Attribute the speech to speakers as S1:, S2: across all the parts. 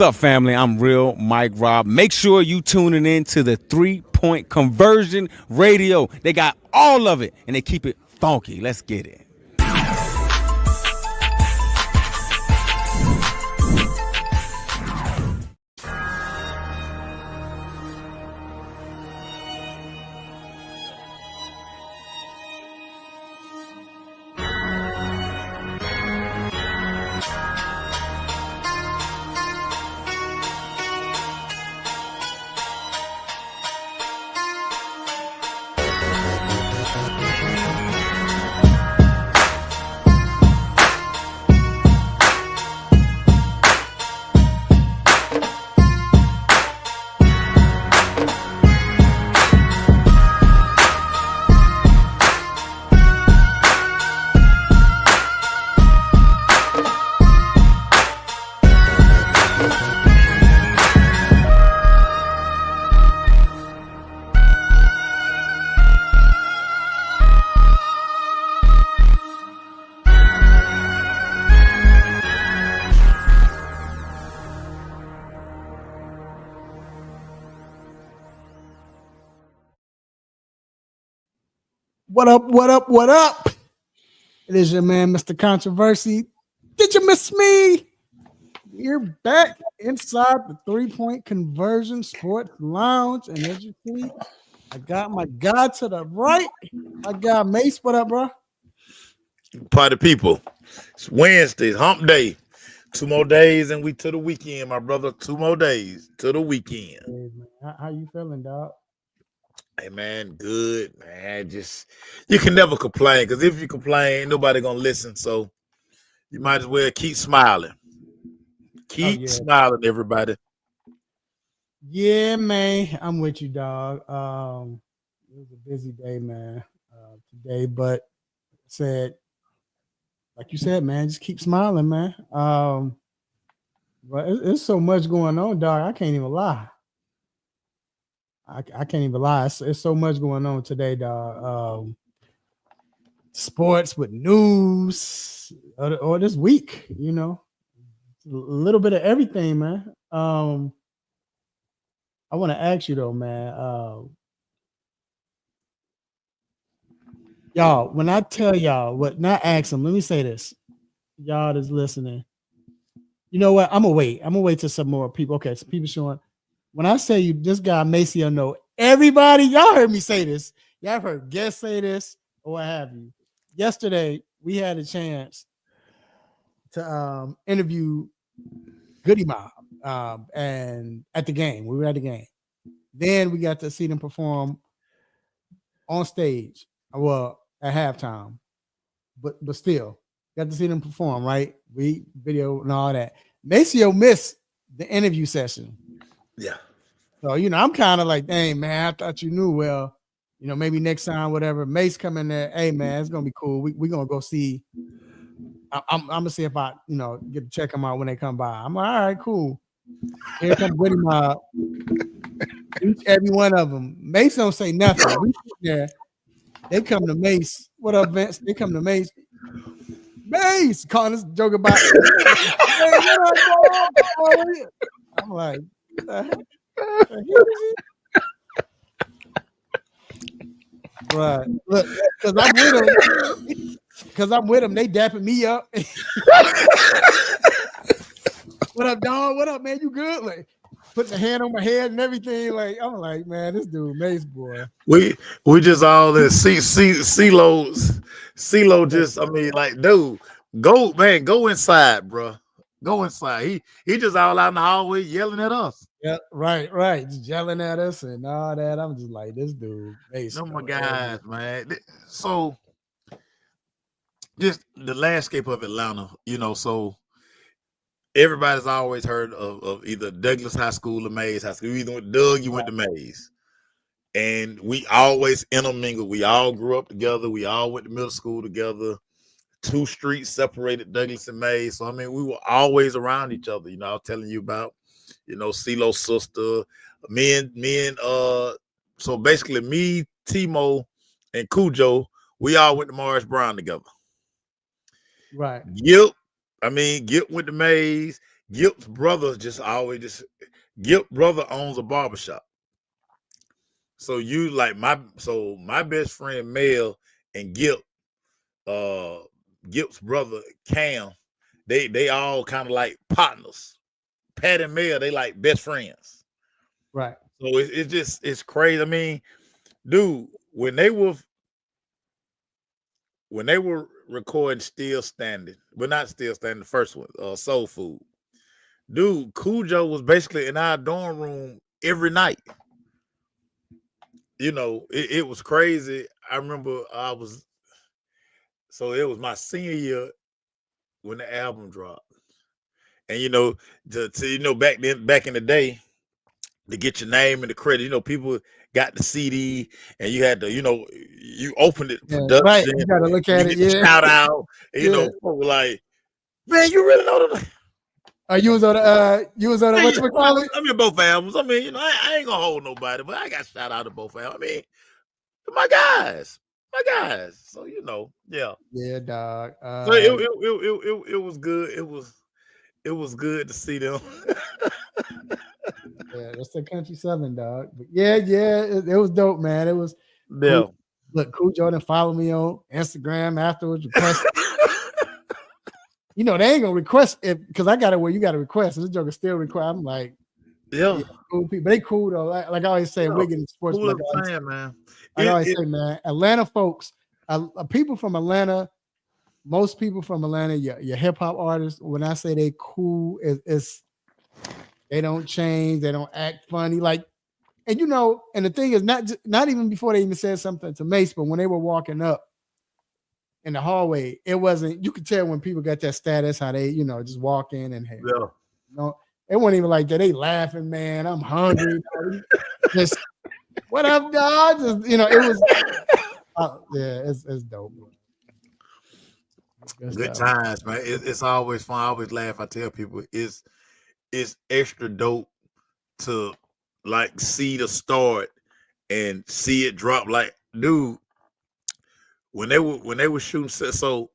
S1: What's up, family? I'm Real Mike Rob. Make sure you tuning in to the 3 Point Conversion Radio. They got all of it and they keep it funky. Let's get it.
S2: What up, what up, what up? It is your man, Mr. Controversy. Did you miss me? You're back inside the 3 Point Conversion Sports Lounge. And as you see, I got my guy to the right. My guy, Mace. What up, bro?
S3: Party people. It's Wednesday, hump day. 2 more days and we to the weekend, my brother. 2 more days to the weekend.
S2: Hey, man. How you feeling, dog?
S3: Hey, man, good, man. Just, you can never complain, because if you complain, ain't nobody going to listen. So you might as well keep smiling. Keep smiling, everybody.
S2: Yeah, man. I'm with you, dog. It was a busy day, man, today. But like you said, man, just keep smiling, man. But it's so much going on, dog. I can't even lie. I can't even lie. It's so much going on today, dog. Sports with news or this week, you know, a little bit of everything, man. I want to ask you though, man. Y'all, when I tell y'all what, not ask them, let me say this. Y'all that's listening. You know what? I'm gonna wait till some more people. Okay, so people showing. When I say you, this guy Maceo know everybody. Y'all heard me say this. Y'all have heard guests say this or what have you. Yesterday, we had a chance to interview Goody Mob and at the game. We were at the game. Then we got to see them perform on stage. Well, at halftime. But still, got to see them perform, right? We video and all that. Maceo missed the interview session.
S3: Yeah.
S2: So, you know, I'm kind of like, dang, man, I thought you knew. Well, you know, maybe next time, whatever. Mace come in there. Hey, man, it's going to be cool. We're going to go see. I'm going to see if I, you know, get to check them out when they come by. I'm like, all right, cool. Here comes Goody Mob. Each, every one of them. Mace don't say nothing. We sit there. They come to Mace. What up, Vince? They come to Mace. Mace! Calling this joke about hey, what up, boy? I'm like, what the heck? Right. Look, because I'm with him, they dapping me up. What up, Don? What up, man? You good? Like putting a hand on my head and everything. Like, I'm like, man, this dude, Mace boy.
S3: We just all in CeeLo just, I mean, like, dude, go inside, bro. Go inside. He just all out in the hallway yelling at us.
S2: Yeah, right. Just yelling at us and all that. I'm just like, this dude.
S3: Oh my God, man. So just the landscape of Atlanta, you know, so everybody's always heard of either Douglas High School or Mays High School. You either went Doug, you went to Mays. And we always intermingled. We all grew up together. We all went to middle school together. 2 streets separated Douglas and Mays. So, I mean, we were always around each other. You know, I was telling you about, you know, CeeLo's sister, so basically me, Timo, and Cujo, we all went to Morris Brown together.
S2: Right.
S3: Gip went to Mays. Gil's brother Gil brother owns a barbershop. So my best friend Mel and Gil's brother Cam, they all kind of like partners. Pat and Mel, they like best friends.
S2: Right.
S3: So it's crazy. I mean, dude, when they were recording Still Standing, but not Still Standing, the first one, Soul Food. Dude, Cujo was basically in our dorm room every night. You know, it was crazy. I remember it was my senior year when the album dropped. And back in the day, to get your name and the credit, people got the CD and you had to, you opened it production.
S2: Right. You gotta look at it.
S3: Yeah. Shout out. And, people were like, man, you really know that.
S2: You was on what you call it?
S3: I mean, both albums. I mean, I ain't gonna hold nobody, but I got shout out to both albums. I mean, my guys. So yeah.
S2: Yeah, dog.
S3: So it was good. It was good to see them.
S2: Yeah, that's the country southern, dog. But yeah, it was dope, man. It was
S3: Cool.
S2: Look, Cool Jordan followed me on Instagram afterwards. They ain't gonna request it because I got it where you got to request. This joker still request. I'm like,
S3: yeah,
S2: cool people. They cool though. Like I always say, Wigan sports.
S3: Cool man.
S2: I always say, man, Atlanta folks, people from Atlanta, most people from Atlanta, your hip hop artists. When I say they cool, it's they don't change, they don't act funny, like, and and the thing is, not even before they even said something to Mace, but when they were walking up in the hallway, it wasn't. You could tell when people got that status how they, just walk in and hey, it wasn't even like that. They laughing, man. I'm hungry. Just what up, dog? Just, it was. It's dope.
S3: Good times, man. It's always fun. I always laugh. I tell people it's extra dope to like see the start and see it drop. Like, dude, when they were shooting, so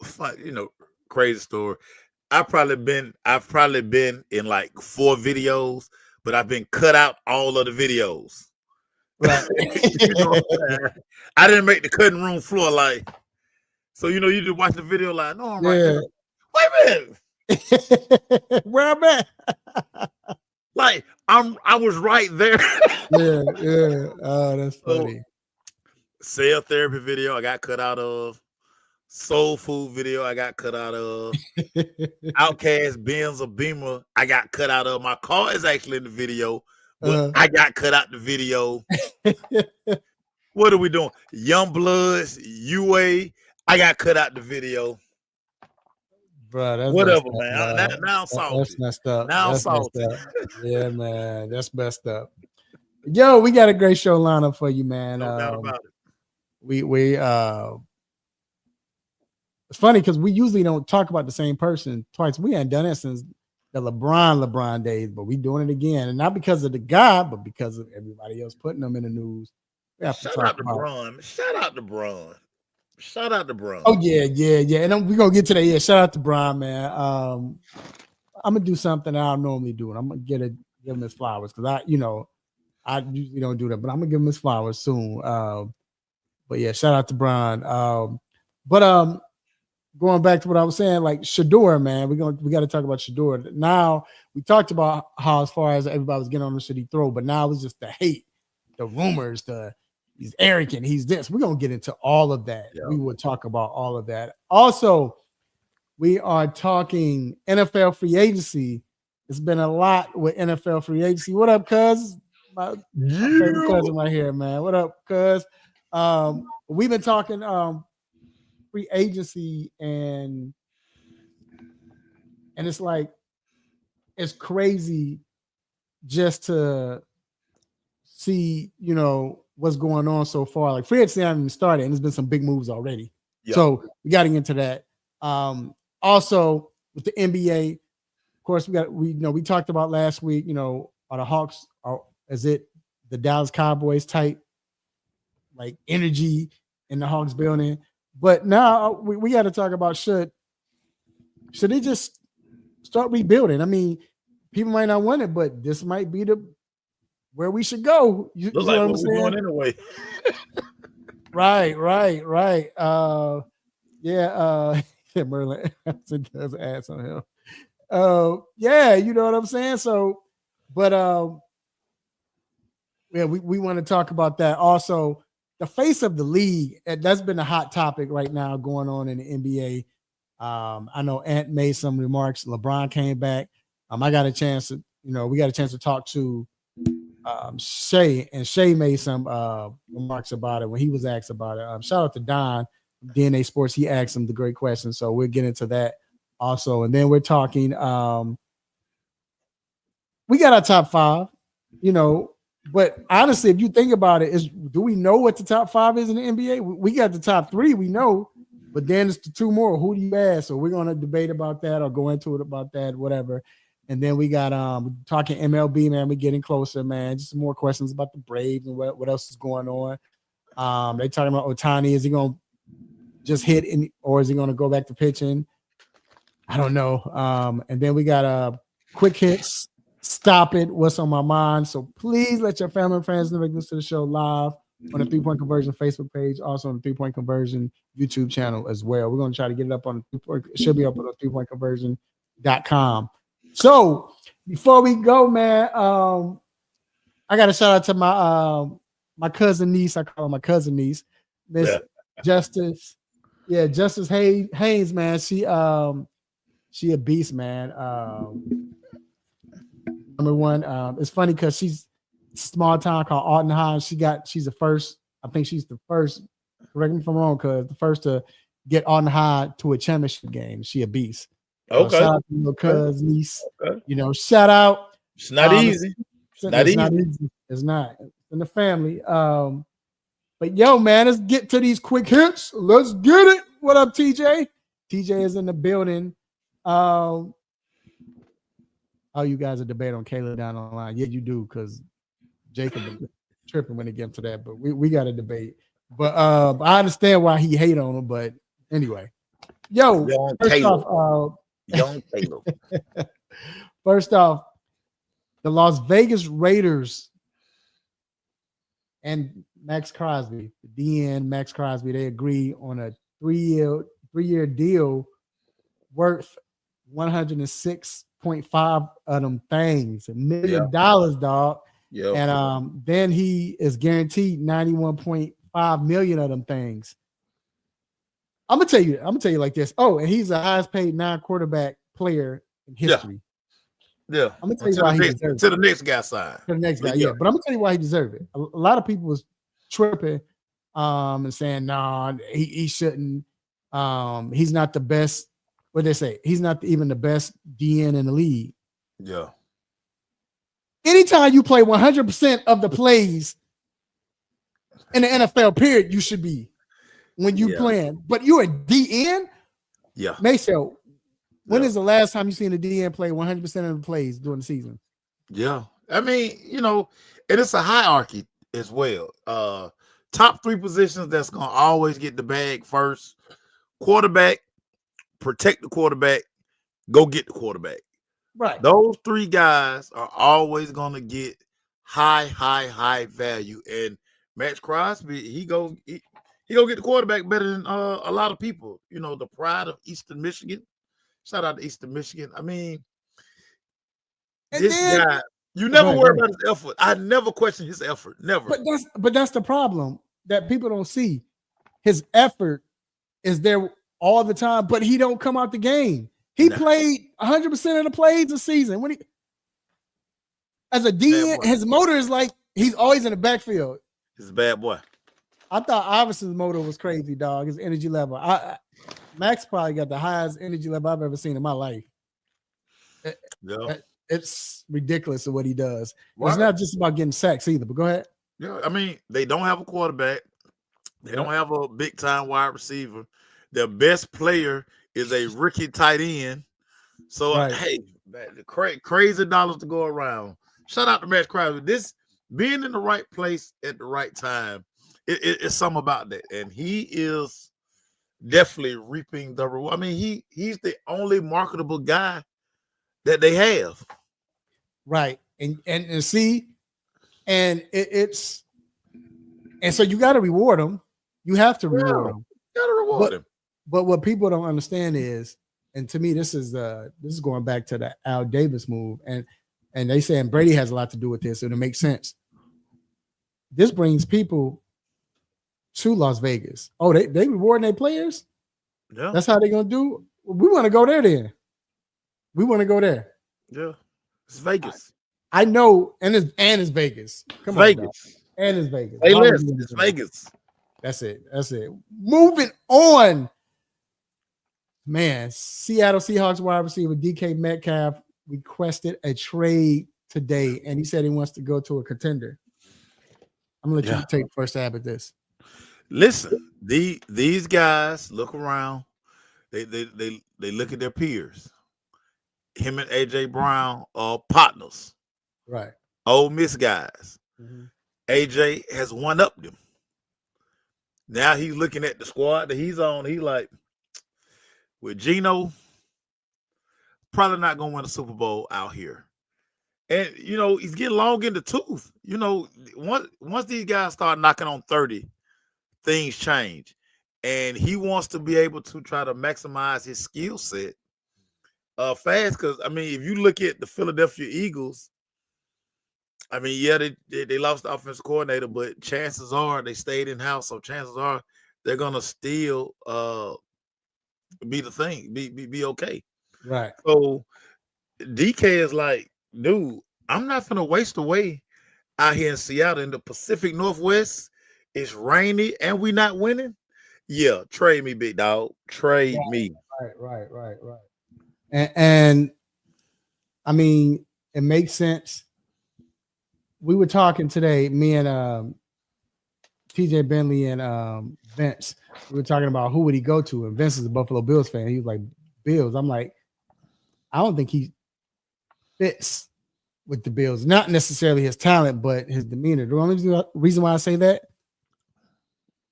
S3: crazy story. I've probably been in like 4 videos, but I've been cut out all of the videos. Right. I didn't make the cutting room floor like. So you just watch the video like, no, I'm right there. Wait a minute.
S2: Where I'm at?
S3: Like I was right there.
S2: Yeah. Oh, that's funny.
S3: Cell therapy video I got cut out of. Soul food video I got cut out of. Outcast Benz or Beamer I got cut out of. My car is actually in the video, but I got cut out the video. What are we doing? Young Bloods, UA, I got cut out the video.
S2: Bro, that's
S3: whatever, man. Now I'm salty.
S2: That's messed up.
S3: Now I'm salty.
S2: Yeah, man. That's messed up. Yo, we got a great show lineup for you, man.
S3: No doubt about it.
S2: We it's funny because we usually don't talk about the same person twice. We hadn't done it since the LeBron days, but we doing it again. And not because of the guy, but because of everybody else putting them in the news.
S3: Shout out to Bron. Shout out to Bron. Shout out to Bron.
S2: Oh, yeah. And we're going to get to that. Yeah, shout out to Bron, man. I'm going to do something I don't normally do. And I'm going to give him his flowers because I usually don't do that, but I'm going to give him his flowers soon. But yeah, shout out to Bron. But going back to what I was saying, like Shedeur, man, we got to talk about Shedeur. Now we talked about how as far as everybody was getting on the city throw, but now it's just the hate, the rumors, he's arrogant, he's this. We're gonna get into all of that. Yeah. We will talk about all of that. Also, we are talking NFL free agency. It's been a lot with NFL free agency. What up, cuz? My favorite cousin right here, man. What up, cuz? We've been talking free agency and it's like it's crazy just to see what's going on so far. Like free agency hasn't even started and there's been some big moves already. Yep. So we got to get into that. Also with the NBA, of course, we talked about last week, are the Hawks, is it the Dallas Cowboys type like energy in the Hawks building? But now we got to talk about should they just start rebuilding? I mean, people might not want it, but this might be where we should go. You
S3: Look
S2: see
S3: like
S2: what I'm
S3: what we're
S2: saying?
S3: doing anyway.
S2: Right. Yeah, Merlin does ads on him. Yeah, you know what I'm saying? So, but yeah, we want to talk about that. Also, the face of the league, and that's been a hot topic right now going on in the NBA. I know Ant made some remarks. LeBron came back. I got a chance to, we got a chance to talk to Shay, and Shay made some remarks about it when he was asked about it. Shout out to Don from DNA Sports. He asked him the great question. So we'll get into that also. And then we're talking, we got our top five, but honestly, if you think about it, do we know what the top five is in the NBA? We got the top three, we know, but then it's the two more. Who do you ask? So we're going to debate about that or go into it about that, whatever. And then we got talking MLB, man. We're getting closer, man. Just some more questions about the Braves and what else is going on. They talking about Ohtani. Is he going to just hit or is he going to go back to pitching? I don't know. And then we got quick hits. Stop it. What's on my mind? So please let your family and friends know they listen to the show live on the 3 Point Conversion Facebook page, also on the 3 Point Conversion YouTube channel as well. We're going to try to get it up on it should be up on the 3pointconversion.com. So before we go, man, I got to shout out to my cousin niece. I call her my cousin niece, Miss Justice. Yeah, Justice Haynes, man. She a beast, man. Number one, it's funny because she's small town called Altenheim. She's the first. I think she's the first. Correct me if I'm wrong, cuz the first to get Altenheim to a championship game. She a beast.
S3: Okay.
S2: Shout out to your cousin niece. Okay. Shout out.
S3: It's not easy.
S2: It's not easy. It's not in the family. But yo, man, let's get to these quick hits. Let's get it. What up, TJ? TJ is in the building. Oh, you guys are debating on Kayla down the line. Yeah, you do, because Jacob is tripping when it gets to that. But we got a debate. But I understand why he hate on him. But anyway, yo,
S3: Young Taylor.
S2: First off, the Las Vegas Raiders and Max Crosby, the DN Max Crosby, they agree on a three-year deal worth $106.5 of them things, $1 million, dog.
S3: Yeah.
S2: And then he is guaranteed $91.5 million of them things. I'm gonna tell you like this. Oh, and he's the highest paid non-quarterback player in history.
S3: Yeah.
S2: I'm gonna tell you why he deserves it.
S3: To the next guy side.
S2: To the next guy, yeah. But I'm gonna tell you why he deserves it. A lot of people was tripping and saying, nah, he shouldn't. He's not the best. What they say? He's not even the best DN in the league.
S3: Yeah.
S2: Anytime you play 100% of the plays in the NFL, period, you should be when you playing. But you're a DN?
S3: Yeah.
S2: Maceo, when is the last time you seen a DN play 100% of the plays during the season?
S3: Yeah. I mean, and it's a hierarchy as well. Top three positions that's going to always get the bag first. Quarterback, protect the quarterback, go get the quarterback.
S2: Right.
S3: Those three guys are always going to get high value. And Max Crosby, he go get the quarterback better than a lot of people. The pride of Eastern Michigan. Shout out to Eastern Michigan. I mean, guy, you never worry about his effort. I never question his effort. Never.
S2: But that's the problem that people don't see. His effort is there all the time, but he don't come out the game. He played 100% of the plays this season. When as a DN, his motor is like he's always in the backfield.
S3: He's a bad boy.
S2: I thought Iverson's motor was crazy, dog. His energy level. Max probably got the highest energy level I've ever seen in my life. It's ridiculous of what he does. Right. It's not just about getting sacks either, but go ahead.
S3: Yeah, I mean, they don't have a quarterback. They don't have a big-time wide receiver. Their best player is a rookie tight end. So, hey, crazy dollars to go around. Shout out to Max Crosby. This being in the right place at the right time, it's something about that. And he is definitely reaping the reward. I mean, he's the only marketable guy that they have.
S2: Right. And see, and it's and so you got to reward them. You have to reward them.
S3: Gotta reward him.
S2: But what people don't understand is, and to me, this is going back to the Al Davis move, and they saying Brady has a lot to do with this, and it makes sense. This brings people to Las Vegas. Oh, they rewarding their players.
S3: Yeah,
S2: That's how they're gonna do. We want to go there. Then we want to go there.
S3: yeah. It's Vegas.
S2: I know, and it's Vegas. Come on,
S3: Vegas.
S2: dog. And it's Vegas.
S3: Hey,
S2: Why would
S3: listen,
S2: you
S3: it's
S2: do that?
S3: Vegas.
S2: That's it. Moving on. Man, Seattle Seahawks wide receiver DK Metcalf requested a trade today, and he said he wants to go to a contender. I'm gonna let you take first stab at this.
S3: Listen, these guys look around. They look at their peers. Him and AJ Brown are partners.
S2: Right.
S3: Ole Miss guys.
S2: Mm-hmm.
S3: AJ has one up them. Now he's looking at the squad that he's on. He like, with Geno, probably not gonna win a Super Bowl out here. And he's getting long in the tooth. Once these guys start knocking on 30, things change. And he wants to be able to try to maximize his skill set fast. Because if you look at the Philadelphia Eagles, they lost the offensive coordinator, but chances are they stayed in house. So chances are they're gonna still be the thing, be okay.
S2: Right.
S3: So DK is like, dude, I'm not gonna waste away out here in Seattle in the Pacific Northwest. It's rainy and we not winning. Yeah, trade me, big dog. Trade me.
S2: Right. And it makes sense. We were talking today, me and TJ Bentley and Vince. We were talking about who would he go to, and Vince is a Buffalo Bills fan. He was like, Bills. I'm like, I don't think he fits with the Bills. Not necessarily his talent, but his demeanor. The only reason why I say that,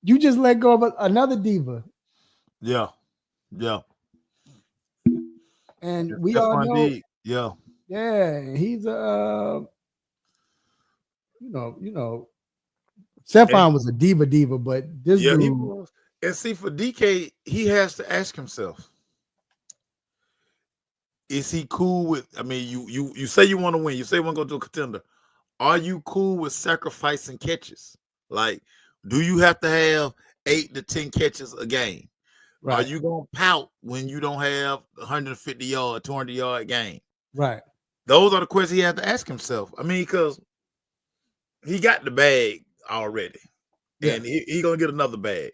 S2: you just let go of another diva.
S3: Yeah.
S2: And we all know.
S3: Indeed.
S2: Yeah, he's Stephon was a diva, but this dude.
S3: He was. And see, for DK, he has to ask himself, is he cool with, you say you want to win, you say you want to go to a contender. Are you cool with sacrificing catches? Like, do you have to have 8 to 10 catches a game? Right. Are you going to pout when you don't have 150 yard, 200 yard game?
S2: Right.
S3: Those are the questions he has to ask himself. Because he got the bag already. Yeah. And he's going to get another bag.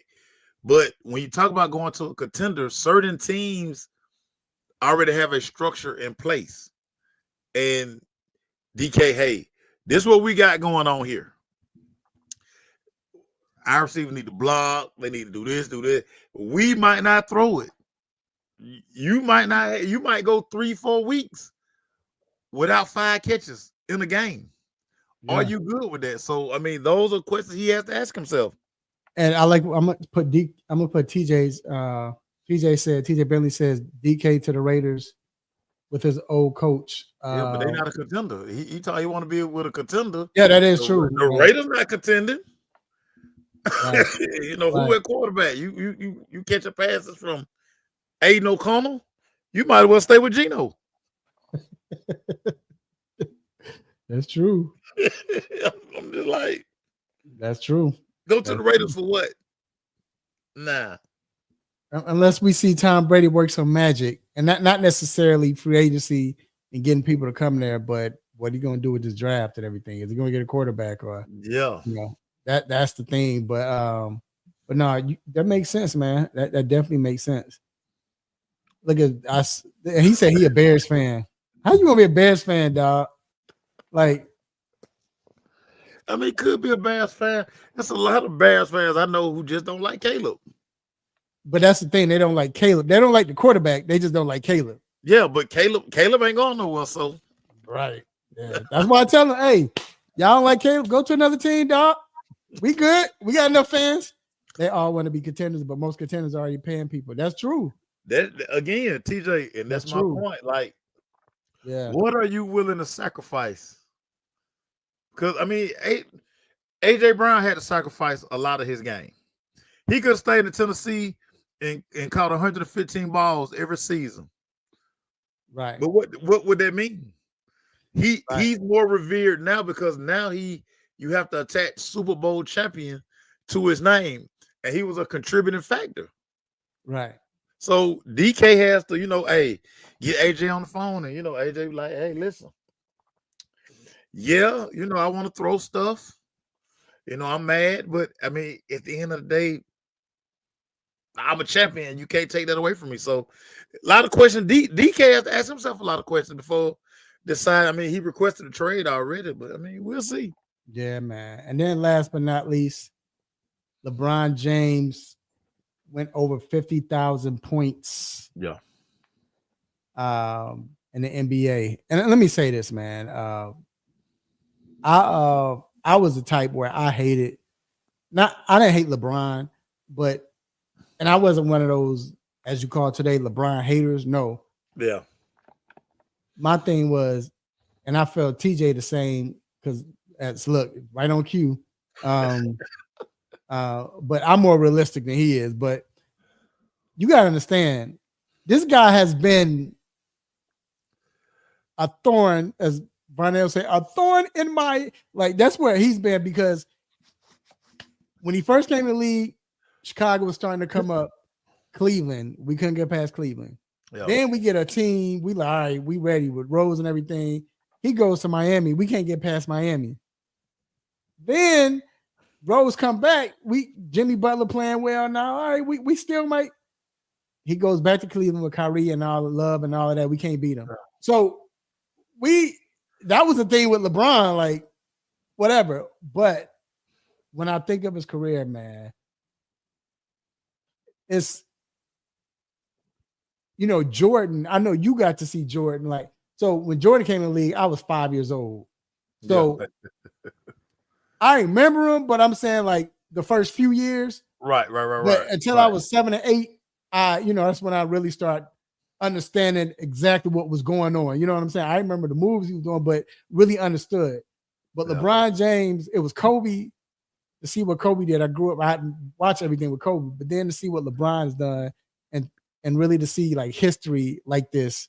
S3: But when you talk about going to a contender, certain teams already have a structure in place. And DK, hey, this is what we got going on here. Our receivers need to block. They need to do this, do that. We might not throw it. You might not. You might go 3-4 weeks without 5 catches in a game. Yeah. Are you good with that? So, those are questions he has to ask himself.
S2: And I'm gonna put TJ's. TJ Bentley says DK to the Raiders with his old coach.
S3: But they're not a contender. He told he want to be with a contender.
S2: Yeah, that is true.
S3: The Raiders not contending. Right. Who
S2: right.
S3: at quarterback? You catch a passes from Aiden O'Connell. You might as well stay with Geno.
S2: That's true.
S3: I'm just like,
S2: that's true.
S3: Go to the Raiders for what? Nah.
S2: Unless we see Tom Brady work some magic, and not necessarily free agency and getting people to come there, but what are you going to do with this draft and everything? Is he going to get a quarterback or?
S3: Yeah.
S2: That's the thing. But no, that makes sense, man. That definitely makes sense. Look at us. He said he a Bears fan. How you gonna be a Bears fan, dog? Like,
S3: could be a Bears fan. There's a lot of Bears fans I know who just don't like Caleb.
S2: But that's the thing. They don't like Caleb. They don't like the quarterback. They just don't like Caleb.
S3: Yeah, but Caleb ain't going nowhere. So
S2: right. Yeah. That's why I tell them, hey, y'all don't like Caleb, go to another team, dog. We good. We got enough fans. They all want to be contenders, but most contenders are already paying people. That's true.
S3: That again, TJ, and that's my point. Like,
S2: Yeah.
S3: What are you willing to sacrifice? Because I mean, AJ Brown had to sacrifice a lot of his game. He could have stayed in Tennessee and caught 115 balls every season.
S2: Right.
S3: But what would that mean? He's more revered now because now you have to attach Super Bowl champion to his name, and he was a contributing factor.
S2: Right.
S3: So DK has to, hey, get AJ on the phone, and AJ be like, hey, listen, yeah, I want to throw stuff. I'm mad, but I mean, at the end of the day, I'm a champion. You can't take that away from me. So a lot of questions. DK has to ask himself a lot of questions before decide. I mean, he requested a trade already, but I mean, we'll see.
S2: Yeah, man. And then last but not least, LeBron James went over 50,000 points.
S3: Yeah.
S2: In the NBA. And let me say this, man. I was the type where I didn't hate LeBron, and I wasn't one of those, as you call it today, LeBron haters. No.
S3: Yeah.
S2: My thing was, and I felt TJ the same, because look, right on cue. But I'm more realistic than he is. But you gotta understand, this guy has been a thorn, as Barnell say, a thorn in my, like, that's where he's been, because when he first came in the league, Chicago was starting to come up. Cleveland, we couldn't get past Cleveland. Yeah. Then we get a team, we like, all right, we ready with Rose and everything. He goes to Miami, we can't get past Miami. Then Rose come back, Jimmy Butler playing well now. All right, we still might. He goes back to Cleveland with Kyrie and all the love and all of that. We can't beat him. Yeah. So that was the thing with LeBron, like, whatever. But when I think of his career, man, it's, Jordan. I know you got to see Jordan. Like, so when Jordan came in the league, I was 5 years old. So yeah. I remember him, but I'm saying, like, the first few years.
S3: Right.
S2: But until I was 7 or 8, that's when I really start understanding exactly what was going on. You know what I'm saying? I remember the moves he was doing, but really understood. But yeah. LeBron James, it was Kobe. To see what Kobe did, I grew up, I watched everything with Kobe, but then to see what LeBron's done and really to see, like, history like this,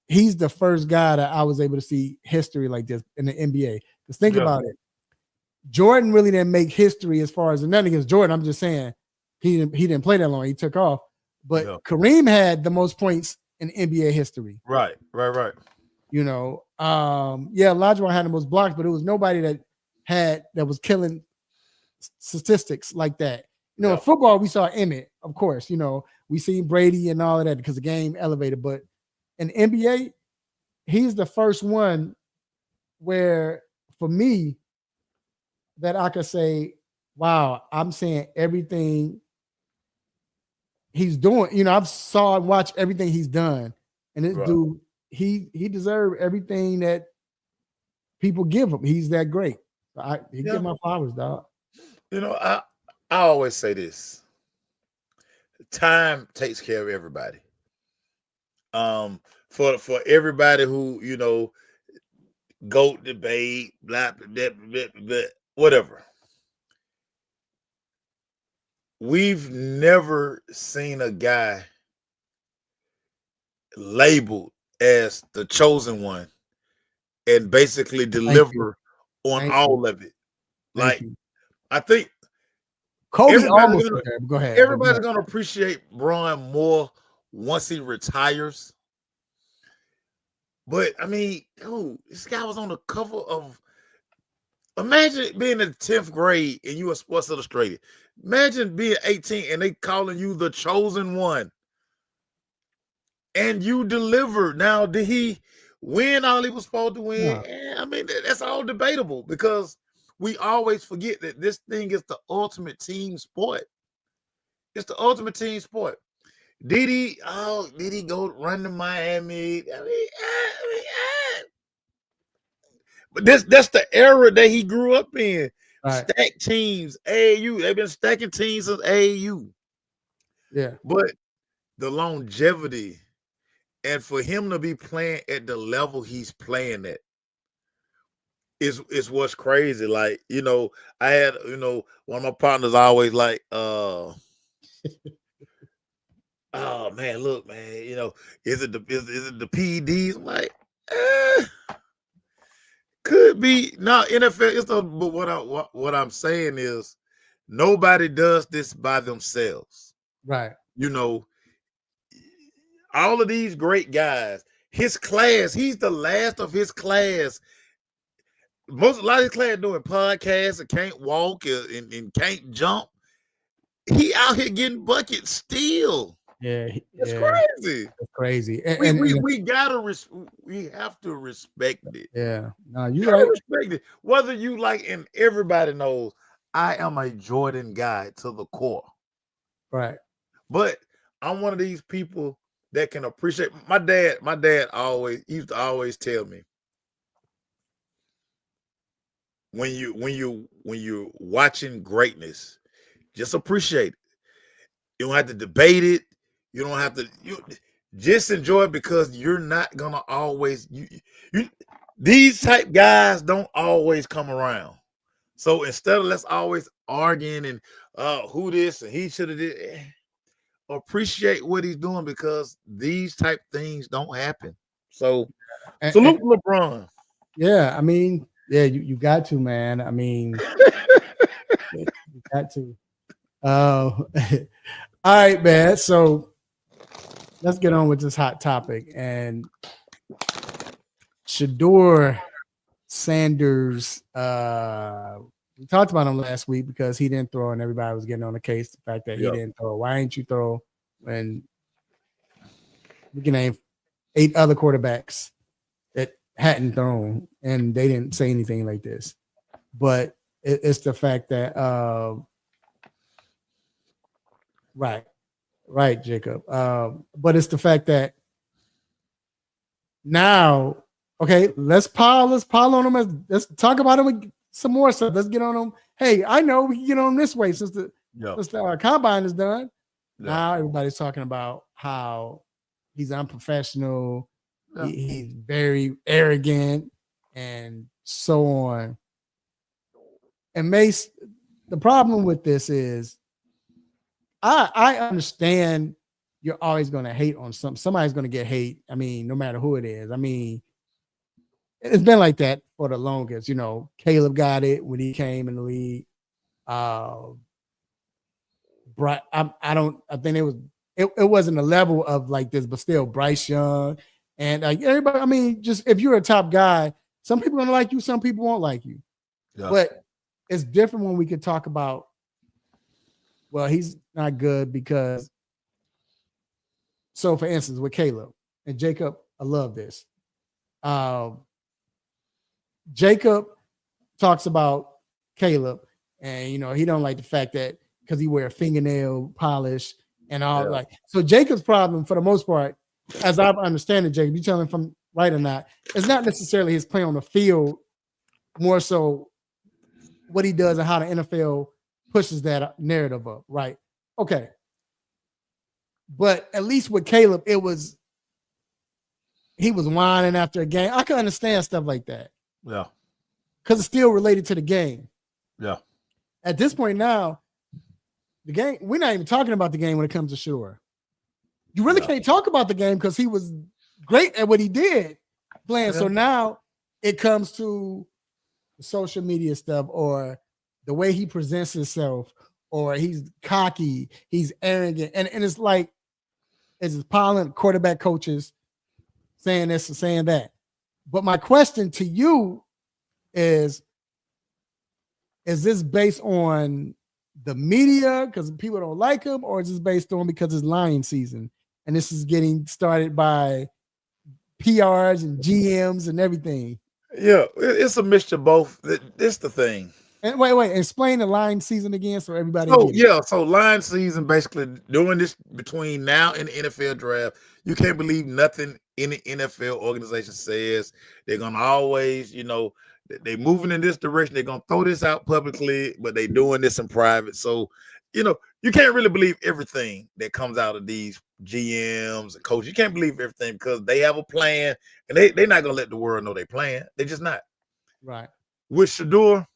S2: he's the first guy that I was able to see history like this in the NBA. Because think about it. Jordan really didn't make history as far as, nothing against Jordan. I'm just saying he didn't play that long. He took off. But Kareem had the most points in NBA history.
S3: Right.
S2: Olajuwon had the most blocks, but it was nobody that was killing statistics like that. In football, we saw Emmett, of course. We seen Brady and all of that because the game elevated. But in NBA, he's the first one where, for me, that I could say, wow, I'm saying everything he's doing. I've saw and watched everything he's done. And this dude, he deserved everything that people give him. He's that great. He get my flowers, dog.
S3: I always say this. Time takes care of everybody. For everybody who, GOAT debate, blah, blah, blah, blah, whatever. We've never seen a guy labeled as the chosen one and basically deliver on all of it. Like, I think
S2: Kobe almost there. Go ahead.
S3: Everybody's going to appreciate Bron more once he retires. But, I mean, dude, this guy was on the cover of, imagine being in the 10th grade and you were Sports Illustrated. Imagine being 18 and they calling you the chosen one. And you delivered. Now, did he win all he was supposed to win? Yeah. I mean, that's all debatable because we always forget that this thing is the ultimate team sport. It's the ultimate team sport. Did he go run to Miami? But that's the era that he grew up in. Right. Stack teams, AAU. They've been stacking teams since AAU.
S2: Yeah.
S3: But the longevity And for him to be playing at the level he's playing at is what's crazy. Like, I had, one of my partners always like, oh man, look, man, is it the PEDs? I'm like, could be. No, NFL is the, but what I'm saying is nobody does this by themselves.
S2: Right.
S3: All of these great guys, his class, he's the last of his class. A lot of his class doing podcasts and can't walk and can't jump. He out here getting buckets still.
S2: Yeah,
S3: it's crazy.
S2: It's crazy.
S3: We have to respect it.
S2: Yeah, no, you right.
S3: Respect it. Whether you like, and everybody knows I am a Jordan guy to the core.
S2: Right.
S3: But I'm one of these people that can appreciate. My dad used to always tell me, when you're watching greatness, just appreciate it. You don't have to debate it. You don't have to. You just enjoy it, because you're not gonna always. These type guys don't always come around. So instead of let's always arguing and who this and he should have did, appreciate what he's doing, because these type things don't happen. So salute LeBron.
S2: Yeah, I mean, yeah, you got to, man. I mean, you got to. All right, man. So let's get on with this hot topic. And Shedeur Sanders, we talked about him last week because he didn't throw, and everybody was getting on the case. The fact that he didn't throw. Why ain't you throw when we can name 8 other quarterbacks that hadn't thrown, and they didn't say anything like this? But it's the fact that right, Jacob. But it's the fact that now, okay, let's pile on him. Let's talk about him some more stuff. Let's get on him. Hey, I know we can get on him this way since the combine is done. Yeah. Now everybody's talking about how he's unprofessional. Yeah. He's very arrogant and so on. And Mace, the problem with this is I understand you're always going to hate on somebody's going to get hate. I mean, no matter who it is. I mean, it's been like that for the longest. Caleb got it when he came in the league. I think it wasn't a level of like this, but still Bryce Young and everybody. I mean, just if you're a top guy, some people are going to like you, some people won't like you. Yeah. But it's different when we could talk about, well, he's not good because. So, for instance, with Caleb and Jacob, I love this. Jacob talks about Caleb, and he don't like the fact that because he wear fingernail polish and all like. So Jacob's problem, for the most part, as I understand it, Jacob, you tell him if I'm right or not, it's not necessarily his play on the field, more so what he does and how the NFL pushes that narrative up, right? Okay. But at least with Caleb, he was whining after a game. I can understand stuff like that.
S3: Yeah.
S2: Because it's still related to the game.
S3: Yeah.
S2: At this point now, the game, we're not even talking about the game when it comes to Shedeur. You really can't talk about the game because he was great at what he did playing. Yeah. So now it comes to the social media stuff or the way he presents himself, or he's cocky, he's arrogant. And it's like, it's piling quarterback coaches saying this and saying that. But my question to you is this based on the media because people don't like him, or is this based on because it's lion season and this is getting started by PRs and GMs and everything?
S3: Yeah, it's a mixture of both. This the thing.
S2: And wait, explain the line season again so everybody.
S3: So line season basically doing this between now and the NFL draft. You can't believe nothing any NFL organization says. They're gonna always, they moving in this direction. They're gonna throw this out publicly, but they doing this in private. So you can't really believe everything that comes out of these GMs and coaches. You can't believe everything because they have a plan, and they're not gonna let the world know they plan. They're just not.
S2: Right.
S3: With Shedeur,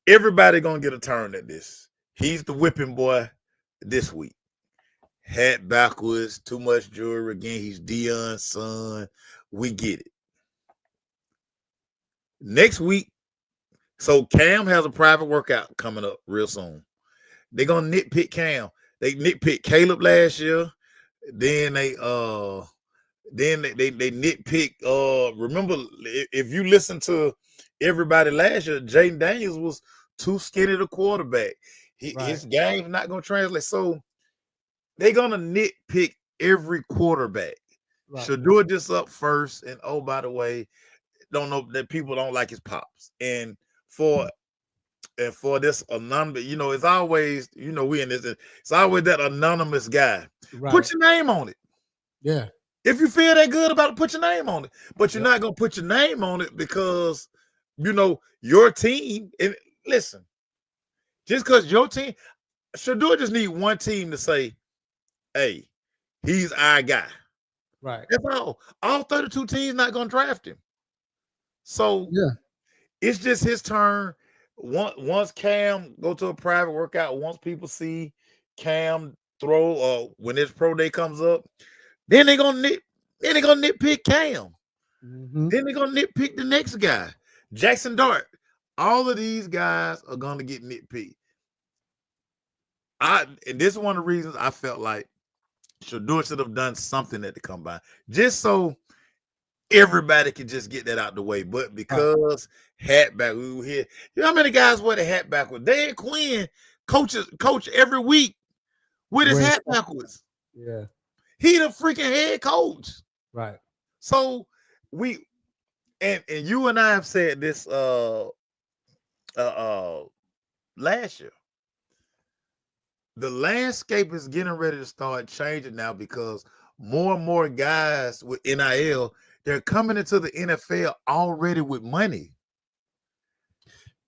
S3: everybody gonna get a turn at this. He's the whipping boy this week. Hat backwards, too much jewelry again. He's Dion's son. We get it. Next week, so Cam has a private workout coming up real soon. They're gonna nitpick Cam. They nitpick Caleb last year. Then they nitpick. Remember, if you listen to everybody last year, Jaden Daniels was too skinny to quarterback. His game's not gonna translate. So they're gonna nitpick every quarterback.
S2: Right.
S3: Should do it just up first. And oh, by the way, don't know that people don't like his pops. And for this anonymous, it's always, we in this, it's always that anonymous guy.
S2: Right.
S3: Put your name on it.
S2: Yeah.
S3: If you feel that good about it, put your name on it. But you're not gonna put your name on it because your team. And listen, just because your team, Shedeur just need one team to say, hey, he's our guy.
S2: Right.
S3: That's all. All 32 teams not gonna draft him. So it's just his turn. Once Cam go to a private workout, once people see Cam throw, or when his pro day comes up, then they're gonna nitpick Cam.
S2: Mm-hmm.
S3: Then they're gonna nitpick the next guy, Jackson Dart. All of these guys are gonna get nitpicked. And this is one of the reasons I felt like Shedeur should have done something at the combine, just so everybody can just get that out the way. But because hat back, we were here. You know how many guys wear the hat backwards? Dan Quinn coach every week with his hat backwards.
S2: Yeah.
S3: He the freaking head coach.
S2: Right.
S3: So we and you and I have said this last year. The landscape is getting ready to start changing now because more and more guys with NIL, they're coming into the NFL already with money.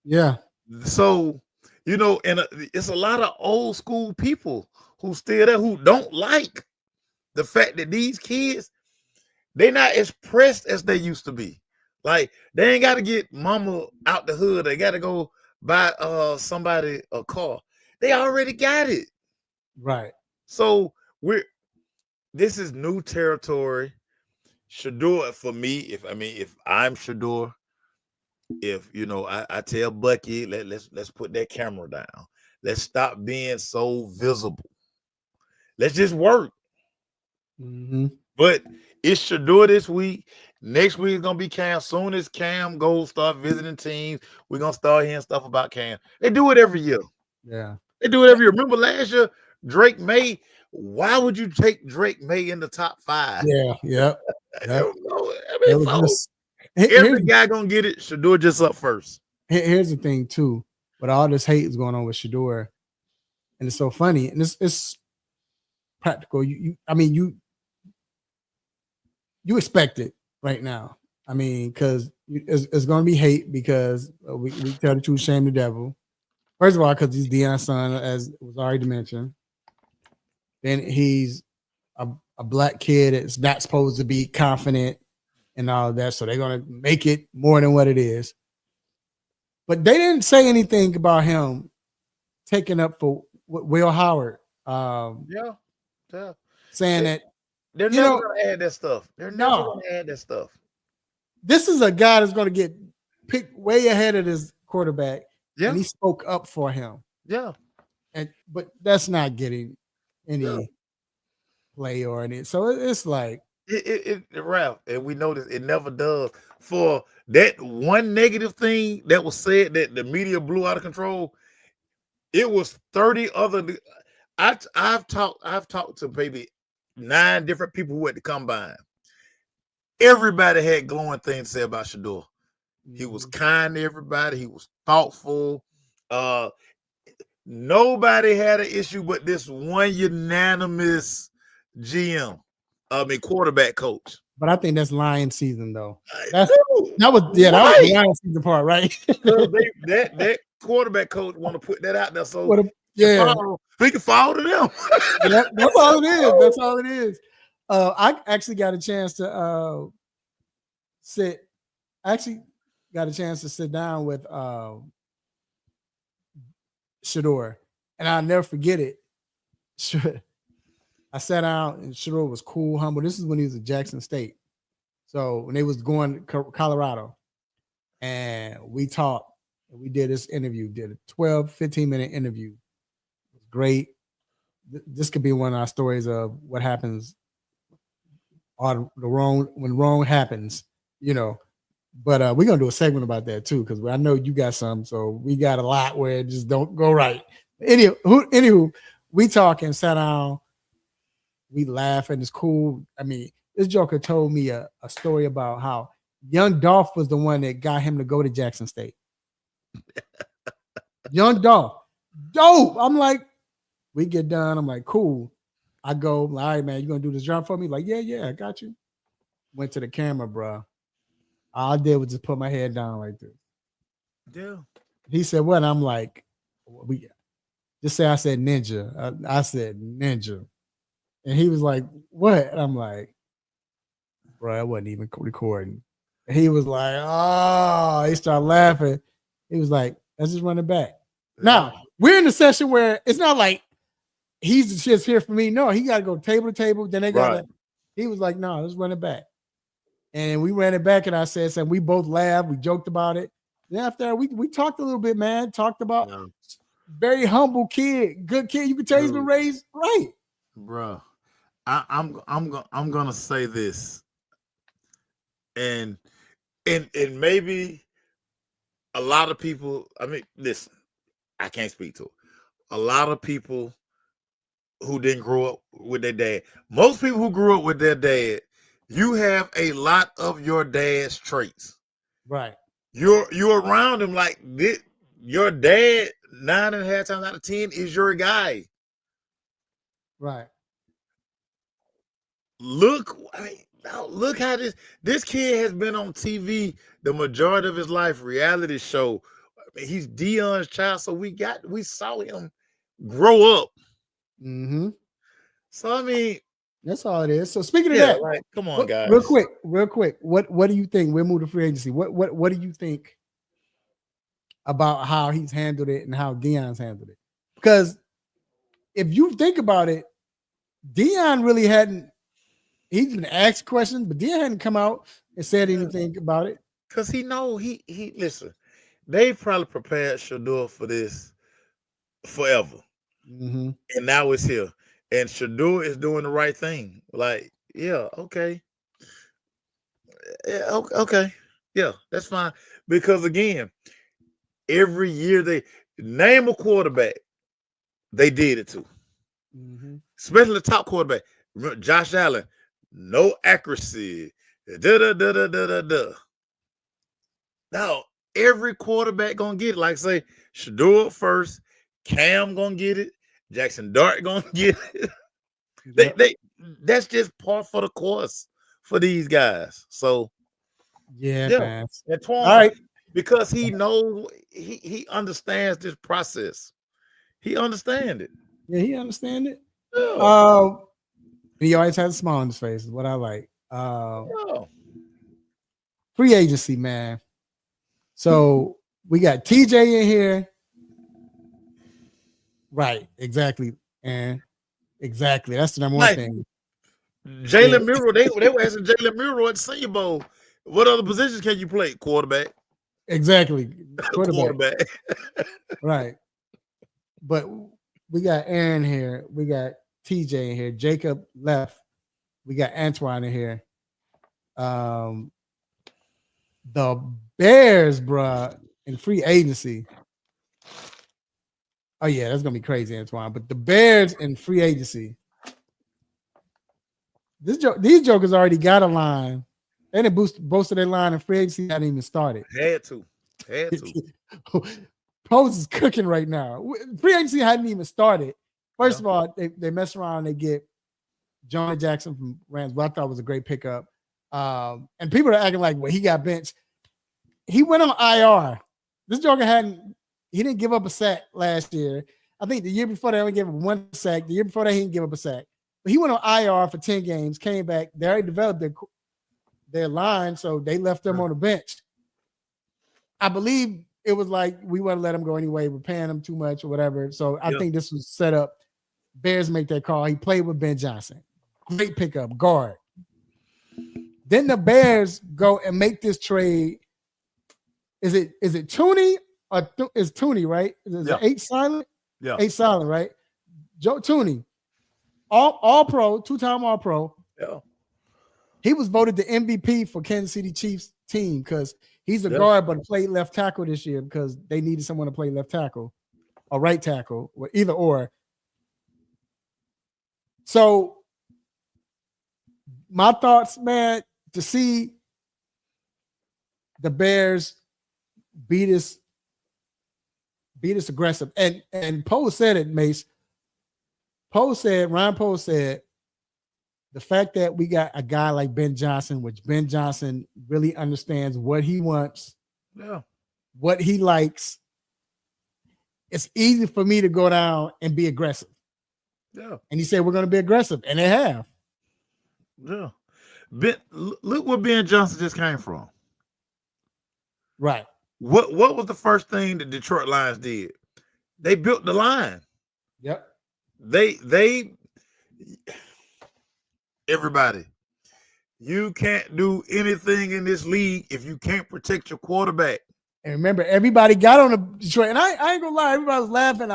S2: Yeah.
S3: So, and it's a lot of old school people who still there who don't like the fact that these kids, they're not as pressed as they used to be. Like, they ain't got to get mama out the hood. They got to go buy somebody a car. They already got it.
S2: Right.
S3: So this is new territory. Shedeur, for me, if I'm Shedeur, if I tell Bucky, let's put that camera down. Let's stop being so visible. Let's just work.
S2: Mm-hmm.
S3: But it's Shedeur this week. Next week is gonna be Cam. Soon as Cam goes start visiting teams, we're gonna start hearing stuff about Cam. They do it every year.
S2: Yeah.
S3: They do it every year. Remember last year, Drake May. Why would you take Drake May in the top 5?
S2: Yeah. Yeah.
S3: Every guy gonna get it. Shedeur just up first.
S2: Here's the thing too. But all this hate is going on with Shedeur, and it's so funny, and it's practical. You expect it right now. I mean, because it's going to be hate because we tell the truth, shame the devil. First of all, because he's Dion's son, as was already mentioned. Then he's a black kid that's not supposed to be confident and all of that. So they're going to make it more than what it is. But they didn't say anything about him taking up for Will Howard. Saying that
S3: they're never going to add that stuff. They're never going to add that stuff.
S2: This is a guy that's going to get picked way ahead of his quarterback.
S3: Yeah.
S2: And he spoke up for him.
S3: Yeah.
S2: But that's not getting any play or any. So it's like
S3: Ralph, and we know this, it never does. For that one negative thing that was said that the media blew out of control, it was 30 other. I've talked to maybe 9 different people who had to combine. Everybody had glowing things to say about Shedeur. He was kind to everybody. He was thoughtful. Nobody had an issue but this one unanimous quarterback coach.
S2: But I think that's Lion season though. That was the Lion season part, right?
S3: that quarterback coach want to put that out there. So
S2: Yeah.
S3: We can fall to them.
S2: Yep, that's all it is. That's all it is. I actually got a chance to sit. I actually got a chance to sit down with Shedeur, and I'll never forget it. I sat down, and Shedeur was cool, humble. This is when he was at Jackson State. So when they was going to Colorado, and we talked, and we did this interview, did a 12, 15-minute interview. It was great. This could be one of our stories of what happens on the wrong when wrong happens, you know. But we're gonna do a segment about that too, because I know you got some. So we got a lot where it just don't go right. Anywho, we talking, sat down, we laugh, and it's cool. I mean, this joker told me a story about how young Dolph was the one that got him to go to Jackson State. Young Dolph, dope. I'm like, we get done. I'm like, cool. I go, all right, man, you gonna do this job for me? Like, yeah, I got you. Went to the camera, bro. All I did was just put my head down like this.
S3: Yeah.
S2: He said, what? I'm like, we just say I said ninja. I said ninja. And he was like, what? And I'm like, bro, I wasn't even recording. And he was like, oh, he started laughing. He was like, let's just run it back. Now, we're in the session where it's not like he's just here for me. No, he got to go table to table. Then they got to, he was like, no, let's run it back. And we ran it back, and I said, so we both laughed. We joked about it. Then after that, we talked a little bit, man. Talked about very humble kid, good kid. You can tell he's been raised right.
S3: Bro, I'm gonna say this, and maybe a lot of people. I mean, listen, I can't speak to it. A lot of people who didn't grow up with their dad. Most people who grew up with their dad, you have a lot of your dad's traits.
S2: Right.
S3: You're around him like this. Your dad, 9.5 times out of 10, is your guy.
S2: Right.
S3: Look how this kid has been on TV the majority of his life, reality show. I mean, he's Dion's child, so we saw him grow up.
S2: Mm-hmm.
S3: So I mean,
S2: that's all it is. So speaking of that,
S3: like, come on, guys.
S2: Real quick. What do you think? We'll move to free agency. What do you think about how he's handled it and how Dion's handled it? Because if you think about it, Dion really hadn't. He's been asked questions, but Dion hadn't come out and said anything about it.
S3: Because he listen. They probably prepared Shedeur for this forever,
S2: mm-hmm.
S3: And now it's here. And Shedeur is doing the right thing. Like, yeah, okay. Yeah, okay. Yeah, that's fine. Because again, every year they name a quarterback, they did it to.
S2: Mm-hmm.
S3: Especially the top quarterback. Remember, Josh Allen, no accuracy. Now, every quarterback gonna get it. Like say, Shedeur first, Cam gonna get it, Jackson Dart gonna get it. They that's just part for the course for these guys. So
S2: man.
S3: Antoine,
S2: all right,
S3: because he knows he understands this process. He understands it.
S2: Yeah, he understands it. Yeah. He always has a smile on his face. Is what I like. Free agency, man. So we got TJ in here. Right, exactly. And exactly. That's the number one thing.
S3: Jalen Murrow, they were asking Jalen Murrow at the Senior Bowl, what other positions can you play? Quarterback.
S2: Exactly.
S3: Quarterback.
S2: Right. But we got Aaron here. We got TJ in here. Jacob left. We got Antoine in here. The Bears, bruh, in free agency. Oh, yeah, that's going to be crazy, Antoine. But the Bears in free agency. These jokers already got a line. They didn't boosted their line in free agency. Hadn't even started.
S3: Had to.
S2: Pose is cooking right now. Free agency hadn't even started. First of all, they mess around. They get Jonah Jackson from Rams, what I thought was a great pickup. And people are acting like, well, he got benched. He went on IR. This joker he didn't give up a sack last year. I think the year before they only gave up 1 sack. The year before that, he didn't give up a sack. But he went on IR for 10 games, came back. They already developed their line, so they left them on the bench. I believe it was like, we want to let him go anyway. We're paying him too much or whatever. So I think this was set up. Bears make that call. He played with Ben Johnson. Great pickup, guard. Then the Bears go and make this trade. Is it Tooney or is Tooney, right? Is it 8 silent?
S3: Yeah.
S2: 8 silent, right? Joe Tooney, all pro, 2-time all pro.
S3: Yeah.
S2: He was voted the MVP for Kansas City Chiefs team because he's a guard, but played left tackle this year because they needed someone to play left tackle or right tackle, or either or. So my thoughts, man, to see the Bears beat us aggressive. And Poe said it, Mace. Ryan Poe said, the fact that we got a guy like Ben Johnson, which Ben Johnson really understands what he wants, what he likes, it's easy for me to go down and be aggressive.
S3: Yeah.
S2: And he said, we're going to be aggressive. And they have.
S3: Yeah. Look where Ben Johnson just came from.
S2: Right.
S3: What was the first thing the Detroit Lions did? They built the line.
S2: Yep.
S3: They everybody, you can't do anything in this league if you can't protect your quarterback.
S2: And remember, everybody got on the Detroit, and I ain't gonna lie, everybody was laughing.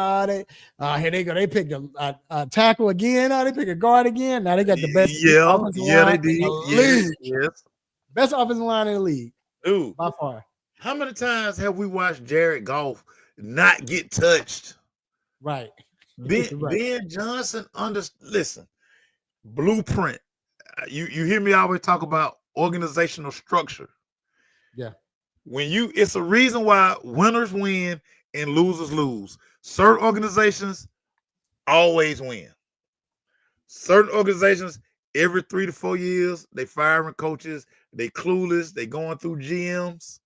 S2: Here they go. They picked a tackle again. They pick a guard again. Now they got the best.
S3: They did. Yes.
S2: Best offensive line in the league.
S3: Dude,
S2: by far.
S3: How many times have we watched Jared Goff not get touched?
S2: Right.
S3: Ben Johnson listen, blueprint. You hear me always talk about organizational structure.
S2: Yeah.
S3: It's a reason why winners win and losers lose. Certain organizations always win. Certain organizations, every 3 to 4 years, they firing coaches, they clueless, they going through GMs.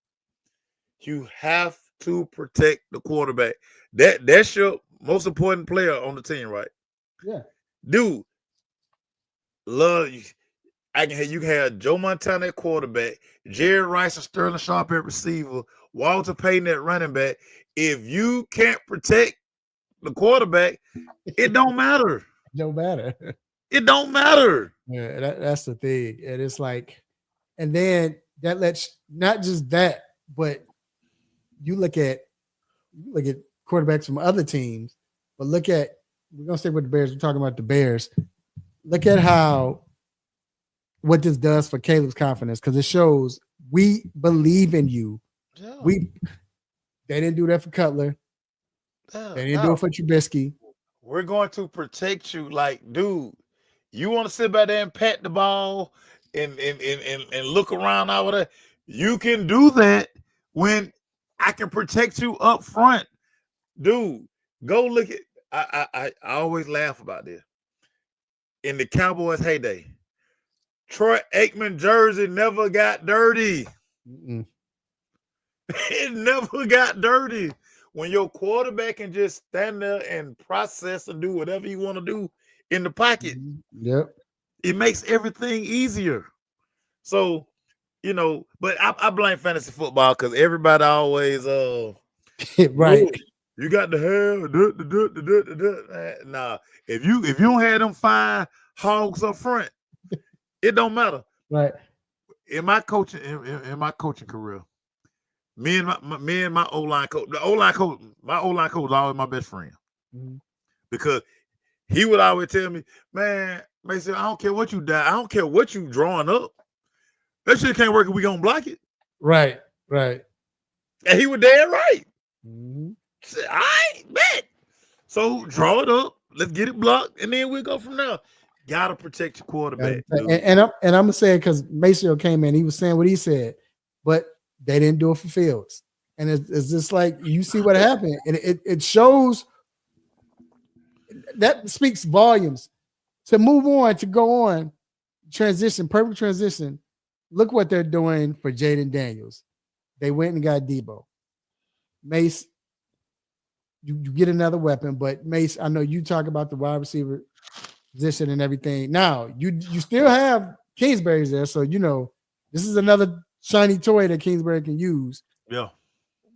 S3: You have to protect the quarterback. That's your most important player on the team, right?
S2: Yeah.
S3: Dude, love you. You can have Joe Montana at quarterback, Jerry Rice and Sterling Sharp at receiver, Walter Payton at running back. If you can't protect the quarterback, it don't matter.
S2: No matter.
S3: It don't matter.
S2: Yeah, that's the thing. And it's like, and then that lets not just that, but you look at quarterbacks from other teams, but we're gonna stay with the Bears. We're talking about the Bears. Look at what this does for Caleb's confidence, because it shows we believe in you. Yeah. They didn't do that for Cutler. They didn't do it for Trubisky.
S3: We're going to protect you. Like, dude, you want to sit back there and pat the ball and look around over there. You can do that when I can protect you up front. Dude, go look at I always laugh about this. In the Cowboys' heyday, Troy Aikman jersey never got dirty. It never got dirty. When your quarterback can just stand there and process and do whatever you want to do in the pocket, it makes everything easier. So, but I blame fantasy football because everybody always
S2: right.
S3: You got the hair. Nah, if you don't have them fine hogs up front, it don't matter.
S2: Right.
S3: In my coaching career, me and my O-line coach, my O-line coach was always my best friend. Because he would always tell me, man, Mason, I don't care what you die, I don't care what you drawing up. That shit can't work if we gonna block it.
S2: Right.
S3: And he was dead right. Said, all right, bet. So draw it up, let's get it blocked, and then we'll go from there. Gotta protect your quarterback.
S2: And I'm gonna say it because Maceo came in, he was saying what he said, but they didn't do it for Fields. And it's just like you see what happened. And it shows that speaks volumes. To move on, to go on, perfect transition. Look what they're doing for Jaden Daniels. They went and got Debo. Mace, you get another weapon. But Mace, I know you talk about the wide receiver position and everything. Now you still have Kingsbury's there, so this is another shiny toy that Kingsbury can use.
S3: Yeah.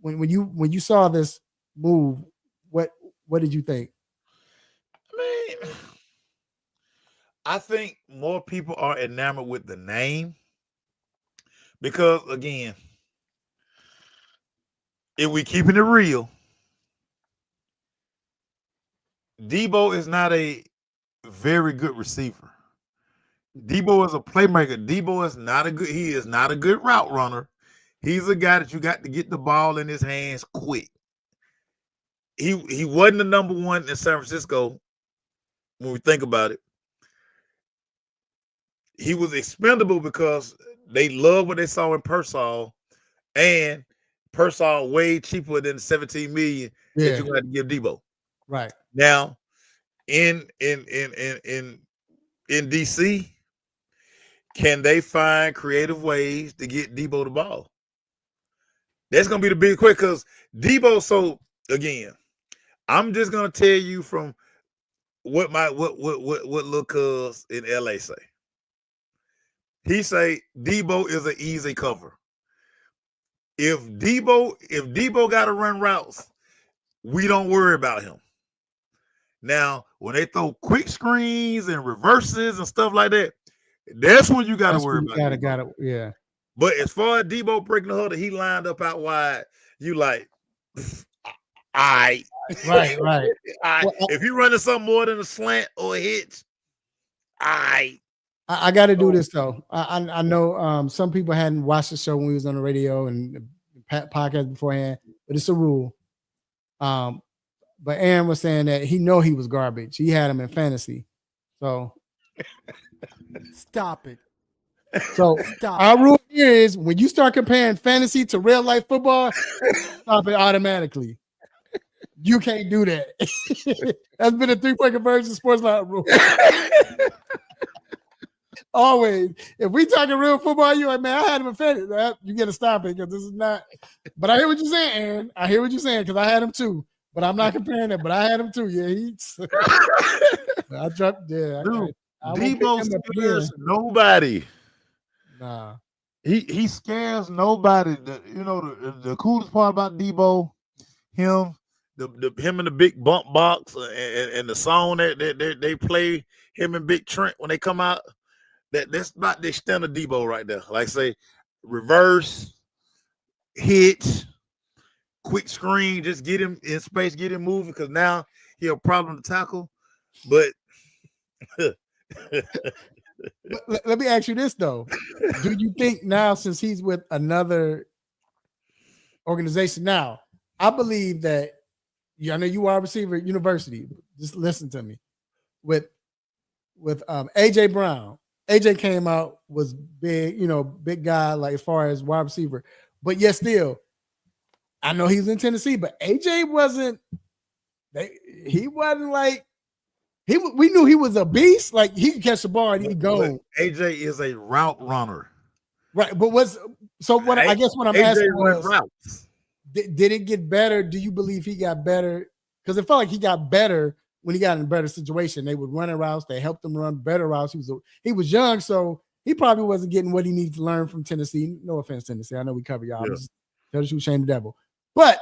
S2: When you saw this move, what did you think?
S3: I mean, I think more people are enamored with the name because, again, if we keeping it real, Debo is not a very good receiver. Debo is a playmaker. Debo is not he is not a good route runner. He's a guy that you got to get the ball in his hands quick. He wasn't the number one in San Francisco when we think about it. He was expendable because they loved what they saw in Pearsall, and Pearsall way cheaper than $17 million that you got to give Debo.
S2: Right
S3: now, in DC, can they find creative ways to get Debo the ball? That's gonna be the big question because Debo. So again, I'm just gonna tell you from what little cuz in LA say. He say Debo is an easy cover. If Debo got to run routes, we don't worry about him. Now, when they throw quick screens and reverses and stuff like that, that's when you got to worry about.
S2: Got it. Yeah.
S3: But as far as Debo breaking the huddle, he lined up out wide. You like, all right,
S2: right.
S3: All right. Well, if you running something more than a slant or a hitch, all right.
S2: I got to do this though. I know some people hadn't watched the show when we was on the radio and the podcast beforehand, but it's a rule. But Aaron was saying that he was garbage. He had him in fantasy. So
S4: stop it.
S2: So our rule here is when you start comparing fantasy to real life football, stop it automatically. You can't do that. That's been a 3-point conversion sports line rule. Always. If we talking real football, you like, man, I had him in fantasy. You got to stop it because this is not. But I hear what you're saying, Aaron. I hear what you're saying because I had him too. But I'm not comparing that. But I had him too. Yeah, I dropped. Yeah,
S3: Debo scares nobody.
S2: Nah,
S3: he scares nobody. The coolest part about Debo, him in the big bump box and the song that they play him and Big Trent when they come out. That's about the extent of Debo right there. Like say, reverse, hitch, quick screen, just get him in space, get him moving because now he a problem to tackle. But
S2: let me ask you this though: do you think now, since he's with another organization now, I believe that I know you are a receiver at university. Just listen to me. With AJ Brown. AJ came out, was big, big guy, like as far as wide receiver. But yet still, I know he's in Tennessee, but AJ wasn't like we knew he was a beast. Like he could catch the ball and he'd go.
S3: AJ is a route runner.
S2: Right. But I guess what I'm asking was
S3: routes.
S2: Did it get better? Do you believe he got better? Because it felt like he got better when he got in a better situation. They would run routes. They helped him run better routes. He was young, so he probably wasn't getting what he needed to learn from Tennessee. No offense, Tennessee. I know we cover y'all. Yeah. Just tell the truth, shame the devil. But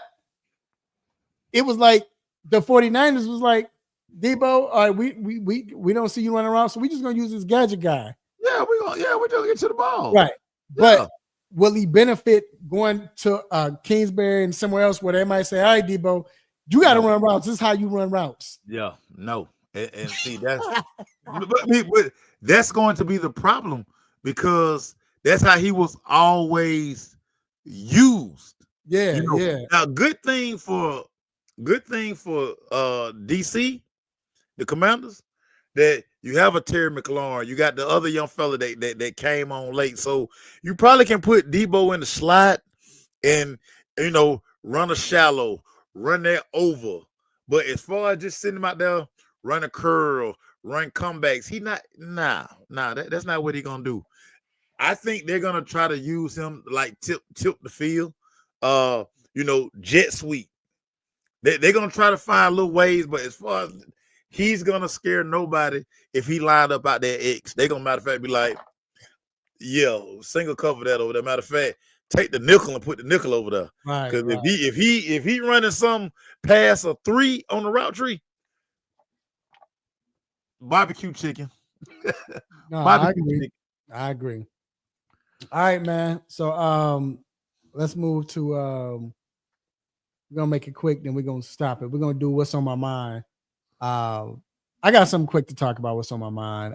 S2: it was like the 49ers was like, Debo, all right, we don't see you running around, so we just gonna use this gadget guy.
S3: Yeah, we're gonna get to the ball.
S2: Right. But will he benefit going to Kingsbury and somewhere else where they might say, all right, Debo, you got to run routes. This is how you run routes.
S3: Yeah, no. And see, that's but that's going to be the problem because that's how he was always used.
S2: Yeah, yeah.
S3: Now, good thing for DC, the Commanders, that you have a Terry McLaurin. You got the other young fella that came on late. So you probably can put Debo in the slot and run a shallow. Run that over. But as far as just sitting him out there, run a curl, run comebacks, that's not what he's gonna do. I think they're gonna try to use him like tilt the field, jet sweep. They're gonna try to find little ways, but as far as he's gonna scare nobody if he lined up out there X. They gonna matter of fact be like, yeah, single cover that over there. Matter of fact, take the nickel and put the nickel over there.
S2: Right.
S3: Because if he running some pass a 3 on the route tree, barbecue chicken.
S2: No,
S3: Barbecue chicken.
S2: I agree. All right, man. So let's move to we're gonna make it quick, then we're gonna stop it. We're gonna do what's on my mind. I got something quick to talk about what's on my mind.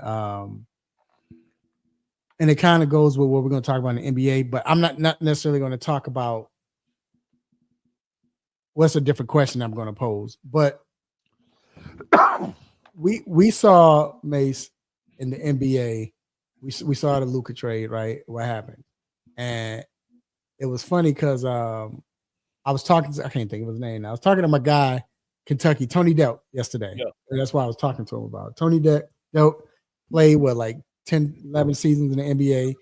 S2: And it kind of goes with what we're gonna talk about in the NBA, but I'm not necessarily gonna talk about what's a different question I'm gonna pose. But we saw Mace in the NBA. We saw the Luka trade, right? What happened? And it was funny because I was talking to, I can't think of his name now. I was talking to my guy, Kentucky, Tony Delk, yesterday. Yeah. And that's why I was talking to him about. Tony Delk played what, 10, 11 seasons in the NBA,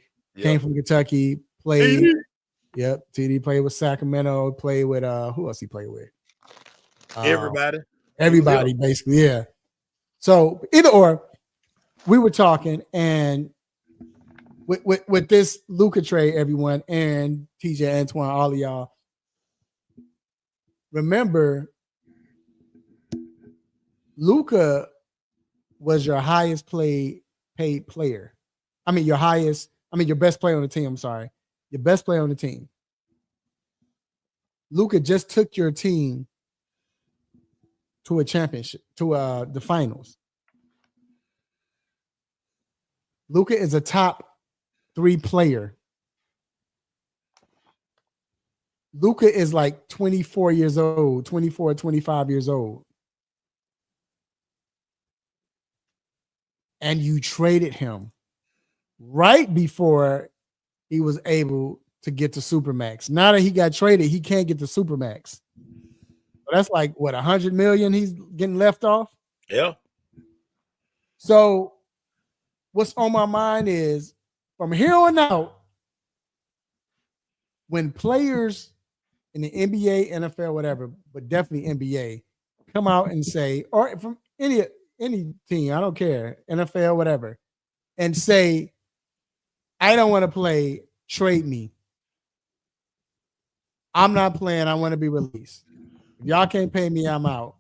S2: came from Kentucky, played. Yep. TD played with Sacramento, played with who else he played with? Everybody, basically, yeah. So either or, we were talking, and with this Luka trade, everyone, and TJ, Antoine, all of y'all, remember, Luka was your highest paid player. Your best player on the team. I'm sorry. Your best player on the team. Luka just took your team to a championship, to the finals. Luka is a top 3 player. Luka is like 24 years old, 24, 25 years old. And you traded him right before he was able to get to Supermax. Now that he got traded, he can't get to Supermax. So that's like, what, 100 million he's getting left off?
S3: Yeah.
S2: So what's on my mind is, from here on out, when players in the NBA, NFL, whatever, but definitely NBA, come out and say, or from any team, I don't care, NFL, whatever, and say, I don't want to play, trade me. I'm not playing, I want to be released. If y'all can't pay me, I'm out.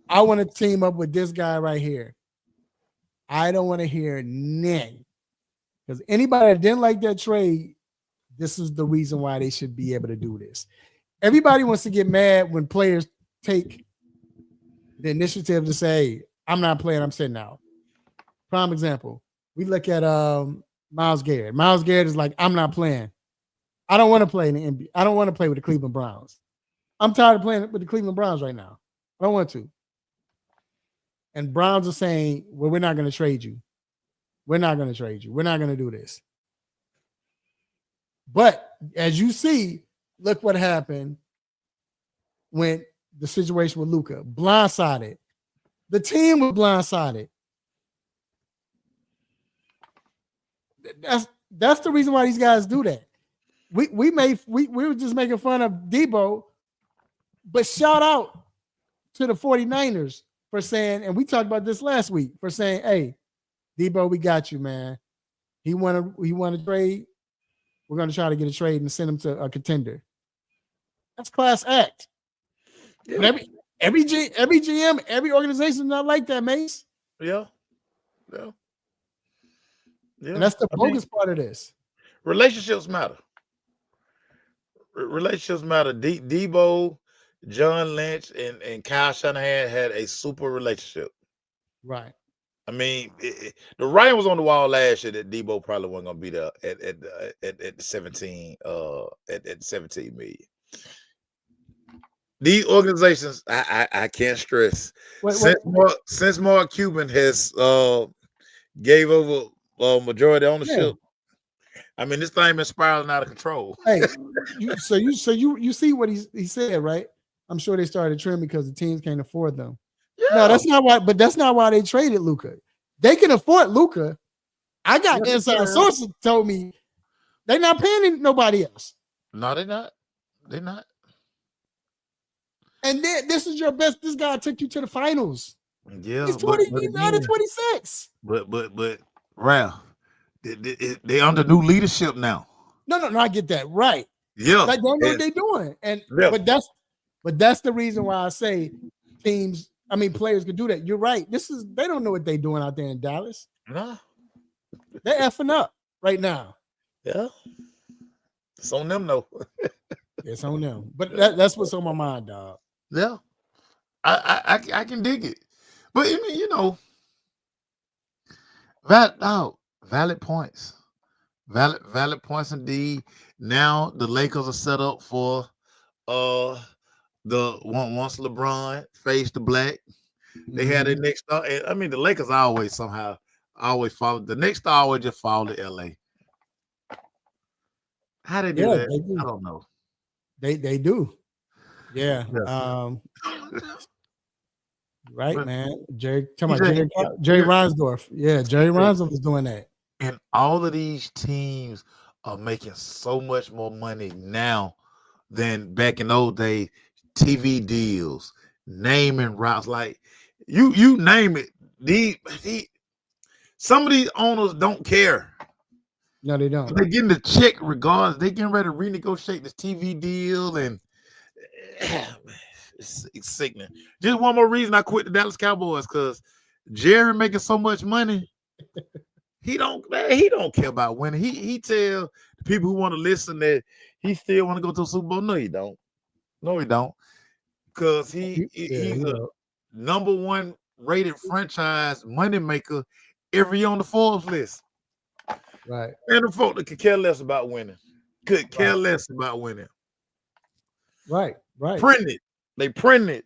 S2: I want to team up with this guy right here. I don't want to hear nothing. Because anybody that didn't like that trade, this is the reason why they should be able to do this. Everybody wants to get mad when players take the initiative to say, I'm not playing, I'm sitting out. Prime example, we look at Myles Garrett. Myles Garrett is like, I'm not playing. I don't want to play in the NBA. I don't want to play with the Cleveland Browns. I'm tired of playing with the Cleveland Browns right now. I don't want to. And Browns are saying, well, we're not going to trade you. We're not going to trade you. We're not going to do this. But as you see, look what happened when the situation with Luka. Blindsided. The team was blindsided. That's the reason why these guys do that. We were just making fun of Debo, but shout out to the 49ers for saying, and we talked about this last week, for saying, hey, Debo, we got you, man. He want to trade. We're going to try to get a trade and send him to a contender. That's class act. Yeah. But every GM, every organization is not like that, Mace.
S3: Yeah.
S2: And that's the bogus part of this.
S3: Relationships matter. Relationships matter. Debo, John Lynch, and Kyle Shanahan had a super relationship.
S2: Right.
S3: I mean, the writing was on the wall last year that Debo probably wasn't going to be there at 17 at 17 million. These organizations, I can't stress. Since Mark Cuban has gave over majority ownership, I mean, this thing been spiraling out of control.
S2: Hey, you see what he said, right? I'm sure they started trimming because the teams can't afford them. Yeah. No, that's not why. But that's not why they traded Luka. They can afford Luka. I got inside sources told me they're not paying nobody else.
S3: No, they're not. They're not.
S2: And then this is your best. This guy took you to the finals.
S3: Yeah,
S2: He's 20.
S3: but
S2: He's under
S3: again,
S2: 26.
S3: but Ralph, they under new leadership now.
S2: No. I get that right.
S3: Yeah,
S2: Like, don't know what they're doing, and
S3: yeah.
S2: but that's the reason why I say teams. I mean, players could do that. You're right. They don't know what they're doing out there in Dallas.
S3: Nah.
S2: They're effing up right now.
S3: Yeah, it's on them though.
S2: It's on them. But that's what's on my mind, dog.
S3: Yeah, I can dig it, but I mean, you know, valid points, valid points indeed. Now the Lakers are set up for the once LeBron faced the black, they had their next star. I mean, the Lakers always follow the next star. Always just fall to LA. How they do that?
S2: They do.
S3: I don't know.
S2: They do. Yeah.
S3: Yeah.
S2: Right,
S3: But-
S2: man. Jerry
S3: Yeah.
S2: Reinsdorf. Yeah, Jerry Reinsdorf is doing that.
S3: And all of these teams are making so much more money now than back in old days. TV deals, naming routes, like you name it. Some of these owners don't care.
S2: No, they don't.
S3: They're getting the check regardless. They getting ready to renegotiate this TV deal, and it's sickening. Just one more reason I quit the Dallas Cowboys, because Jerry making so much money. He don't care about winning. He tell the people who want to listen that he still want to go to a Super Bowl. No, he don't. Because he's a number one rated franchise money maker every year on the Forbes list.
S2: Right.
S3: And the folk that could care less about winning. Could care less about winning.
S2: Right.
S3: Print it. They print it.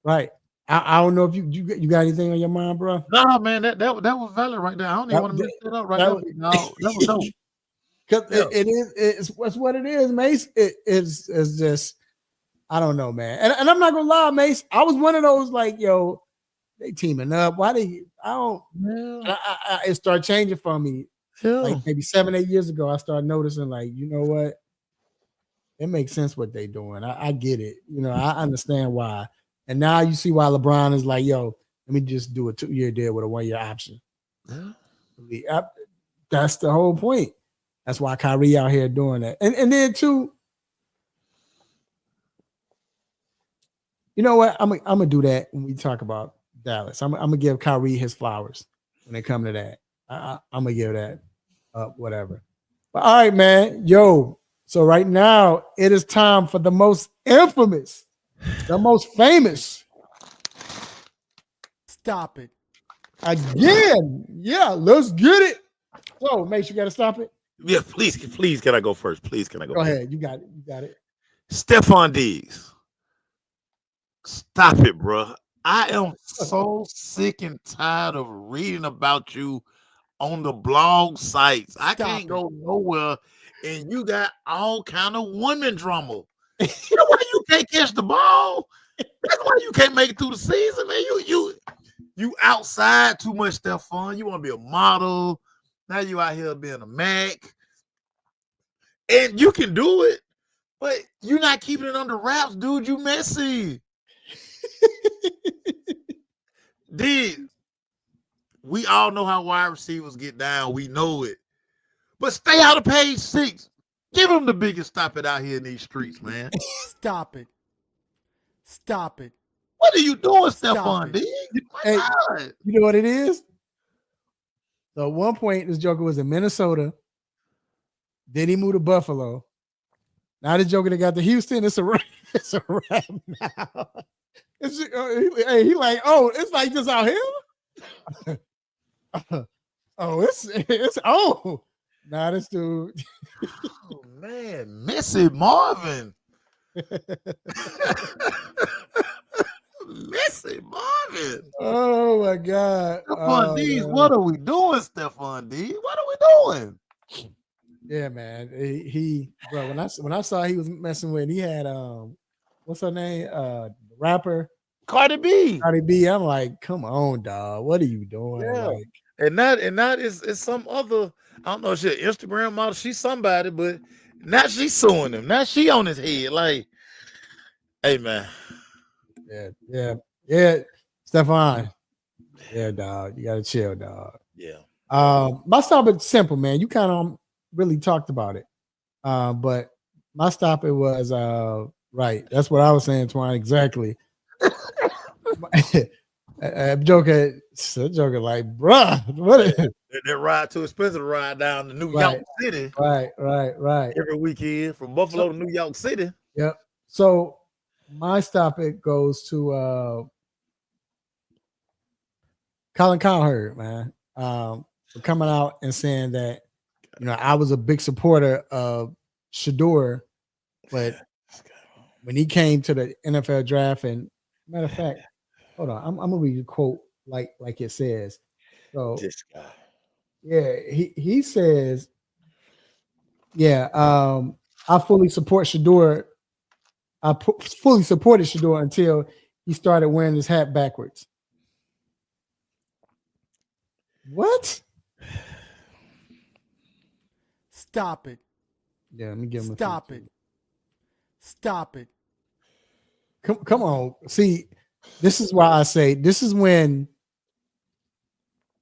S2: Right. I don't know if you got anything on your mind, bro.
S3: Nah, man, that was valid right there. I don't even want to mess that up right now. No, that was dope.
S2: Because it's what it is, Mace. It's just, I don't know, man. And I'm not gonna lie, Mace. I was one of those like, yo, they teaming up. Why they? I don't.
S3: Yeah.
S2: It started changing for me.
S3: Yeah.
S2: Like maybe 7-8 years ago, I started noticing, like, you know what? It makes sense what they doing. I get it. You know, I understand why. And now you see why LeBron is like, yo, let me just do a 2-year deal with a 1-year option.
S3: Yeah.
S2: That's the whole point. That's why Kyrie out here doing that. And then too, you know what? I'm gonna do that when we talk about Dallas. I'm gonna give Kyrie his flowers when it come to that. I'm gonna give that up, whatever. But all right, man. Yo, so right now it is time for the most infamous, the most famous.
S4: Stop it.
S2: Again. Yeah, let's get it. So, Mace, you gotta stop it.
S3: Yeah, please, can I go first? Please, can I go
S2: Go
S3: first?
S2: ahead. You got it.
S3: Stephon Diggs. Stop it, bro. I am so sick and tired of reading about you on the blog sites. I can't go nowhere, and you got all kind of women drama. You know why you can't catch the ball? That's why you can't make it through the season, man. You outside too much, Stephon. You want to be a model. Now you out here being a Mac. And you can do it, but you're not keeping it under wraps, dude. You messy. Dude, we all know how wide receivers get down. We know it. But stay out of page 6. Give them the biggest stop it out here in these streets, man.
S4: Stop it. Stop it.
S3: What are you doing,
S4: Stop
S3: Stephon
S4: it.
S3: Diggs?
S2: Hey,
S3: My God.
S2: you know what it is? So at one point, this joker was in Minnesota. Then he moved to Buffalo. Now this joker that got to Houston, it's a wrap now. He like, oh, it's like this out here. Oh, it's nah, this dude.
S3: Oh, man. Messy Marvin. Messy Marvin.
S2: Oh my God.
S3: Stephon Diggs, what are we doing, Stephon Diggs? What are we doing?
S2: Yeah, man. He bro, when I saw he was messing with, he had what's her name? Rapper
S3: Cardi B.
S2: Cardi B. I'm like, come on, dog. What are you doing?
S3: Yeah.
S2: Like,
S3: And that is some other, I don't know, shit, Instagram model. She's somebody, but now she's suing him. Now she on his head. Like, Hey man.
S2: Yeah. Stefan. Yeah, dog. You gotta chill, dog.
S3: Yeah.
S2: My stop is simple, man. You kind of really talked about it. But my stop it was right. That's what I was saying, Twine. Exactly. I'm joking like, bruh, what is
S3: That ride too expensive to ride down to New
S2: Right.
S3: York City
S2: right.
S3: every weekend from Buffalo to New York City.
S2: Yep. So my stop it goes to Colin Cowherd, man. For coming out and saying that, I was a big supporter of Shedeur, but when he came to the NFL draft, and matter of fact, hold on, I'm gonna read the quote like it says. So
S3: This guy.
S2: yeah, he says, yeah, I fully support Shedeur. Fully supported Shedeur until he started wearing his hat backwards. What?
S4: Stop it.
S2: Yeah, let me give him
S4: Stop it. Stop it.
S2: Come on. See, this is why I say this is when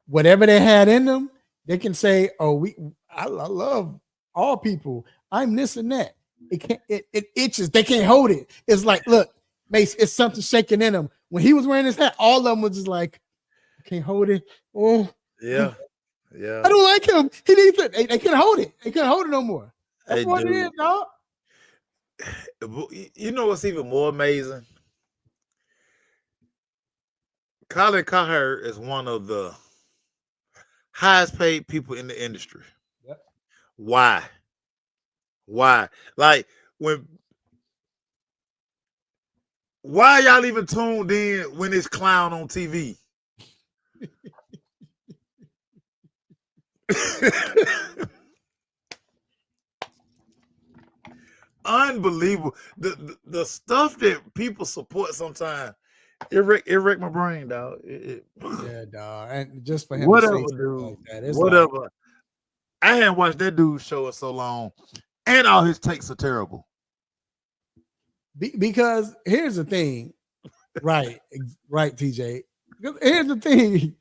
S2: whatever they had in them, they can say, "Oh, I love all people. I'm this and that." It can't. It itches. They can't hold it. It's like, look, Mace. It's something shaking in them. When he was wearing his hat, all of them was just like, "I can't hold it." Oh,
S3: Yeah.
S2: I don't like him. He needs it. They couldn't hold it. They couldn't hold it no more. That's
S3: Hey,
S2: what it is, dog.
S3: You know what's even more amazing? Colin Cowherd is one of the highest paid people in the industry.
S2: Yep.
S3: Why? Like why y'all even tuned in when it's clown on TV? Unbelievable. The stuff that people support sometimes, it wreck my brain, dog.
S2: Yeah, dog. And just for him
S3: Whatever,
S2: to say
S3: dude.
S2: like that, it's
S3: Whatever.
S2: like,
S3: I hadn't watched that dude show in so long, and all his takes are terrible.
S2: because here's the thing, right, TJ. Because here's the thing.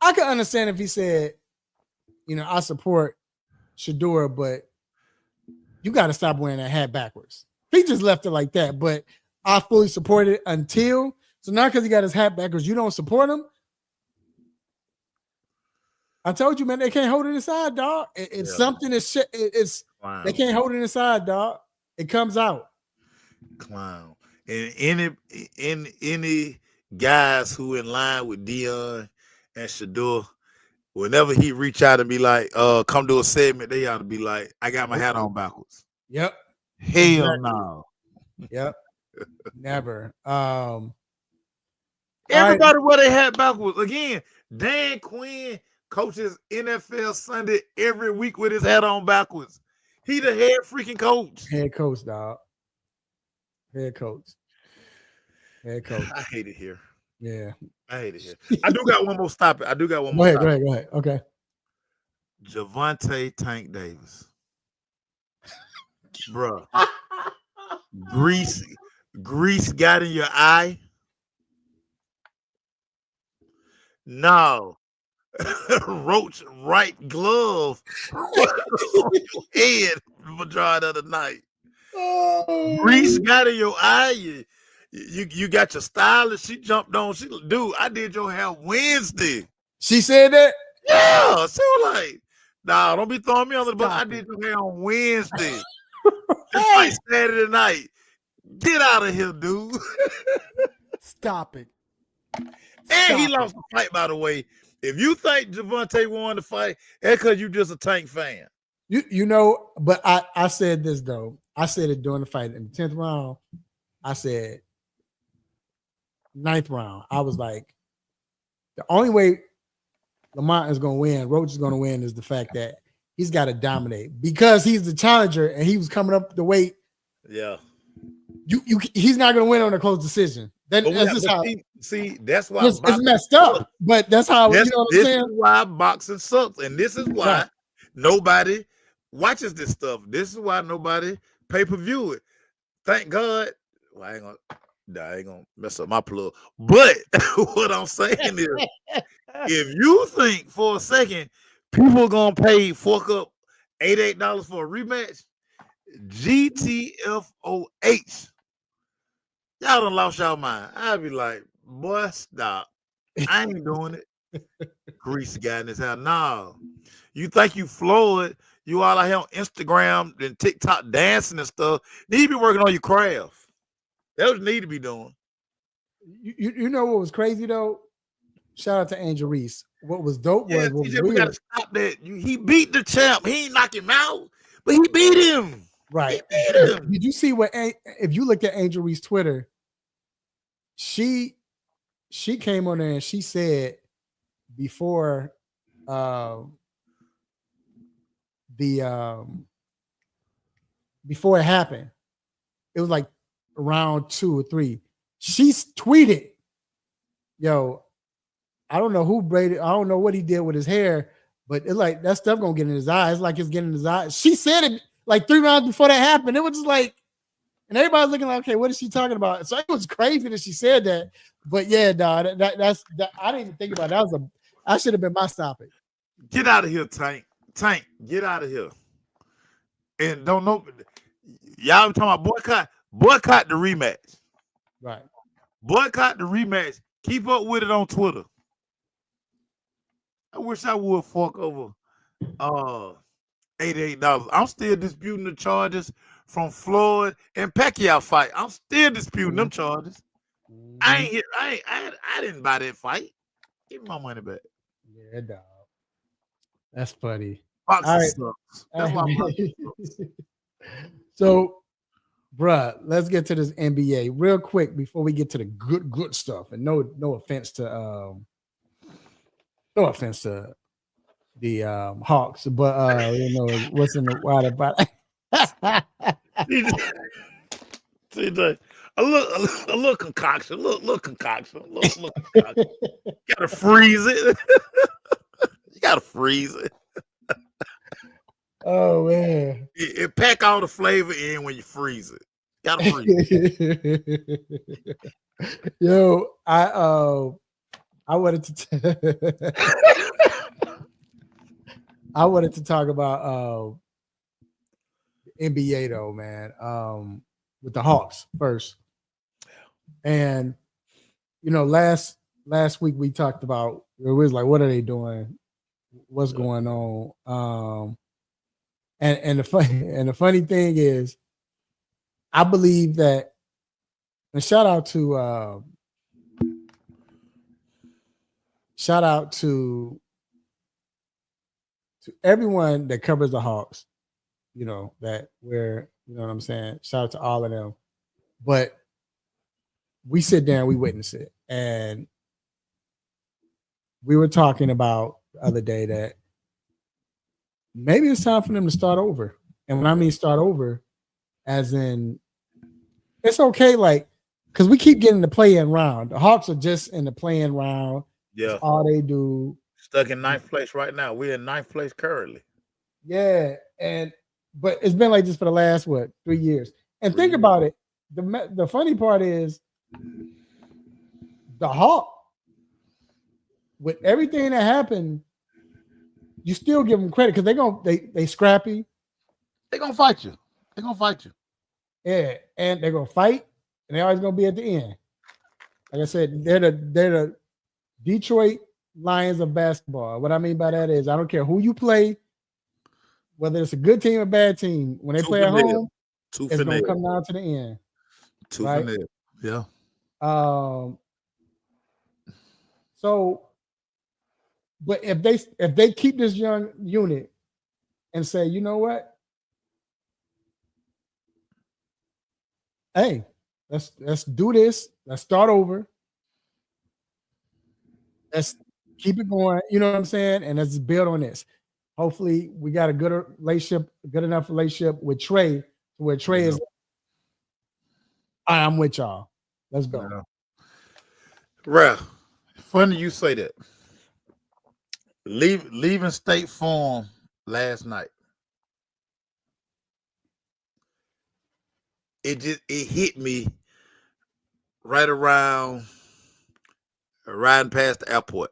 S2: I could understand if he said, I support Shedeur, but you got to stop wearing that hat backwards. He just left it like that, but I fully support it until. So now because he got his hat backwards, you don't support him. I told you, man, they can't hold it inside, dog. It's something that's it's
S3: Clown.
S2: They can't hold it inside, dog. It comes out.
S3: Clown. And any guys who in line with Dion and Shedeur, whenever he reach out and be like, come do a segment, they ought to be like, I got my hat on backwards.
S2: Yep.
S3: Hell no.
S2: Yep. Never.
S3: Everybody wear their hat backwards. Again, Dan Quinn coaches NFL Sunday every week with his hat on backwards. He the head freaking coach.
S2: Head coach, dog. Head coach.
S3: I hate it here.
S2: Yeah.
S3: I hate it here. I do got one more stop it.
S2: Go ahead. Okay.
S3: Javonte Tank Davis. Bruh. Grease got in your eye. No. Roach right glove on your head the majority of the night. Grease got in your eye. You got your stylist. She jumped on. Dude, I did your hair Wednesday.
S2: She said that?
S3: Yeah. She was like, nah, don't be throwing me on the bus. I did your hair on Wednesday. It's like Saturday night. Get out of here, dude.
S4: Stop it.
S3: And he lost the fight, by the way. If you think Javonte won the fight, that's because you just a Tank fan.
S2: But I said this, though. I said it during the fight in the 10th round. I said 9th round. I was like, the only way Lamont is going to win, Roach is going to win, is the fact that he's got to dominate because he's the challenger and he was coming up the weight.
S3: Yeah.
S2: He's not going to win on a close decision. That's how.
S3: See, that's why
S2: it's messed up. But that's how.
S3: This
S2: I'm saying?
S3: Is why boxing sucks, and this is why nobody watches this stuff. This is why nobody pay-per-view it. Thank God Well, I ain't gonna mess up my plug. But what I'm saying is, if you think for a second people gonna pay fork up $88 for a rematch, GTFOH, y'all done lost y'all mind. I'd be like, boy, stop. I ain't doing it. Grease guy in his house. No. You think you Floyd, you all out here on Instagram and TikTok dancing and stuff. Need to be working on your craft. That's what you need to be doing.
S2: You know what was crazy though? Shout out to Angel Reese. What was dope was what was
S3: TJ, we gotta
S2: weird.
S3: stop that. He beat the champ. He ain't knock him out, but he beat him.
S2: Right.
S3: He beat him.
S2: Did you see what if you looked at Angel Reese Twitter, she came on there and she said before before it happened, it was like around 2 or 3. She tweeted, yo, I don't know who braided, I don't know what he did with his hair, but it's like that stuff gonna get in his eyes. Like it's getting in his eyes. She said it like 3 rounds before that happened. It was just like, and everybody's looking like, okay, what is she talking about? So it was crazy that she said that. But yeah, dog, that's I didn't even think about it. I should have been my stopping.
S3: Get out of here, Tank. Tank, get out of here. And don't know. Y'all talking about boycott. Boycott the rematch.
S2: Right.
S3: Boycott the rematch. Keep up with it on Twitter. I wish I would fork over $88. I'm still disputing the charges from Floyd and Pacquiao fight. I'm still disputing them charges. I didn't buy that fight. Give me my money back.
S2: Yeah, dog. That's funny.
S3: Boxing
S2: All right.
S3: sucks. That's why boxing sucks.
S2: So, bruh, let's get to this NBA real quick before we get to the good stuff. And no offense to the Hawks, but you know what's in the water about.
S3: TJ, a little concoction, a little concoction, a little concoction. You gotta freeze it. You gotta freeze it.
S2: Oh man,
S3: It pack all the flavor in when you freeze it. Gotta freeze it.
S2: Yo, I wanted to I wanted to talk about NBA though, man. With the Hawks first. And you know, last week we talked about it was like, what are they doing? What's going on? And the funny thing is, I believe that, and shout out to everyone that covers the Hawks, you know, that we're, you know what I'm saying? Shout out to all of them. But we sit there and we witness it. And we were talking about the other day that maybe it's time for them to start over. And when I mean start over, as in, it's okay, like, because we keep getting the play-in round. The Hawks are just in the play-in round.
S3: Yeah.
S2: That's all they do.
S3: Stuck in 9th place right now. We're in 9th place currently.
S2: Yeah. But it's been like this for the last, 3 years. And think about it. The funny part is the Hawks, with everything that happened, you still give them credit because they scrappy.
S3: They're gonna fight you. They're gonna fight you.
S2: Yeah, and they're gonna fight, and they're always gonna be at the end. Like I said, they're the Detroit Lions of basketball. What I mean by that is, I don't care who you play, whether it's a good team or bad team. When they play at home, it's gonna come down to the end.
S3: Right? Yeah.
S2: So, but if they keep this young unit and say, you know what, hey, let's do this. Let's start over. Let's keep it going. You know what I'm saying? And let's build on this. Hopefully, we got a good enough relationship with Trey, where Trey is. I'm with y'all. Let's go.
S3: Yeah. Ralph, funny you say that. Leaving State Farm last night. It hit me right around riding past the airport.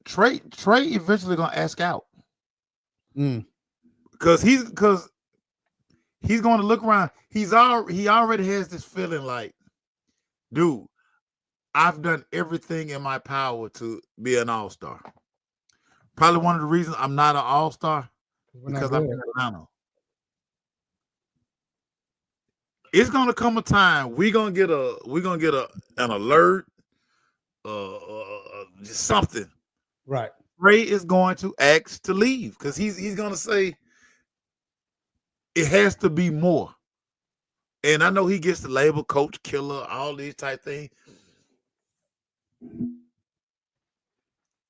S3: Trey eventually gonna ask out because he's going to look around. He already has this feeling like, dude, I've done everything in my power to be an all-star. Probably one of the reasons I'm not an all-star because I'm in Atlanta. It's gonna come a time we're gonna get an alert, just something.
S2: Right.
S3: Ray is going to ask to leave because he's gonna say it has to be more. And I know he gets the label coach killer, all these type things.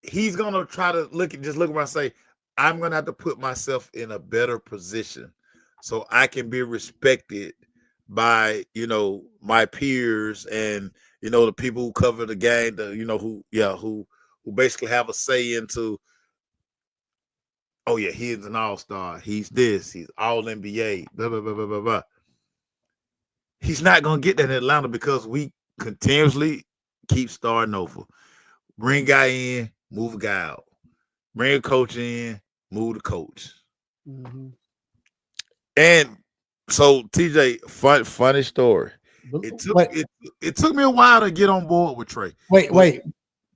S3: He's gonna try to look around and say, I'm gonna have to put myself in a better position so I can be respected by my peers and the people who cover the game, who basically have a say into, oh yeah, he's an all-star, he's this, he's all NBA, blah blah blah blah blah blah. He's not gonna get that in Atlanta because we continuously keep starting over. Bring a guy in, move a guy out. Bring a coach in, move the coach.
S2: Mm-hmm.
S3: And so, TJ, funny story. It took me a while to get on board with Trey.
S2: Wait.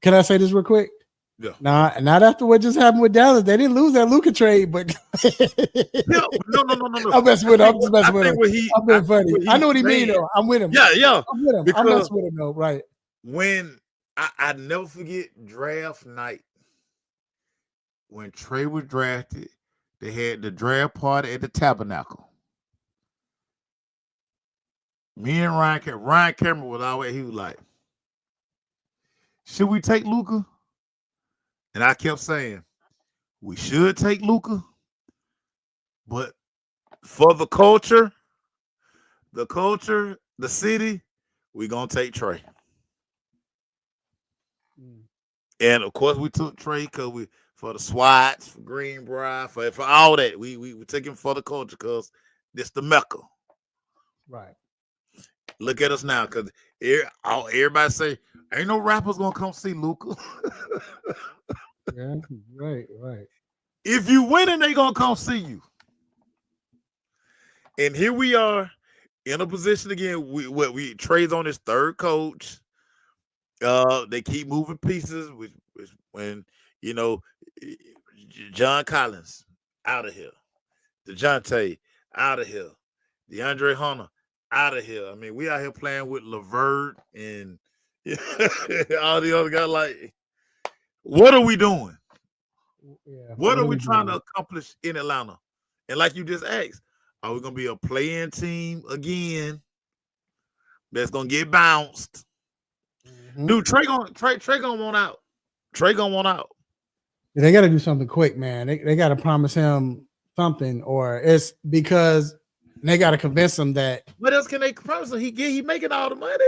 S2: Can I say this real quick?
S3: Yeah.
S2: Not after what just happened with Dallas. They didn't lose that Luka trade, but
S3: no.
S2: I'm messing with him. I'm just messing with him. I'm being funny. I know what he mean though. I'm with him.
S3: Yeah.
S2: I'm with him. I'm messing with him though. Right.
S3: When I never forget draft night when Trey was drafted, they had the draft party at the Tabernacle. Me and Ryan Cameron was always, he was like, should we take Luka? And I kept saying, we should take Luka, but for the culture, the city, we're going to take Trey. And of course, we took Trey because for the SWATs, for Greenbrier, for all that. We took him for the culture because this the Mecca.
S2: Right.
S3: Look at us now, because everybody say, ain't no rappers gonna come see Luka.
S2: Yeah, right.
S3: If you winning, they gonna come see you. And here we are in a position again. We Trey's on his third coach. They keep moving pieces, which when John Collins out of here, DeJounte out of here, DeAndre Hunter out of here. I mean, we out here playing with LeVert and all the other guys. Like, what are we doing?
S2: Yeah,
S3: what are we trying to accomplish in Atlanta? And like you just asked, are we gonna be a play-in team again that's gonna get bounced? Mm-hmm. Dude, Trey gonna want out. Trey gonna want out.
S2: They got to do something quick, man. They got to promise him something, or it's because they got to convince him that.
S3: What else can they promise him? He making all the money,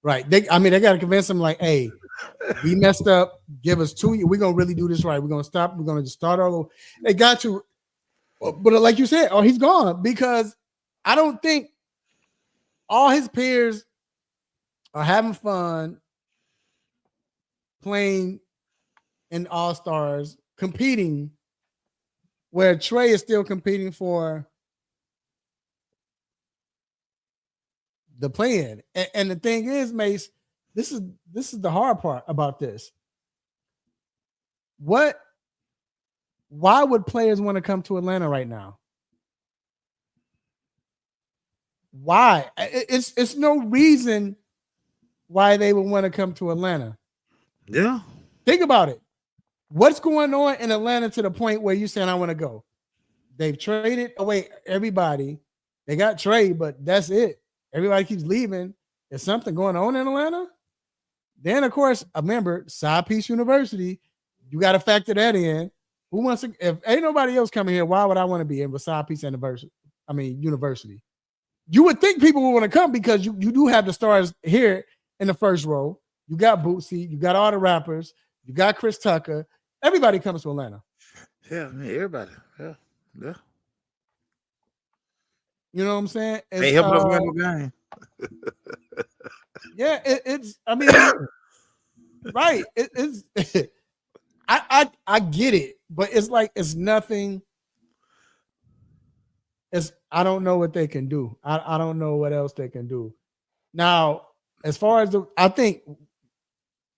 S2: right? They got to convince him, like, hey, we messed up. Give us 2 years. We're gonna really do this right. We're gonna stop. We're gonna just start all over. They got to, but like you said, he's gone because I don't think all his peers are having fun playing in All-Stars, competing, where Trey is still competing for the play-in. And the thing is, Mace, this is the hard part about this. Why would players want to come to Atlanta right now? Why? It's no reason why they would want to come to Atlanta.
S3: Yeah.
S2: Think about it. What's going on in Atlanta to the point where you saying I want to go? They've traded away everybody. They got Trey, but that's it. Everybody keeps leaving. Is something going on in Atlanta? Then, of course, remember, Side Piece University, you got to factor that in. Who wants to, if ain't nobody else coming here, why would I want to be in Side Piece University? You would think people would want to come because you do have the stars here in the first row. You got Bootsy, you got all the rappers, you got Chris Tucker. Everybody comes to Atlanta.
S3: Yeah, man, everybody. Yeah.
S2: You know what I'm saying?
S3: Ain't helping us win the game.
S2: Yeah, it's. I mean, right? It's. I get it, but it's like it's nothing. It's I don't know what they can do. I don't know what else they can do. Now, as far as I think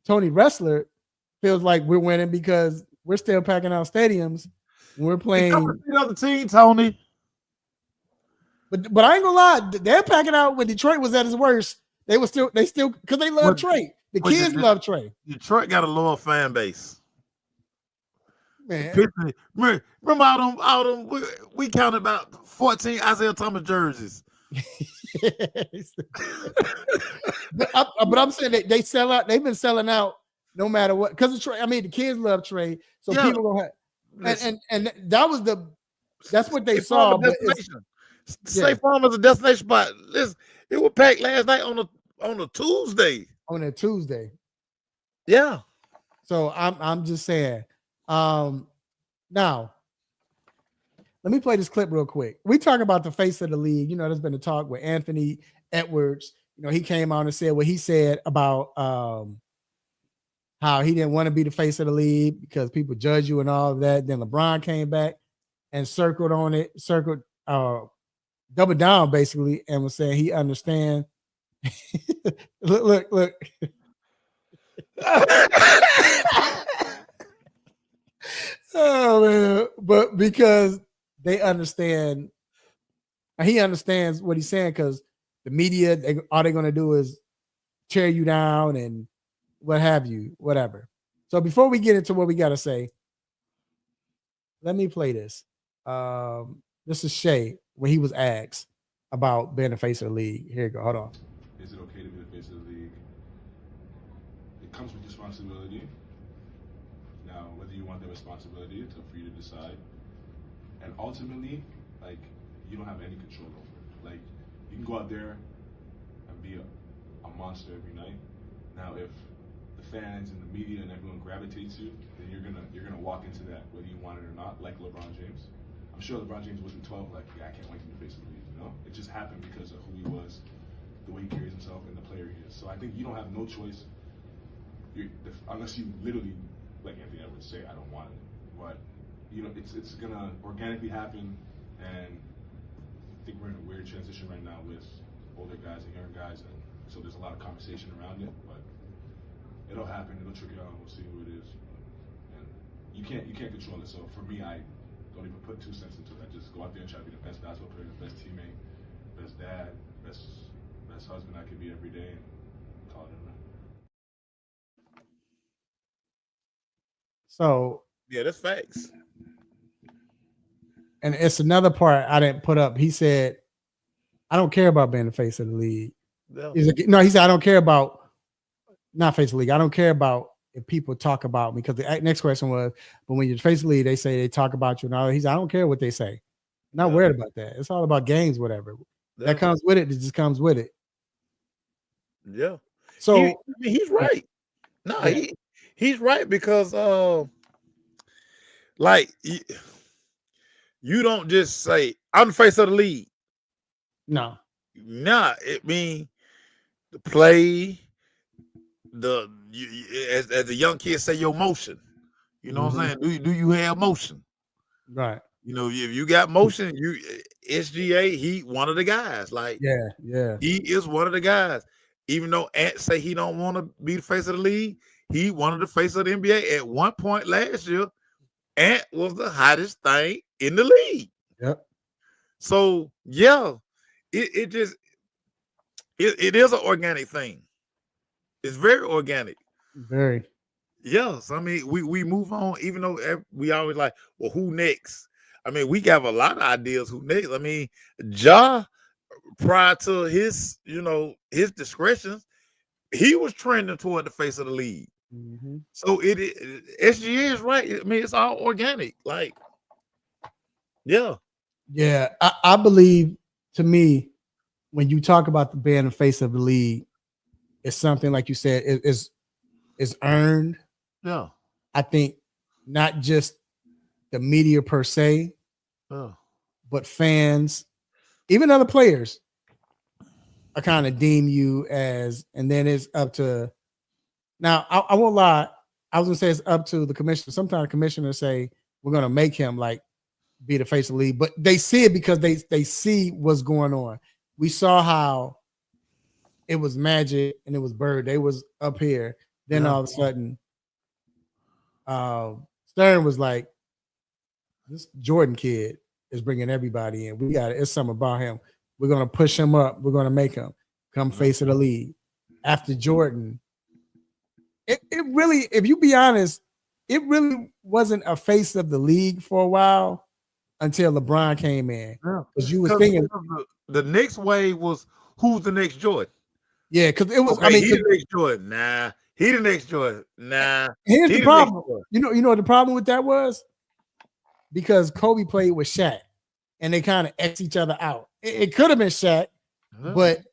S2: Tony Wrestler feels like we're winning because we're still packing out stadiums. We're playing
S3: The other team, Tony.
S2: But I ain't gonna lie, they're packing out when Detroit was at its worst. They still because they love Trey. The kids love Trey.
S3: Detroit got a loyal fan base.
S2: Man,
S3: Remember all them we counted about 14 Isaiah Thomas jerseys.
S2: but I'm saying they sell out. They've been selling out no matter what because of Trey. I mean, the kids love Trey, so people gonna have and that's what they saw.
S3: State Farm is a destination spot. It was packed last night on a Tuesday.
S2: On a Tuesday.
S3: Yeah.
S2: So I'm just saying. Now, let me play this clip real quick. We talk about the face of the league. You know, there's been a talk with Anthony Edwards. You know, he came out and said what he said about how he didn't want to be the face of the league because people judge you and all of that. Then LeBron came back and doubled down basically and was saying he understands. look. Oh man, but because they understand, he understands what he's saying because the media, all they're going to do is tear you down and what have you, whatever. So before we get into what we got to say, let me play this. This is Shea when he was asked about being the face of the league. Here you go. Hold on.
S5: Is it okay to be the face of the league? It comes with responsibility. Now, whether you want the responsibility, it's up for you to decide. And ultimately, like, you don't have any control over it. Like, you can go out there and be a monster every night. Now, if the fans and the media and everyone gravitates you, then you're gonna walk into that whether you want it or not, like LeBron James. I'm sure LeBron James wasn't 12 like, yeah, I can't wait to be the face of the league, you know? It just happened because of who he was, the way he carries himself, and the player he is. So I think you don't have no choice, unless you literally, like Anthony Edwards say, I don't want it. But, you know, it's gonna organically happen, and I think we're in a weird transition right now with older guys and younger guys, and so there's a lot of conversation around it, but it'll happen, it'll trickle out, we'll see who it is. And you can't control it, so for me, I don't even put 2 cents into it. I just go out there and try to be the best basketball player, the best teammate, best dad, best husband I can be every day, and call it a night.
S2: So
S3: yeah, that's facts.
S2: And it's another part I didn't put up. He said, I don't care about being the face of the league.
S3: No.
S2: He said, I don't care about not face of the league. I don't care about if people talk about me because the next question was, but when you're the face of the league, they say they talk about you and all. He said, I don't care what they say. I'm not worried about that. It's all about games, whatever. That comes with it. It just comes with it.
S3: Yeah.
S2: So
S3: he's right. No, he's right because like you don't just say I'm the face of the league.
S2: No.
S3: Nah, it mean the play, as the young kids say, your motion. You know what I'm saying? Do you have motion?
S2: Right.
S3: You know, if you got motion, SGA, he one of the guys. Like,
S2: yeah,
S3: he is one of the guys. Even though Ant say he don't want to be the face of the league, he wanted the face of the NBA. At one point last year, Ant was the hottest thing in the league.
S2: Yep.
S3: So yeah, it is an organic thing. It's very organic.
S2: Very.
S3: Yes, I mean we move on, even though we always like, well, who next? I mean, we got a lot of ideas who next. I mean, Ja, prior to his, his discretions, he was trending toward the face of the league. So SGA is right. I mean, it's all organic. Like, yeah.
S2: Yeah, I believe, to me, when you talk about being the face of the league, it's something like you said is earned.
S3: Yeah.
S2: I think not just the media per se, but fans even other players are kind of deem you as, and then it's up to. Now, I won't lie. I was gonna say it's up to the commissioner. Sometimes the commissioners say we're gonna make him like be the face of the league, but they see it because they see what's going on. We saw how it was Magic and it was Bird. They was up here. Then all of a sudden, Stern was like, "This Jordan kid is bringing everybody in. We got it. It's something about him. We're gonna push him up. We're gonna make him come face of the league." After Jordan, it really, if you be honest, it really wasn't a face of the league for a while until LeBron came in. Because you was thinking
S3: the next wave was who's the next Jordan?
S2: Yeah, because it was.
S3: Okay,
S2: I mean,
S3: he the next Jordan. Nah, he the next Jordan. Nah.
S2: Here's the problem. You know what the problem with that was? Because Kobe played with Shaq, and they kind of X each other out. It could have been Shaq, but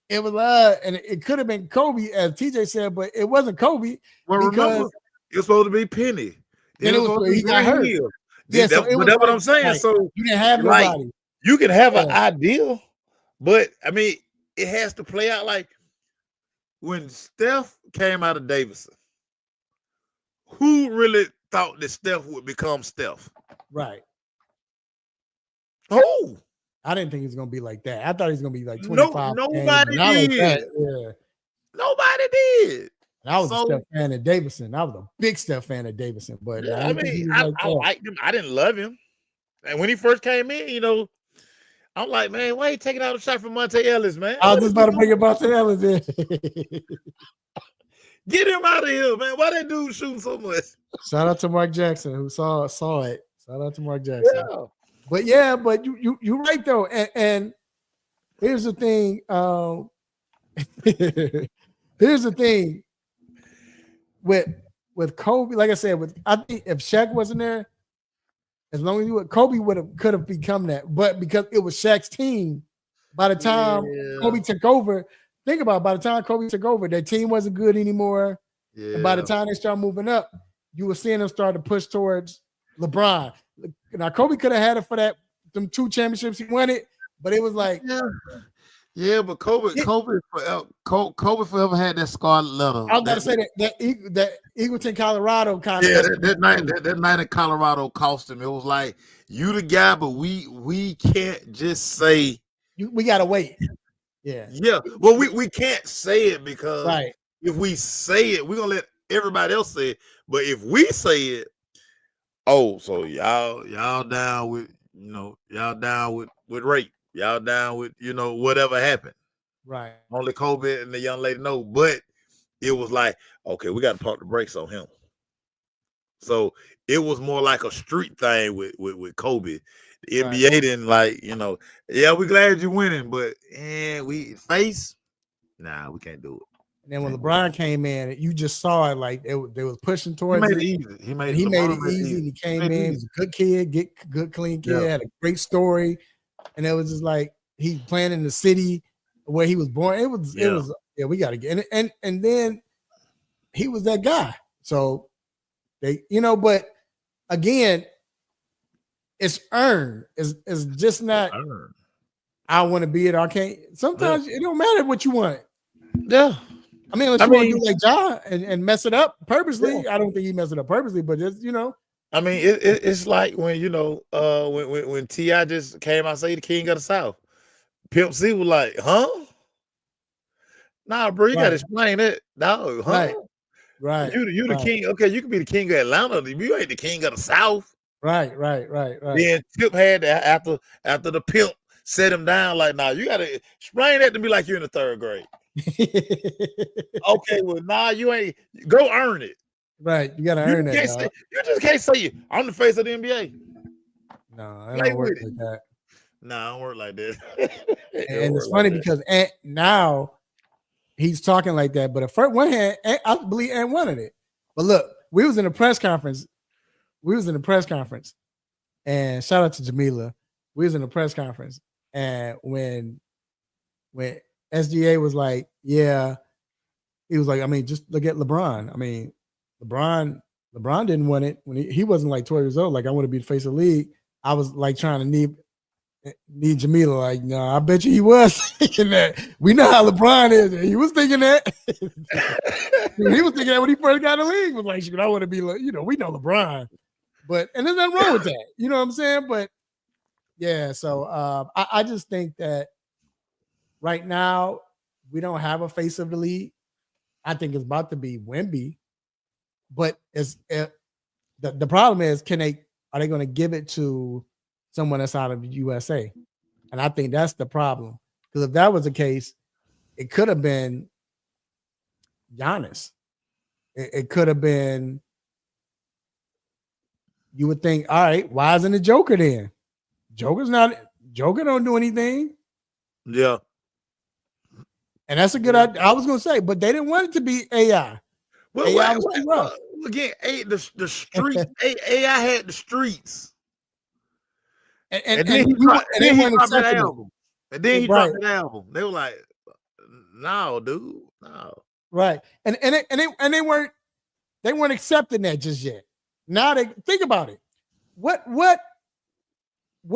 S2: it was and it could have been Kobe, as TJ said, but it wasn't Kobe.
S3: Well,
S2: because
S3: remember, it was supposed to be Penny.
S2: Then he got hurt.
S3: Yeah, that's what I'm saying.
S2: Like,
S3: so
S2: you didn't have nobody.
S3: You can have an idea, but I mean, it has to play out like when Steph came out of Davidson. Who really thought that Steph would become Steph?
S2: Right.
S3: Oh,
S2: I didn't think he was gonna be like that. I thought he was gonna be like 25.
S3: Nobody did.
S2: Like that. Yeah.
S3: Nobody did.
S2: I was a Steph fan of Davidson. I was a big Steph fan of Davidson, but
S3: I mean, I liked him. I didn't love him. And when he first came in, I'm like, man, why are you taking out a shot from Monte Ellis, man?
S2: I was just about to bring Monte Ellis in.
S3: Get him out of here, man. Why that dude shooting so much?
S2: Shout out to Mark Jackson who saw it. Shout out to Mark Jackson.
S3: Yeah.
S2: But you're right though. And here's the thing. Here's the thing with Kobe. Like I said, I think if Shaq wasn't there, as long as Kobe could have become that. But because it was Shaq's team, by the time Kobe took over, think about it, by the time Kobe took over, their team wasn't good anymore. Yeah. And by the time they started moving up, you were seeing them start to push towards LeBron. Now Kobe could have had it for them 2 championships he won it, but it was like
S3: yeah, but Kobe forever had that scarlet letter.
S2: I was about to say that Eagleton, Colorado kind of.
S3: Yeah, that night in Colorado cost him. It was like, you the guy, but we can't just say
S2: we gotta wait. Yeah.
S3: Yeah. Well, we can't say it because
S2: if
S3: we say it, we're gonna let everybody else say it. But if we say it, so y'all down with y'all down with rape. Y'all down with, whatever happened.
S2: Right.
S3: Only Kobe and the young lady know. But it was like, okay, we got to pump the brakes on him. So it was more like a street thing with Kobe. The NBA didn't we're glad you're winning, but we face, we can't do it.
S2: And then when LeBron came in, you just saw it like they was pushing towards it.
S3: He made it
S2: easy. And he came in. He was a good kid, good, clean kid, had a great story. And it was just like he playing in the city where he was born. It was we got to get and then he was that guy. So they, but again, it's earned. It's just not earned. I want to be it. I can't. Sometimes it don't matter what you want.
S3: Yeah.
S2: I mean, unless you want to do like Ja and mess it up purposely. Yeah. I don't think he messed it up purposely, but just
S3: I mean, it's like when when T.I. just came out say the king of the South. Pimp C was like, huh? Nah, bro, you gotta explain it. No, huh?
S2: Right.
S3: You the king. Okay, you can be the king of Atlanta. You ain't the king of the South.
S2: Right.
S3: Then Tip had that after the pimp set him down, like, nah, you gotta explain that to me like you're in the 3rd grade. Okay, well, you ain't. Go earn it.
S2: Right, you gotta earn that.
S3: You just can't say I'm the face of the NBA.
S2: No, I don't work like that.
S3: No, I don't work like that.
S2: And it's funny because now he's talking like that, but at first one hand, I believe Ant wanted it. But look, we was in a press conference. And shout out to Jamila. We was in a press conference, and when SGA was like, yeah, he was like, I mean, just look at LeBron. I mean, LeBron didn't want it when he wasn't like 12 years old. Like, I want to be the face of the league. I was like trying to need Need Jamila like, no, I bet you he was thinking that. We know how LeBron is. He was thinking that. He was thinking that when he first got in the league. Was like, shoot, I want to be like, we know LeBron. But and there's nothing wrong with that. You know what I'm saying? But yeah, so I just think that right now we don't have a face of the league. I think it's about to be Wemby. But the problem is, are they going to give it to someone that's out of the USA? And I think that's the problem. Because if that was the case, it could have been Giannis. It could have been, you would think, all right, why isn't the Joker then? Joker don't do anything.
S3: Yeah.
S2: And that's a good idea. I was going to say, but they didn't want it to be AI.
S3: Well,
S2: AI was too rough.
S3: Again, the streets. AI had the streets. And then he dropped that album. And then he dropped that album. They were like, "No, dude, no."
S2: Right, and they weren't accepting that just yet. Now they think about it. What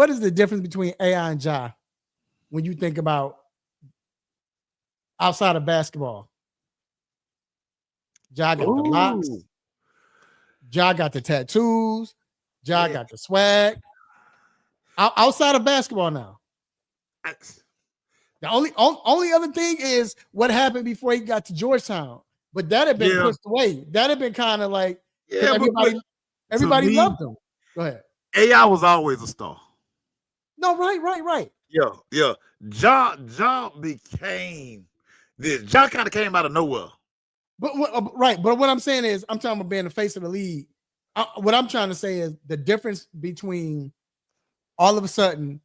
S2: is the difference between AI and Ja when you think about outside of basketball? Ja got the locks. Ja got the tattoos. Ja got the swag. Outside of basketball now. The only other thing is what happened before he got to Georgetown. But that had been pushed away. That had been kind of like everybody loved him. Go ahead.
S3: AI was always a star.
S2: No, right.
S3: Yeah. Ja became this. Ja kind of came out of nowhere.
S2: But what I'm saying is, I'm talking about being the face of the league. What I'm trying to say is the difference between all of a sudden,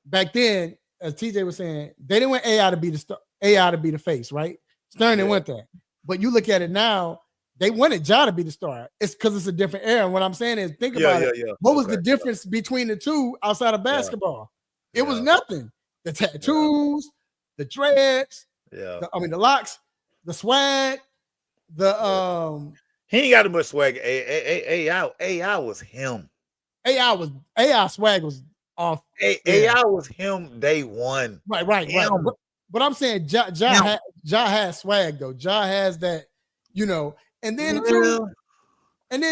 S2: back then, as TJ was saying, they didn't want AI to be the face, right? Stern didn't want that. But you look at it now, they wanted Ja to be the star. It's because it's a different era. And what I'm saying is, think about it. What was the difference between the two outside of basketball? It was nothing. The tattoos, the dreads, the locks, the swag,
S3: he ain't got too much swag. AI was him.
S2: AI swag was off.
S3: AI was him day one.
S2: Right. But I'm saying Ja has swag though. Ja has that, and then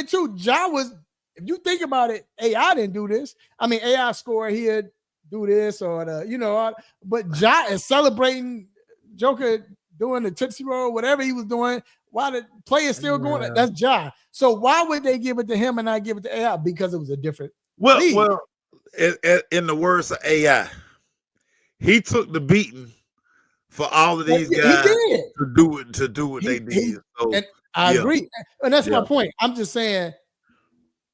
S2: too, Ja was, if you think about it, AI didn't do this. I mean, AI score, he'd do this or but Ja is celebrating Joker doing the Tootsie Roll, whatever he was doing, while the play is still going. That's Ja. So why would they give it to him and not give it to AI? Because it was a different league.
S3: Well, in the words of AI, he took the beating for all of these guys to do what they did.
S2: And I agree. And that's my point. I'm just saying,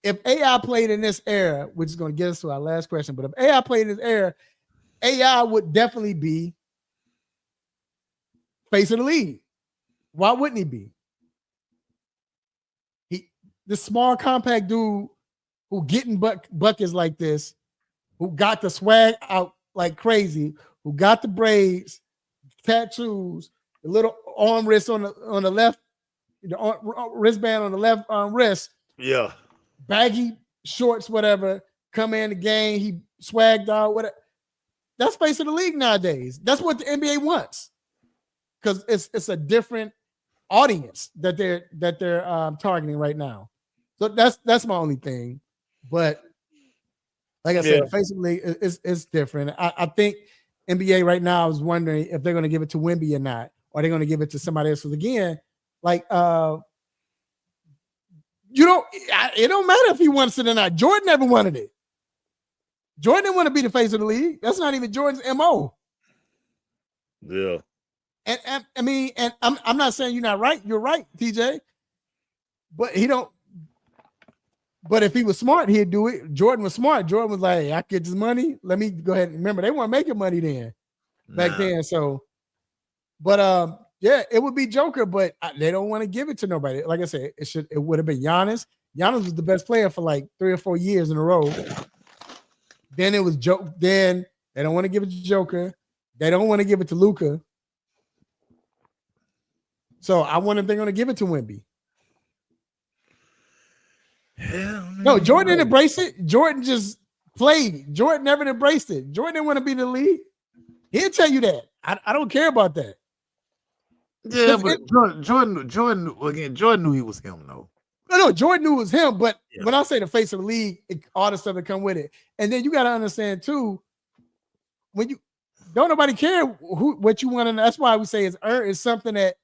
S2: if AI played in this era, which is going to get us to our last question, but if AI played in this era, AI would definitely be face of the league. Why wouldn't he be? The small, compact dude who getting buckets like this, who got the swag out like crazy, who got the braids, tattoos, the little arm wrist on the left, the wristband on the left wrist.
S3: Yeah.
S2: Baggy shorts, whatever. Come in the game, he swagged out. Whatever. That's face of the league nowadays. That's what the NBA wants, because it's a different audience that they're targeting right now. So that's my only thing. But like I said, face of the league is different. I think NBA right now is wondering if they're going to give it to Wemby or not, or they're going to give it to somebody else. Because again, like it don't matter if he wants it or not. Jordan never wanted it. Jordan didn't want to be the face of the league. That's not even Jordan's MO.
S3: Yeah.
S2: And I mean, and I'm not saying you're not right. You're right, TJ. But he don't. But if he was smart, he'd do it. Jordan was smart. Jordan was like, I get this money. Let me go ahead and remember they weren't making money then. Back then. So, but it would be Joker, but they don't want to give it to nobody. Like I said, it would have been Giannis. Giannis was the best player for like 3 or 4 years in a row. Then it was Joker. Then they don't want to give it to Joker. They don't want to give it to Luka. So I wonder if they're going to give it to Wemby. No, Jordan didn't embrace it. Jordan just played. Jordan never embraced it. Jordan didn't want to be in the league. He'll tell you that. I don't care about that.
S3: Yeah, but Jordan knew he was him, though.
S2: No, Jordan knew it was him, but
S3: Yeah.
S2: when I say the face of the league, all the stuff that come with it. And then you got to understand too, when you don't nobody care what you want, and that's why we say it's something that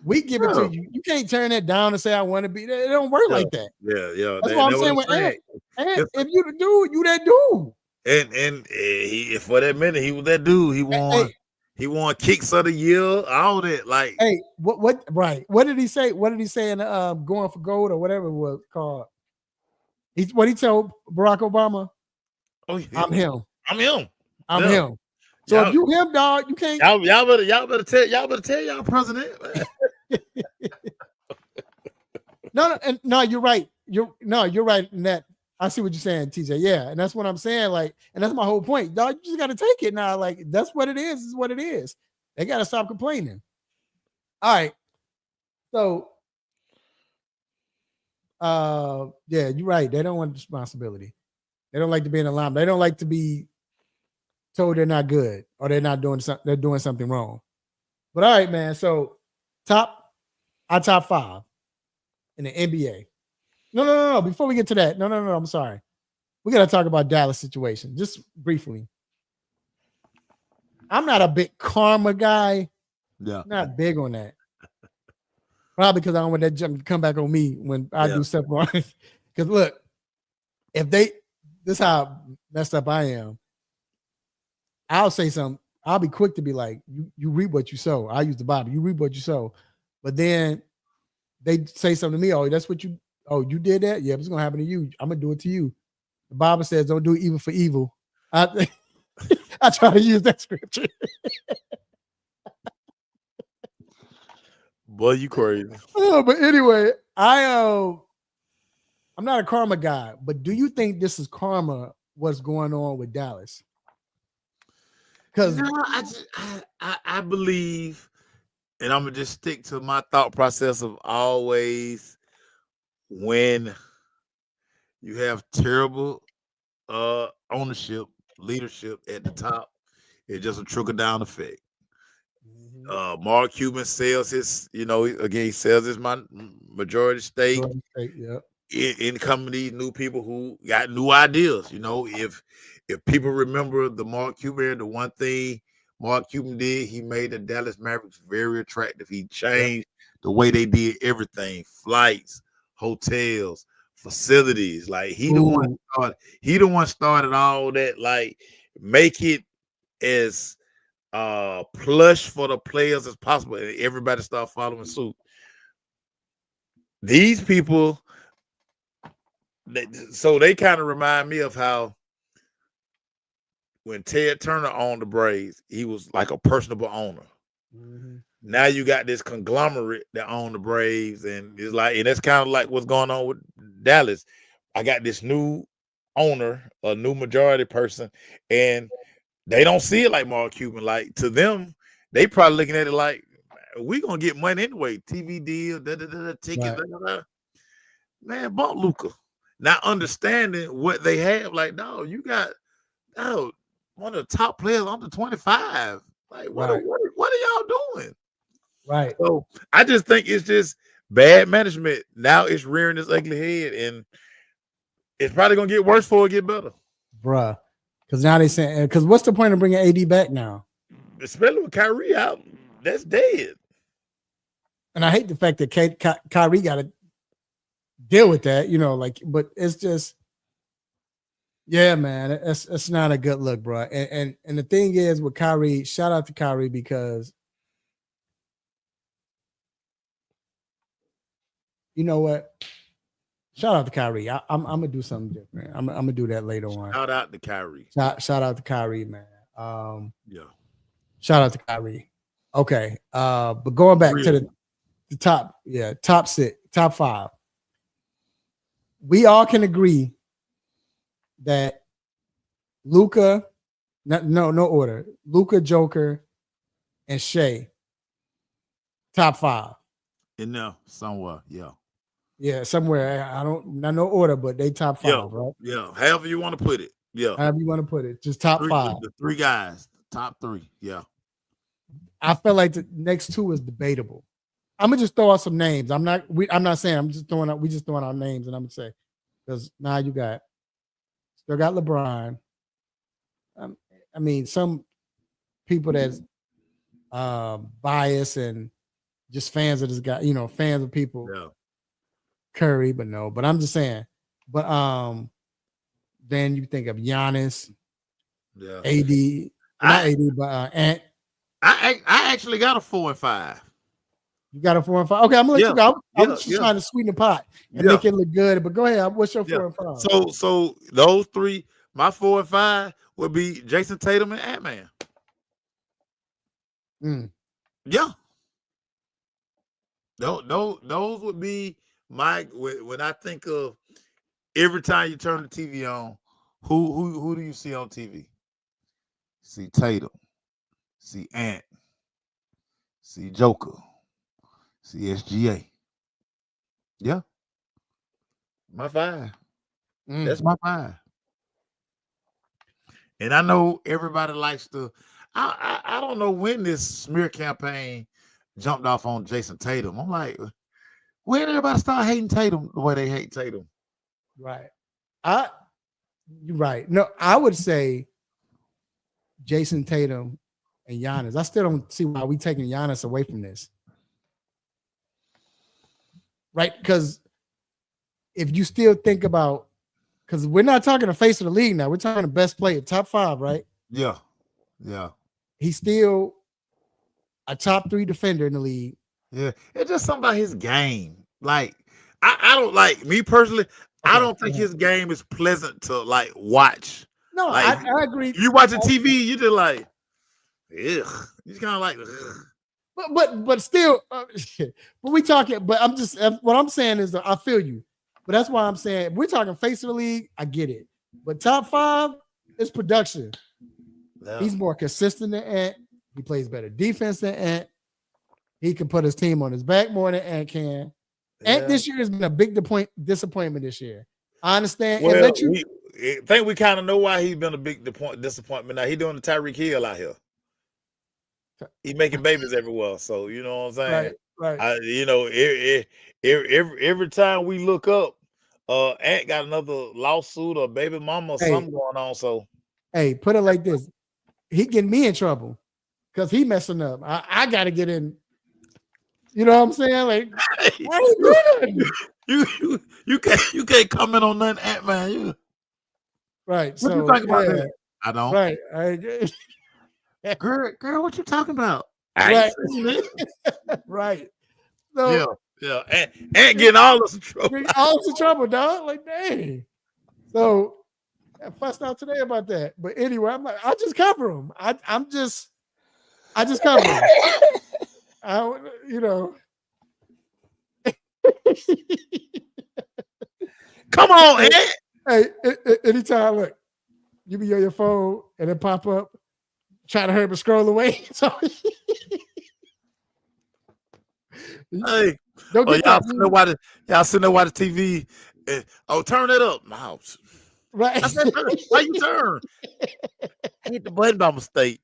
S2: we give it to you. You can't turn that down and say I want to be. It don't work like that.
S3: Yeah.
S2: That's what I'm saying with Ant. And if you the dude, you that dude.
S3: And he for that minute he was that dude. He won kicks of the year, all that. Like,
S2: hey, what right? What did he say? What did he say in going for gold or whatever it was called? What he told Barack Obama?
S3: oh yeah,
S2: I'm him.
S3: I'm him.
S2: I'm
S3: Yeah.
S2: him. So if you him, dog, you can't.
S3: Y'all better tell y'all president.
S2: No, you're right. You're right in that. I see what you're saying, TJ. Yeah, and that's what I'm saying. Like, and that's my whole point, dog. You just got to take it now. Like, that's what it is. Is what it is. They got to stop complaining. All right. So, yeah, you're right. They don't want responsibility. They don't like to be in the limelight. They don't like to be told they're not good or they're not doing something. They're doing something wrong. But all right, man. So, top 5 in the NBA. No. Before we get to that, no. I'm sorry. We got to talk about Dallas situation just briefly. I'm not a big karma guy.
S3: Yeah.
S2: Not big on that. Probably because I don't want that jump to come back on me when I do stuff wrong. Because look, this is how messed up I am. I'll say something. I'll be quick to be like, you reap what you sow. I use the Bible. You reap what you sow. But then they say something to me. Oh, that's what you did that? Yeah, it's going to happen to you. I'm going to do it to you. The Bible says don't do evil for evil. I try to use that scripture.
S3: Boy, you crazy.
S2: But anyway, I'm not a karma guy, but do you think this is karma, what's going on with Dallas? Because
S3: I believe, and I'm gonna just stick to my thought process of always when you have terrible ownership, leadership at the top, it's just a trickle down effect. Mark Cuban sells his, he sells his majority stake. In coming these new people who got new ideas. If people remember the Mark Cuban, the one thing Mark Cuban did, he made the Dallas Mavericks very attractive. He changed the way they did everything: flights, hotels, facilities. Like he the one started all that. Like make it as plush for the players as possible, and everybody start following suit. These people, so they kind of remind me of how when Ted Turner owned the Braves, he was like a personable owner. Mm-hmm. Now you got this conglomerate that own the Braves, and it's like, and that's kind of like what's going on with Dallas. I got this new owner, a new majority person, and they don't see it like Mark Cuban. Like to them, they probably looking at it like, we're gonna get money anyway. TV deal, tickets, man, bought Luka. Not understanding what they have, like, no, you got one of the top players under 25. Like, what are y'all doing?
S2: Right.
S3: So I just think it's just bad management. Now it's rearing its ugly head, and it's probably gonna get worse before it get better.
S2: Bruh. Because now they saying, because what's the point of bringing AD back now?
S3: Especially with Kyrie out, that's dead. And
S2: I hate the fact that Kyrie got to deal with that, but it's just, yeah, man, it's not a good look, bro. And the thing is with Kyrie, shout out to Kyrie because you know what? Shout out to Kyrie. I'm gonna do something different. I'm gonna do that later on.
S3: Shout out to Kyrie.
S2: Shout out to Kyrie, man.
S3: Yeah.
S2: Shout out to Kyrie. Okay. But going back to the top, top 5. We all can agree that Luka, no order. Luka, Joker, and Shea, top 5.
S3: In there somewhere, yeah.
S2: Yeah, somewhere. Not no order, but they top 5, right?
S3: Yeah, however you want to put it. Yeah.
S2: However you want to put it. Just top five.
S3: The three guys. Top three. Yeah.
S2: I feel like the next two is debatable. I'm gonna just throw out some names. I'm not saying I'm just throwing out, we just throwing out names, and I'm gonna say, because now you still got LeBron. I mean, some people that's biased and just fans of this guy, fans of people.
S3: Yeah.
S2: Curry, but no. But I'm just saying. But then you think of Giannis,
S3: Yeah.
S2: AD, not AD, but Ant.
S3: I actually got a 4 and 5.
S2: You got a 4 and 5. Okay, I'm gonna let you go. I was just trying to sweeten the pot and make it look good. But go ahead. What's your 4 and 5?
S3: So those three, my 4 and 5 would be Jason Tatum and Ant-Man. Yeah. Those would be my, when I think of every time you turn the TV on, who do you see on TV? See Tatum, see Ant, see Joker, see SGA. Yeah. My 5. That's my 5. And I know everybody likes to, I don't know when this smear campaign jumped off on Jason Tatum. I'm like, when did everybody start hating Tatum the way they hate Tatum?
S2: Right. You're right. No, I would say Jason Tatum and Giannis. I still don't see why we taking Giannis away from this. Right? Because if you still think about, because we're not talking the face of the league now, we're talking the best player, top 5, right?
S3: Yeah. Yeah.
S2: He's still a top 3 defender in the league.
S3: Yeah. It's just something about his game. Like, I don't like, me personally, I don't think his game is pleasant to like watch.
S2: No,
S3: like,
S2: I agree.
S3: You watching TV, you just like, ugh. You kind of like, ugh.
S2: But still, but we talking. But I'm just, what I'm saying is that I feel you. But that's why I'm saying, if we're talking face of the league, I get it. But top 5 is production.
S3: Yeah.
S2: He's more consistent than Ant. He plays better defense than Ant. He can put his team on his back more than Ant can. Ant this year has been a big disappointment this year. I understand.
S3: Well,
S2: I
S3: think we kind of know why he's been a big disappointment. Now he's doing the Tyreek Hill out here. He's making babies everywhere. So you know what I'm saying?
S2: Right.
S3: Every time we look up, Ant got another lawsuit or baby mama or something going on. So
S2: hey, put it like this: he getting me in trouble because he messing up. I got to get in. You know what I'm saying? Like, why are you doing?
S3: You can't comment on nothing, Ant-Man.
S2: Right.
S3: What you talking about that? I don't.
S2: Right.
S3: Girl, what you talking about?
S2: Right. Right. So,
S3: yeah. Ant getting all us in trouble.
S2: All us in trouble, dog. Like, dang. So I fussed out today about that. But anyway, I'm like, I'll just cover him. I just cover him.
S3: Come on, Ant.
S2: Hey, anytime, look, you be on your phone and it pop up, try to hurry but scroll away. So,
S3: hey, y'all sitting there watching the TV. Turn it up, mouse.
S2: Right?
S3: I said, why you turn? I hit the button by mistake.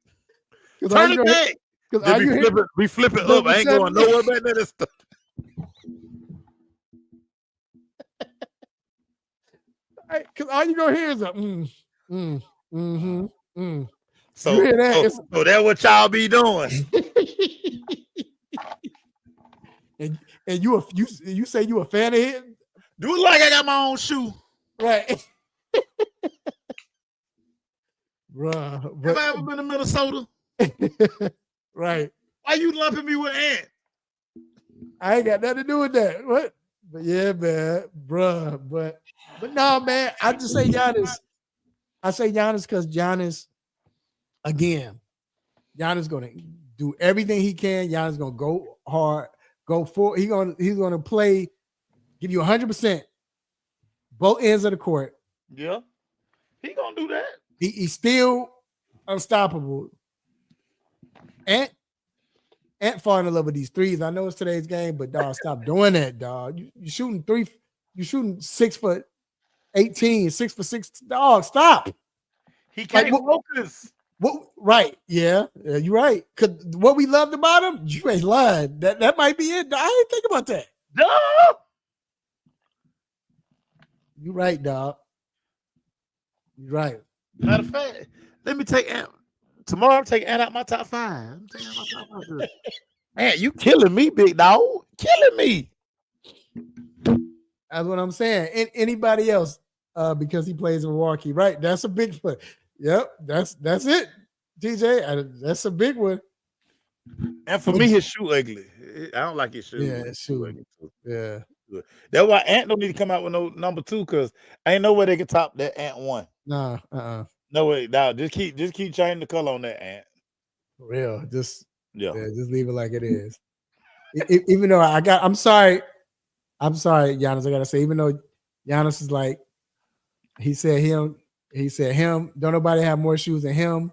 S3: Turn it back. Because we flip it up. I ain't going nowhere back there. Stuff.
S2: Because all you gonna hear is a
S3: So, you hear that? So that's what y'all be doing.
S2: and you say you a fan of it?
S3: Do it like I got my own shoe.
S2: Right. Bruh.
S3: Have I ever been to Minnesota?
S2: Right.
S3: Why you lumping me with Ant?
S2: I ain't got nothing to do with that. What? But yeah, man, bruh. But no, man. I just say Giannis. I say Giannis because Giannis, again, Giannis gonna do everything he can. Giannis gonna go hard, go for. He's gonna play, give you 100%, both ends of the court.
S3: Yeah, he gonna do that.
S2: He's still unstoppable. Ant falling in love with these threes. I know it's today's game, but dog, stop doing that, dog. You shooting 6 for 18, 6 for 6. Dog, stop.
S3: He can't focus.
S2: Right? Yeah, you're right. Cause what we loved about him, you ain't lying. That might be it. I didn't think about that.
S3: No.
S2: You're right, dog. You're right.
S3: Matter of fact, let me take Ant. Tomorrow I'm taking Ant out my top 5. I'm taking out my top 5. Ant, you killing me, big dog. Killing me.
S2: That's what I'm saying. Anybody else? Because he plays in Milwaukee, right? That's a big one. Yep, that's it. TJ, that's a big one.
S3: And for me, his shoe ugly. I don't like his shoe.
S2: Yeah, his shoe. Yeah.
S3: That's why Ant don't need to come out with no number 2, because ain't no way they can top that Ant 1.
S2: Nah,
S3: no way. Nah, just keep changing the color on that Ant.
S2: For real. Just leave it like it is. Even though I'm sorry, Giannis. I gotta say, even though Giannis is like, he said him, don't nobody have more shoes than him,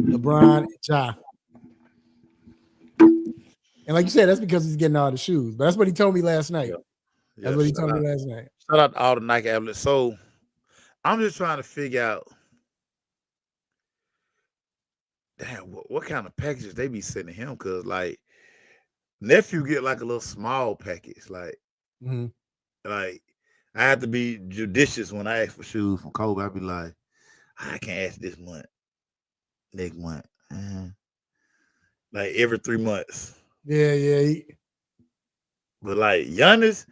S2: LeBron, and Ja. And like you said, that's because he's getting all the shoes. But that's what he told me last night. That's what he told me last night.
S3: Shout out to all the Nike athletes. So I'm just trying to figure out, damn, what kind of packages they be sending him? Because like nephew get like a little small package. Like I have to be judicious when I ask for shoes from Kobe. I be like, I can't ask this month, next month, like every 3 months.
S2: Yeah.
S3: But like Giannis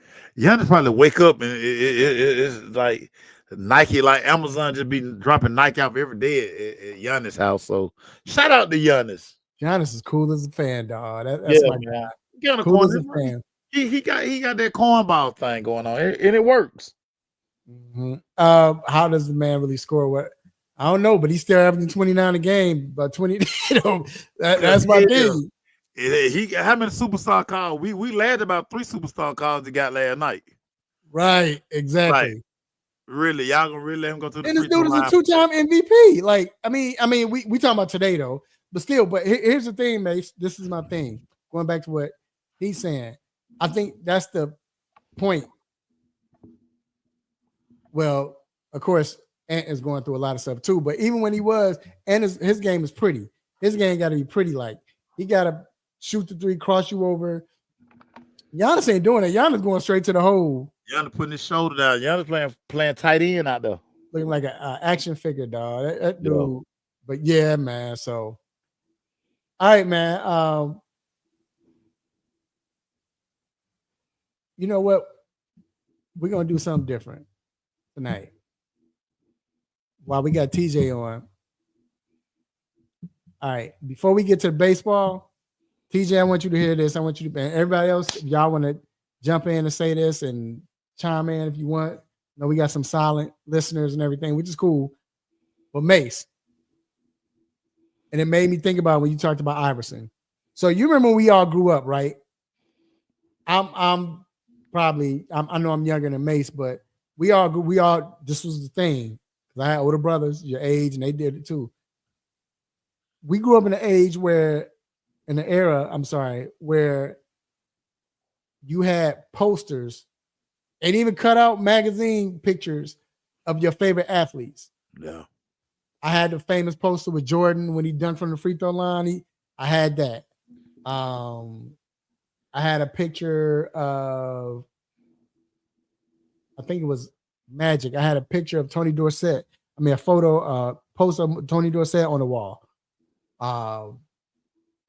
S3: probably wake up and it's like Nike, like Amazon just be dropping Nike off every day at Giannis' house. So shout out to Giannis.
S2: Giannis is cool as a fan, dog. That's my guy.
S3: Get on the
S2: cool
S3: corner.
S2: As a fan.
S3: He got that cornball thing going on, and it works.
S2: How does the man really score? What I don't know, but he's still averaging 29 a game. But 20, that's my thing.
S3: He got how many superstar calls? We laughed about 3 superstar calls he got last night.
S2: Right, exactly.
S3: Like, really, y'all gonna really let him go through the
S2: and
S3: free
S2: this dude is a 2-time MVP. Like, I mean, we talking about today though, but still. But here's the thing, Mace. This is my thing. Going back to what he's saying, I think that's the point. Well, of course, Ant is going through a lot of stuff too. But even when he was, and his game is pretty. His game got to be pretty. Like he got to shoot the 3, cross you over. Giannis ain't doing it. Giannis going straight to the hole.
S3: Giannis putting his shoulder down. Giannis playing tight end out there.
S2: Looking like an action figure, dog. That dude. Yeah. But yeah, man. So, all right, man. You know what? We're going to do something different tonight. While we got TJ on. All right. Before we get to the baseball, TJ, I want you to hear this. I want you to, and everybody else, if y'all want to jump in and say this and chime in if you want. You know, we got some silent listeners and everything, which is cool. But Mace, and it made me think about when you talked about Iverson. So you remember when we all grew up, right? I know I'm younger than Mace, but we all this was the thing. Because I had older brothers your age, and they did it too. We grew up in an era, where you had posters and even cut out magazine pictures of your favorite athletes.
S3: Yeah.
S2: I had the famous poster with Jordan when he dunked from the free throw line. I had that. I had a picture of, I think it was Magic. I had a picture of Tony Dorsett. I mean, a poster of Tony Dorsett on the wall.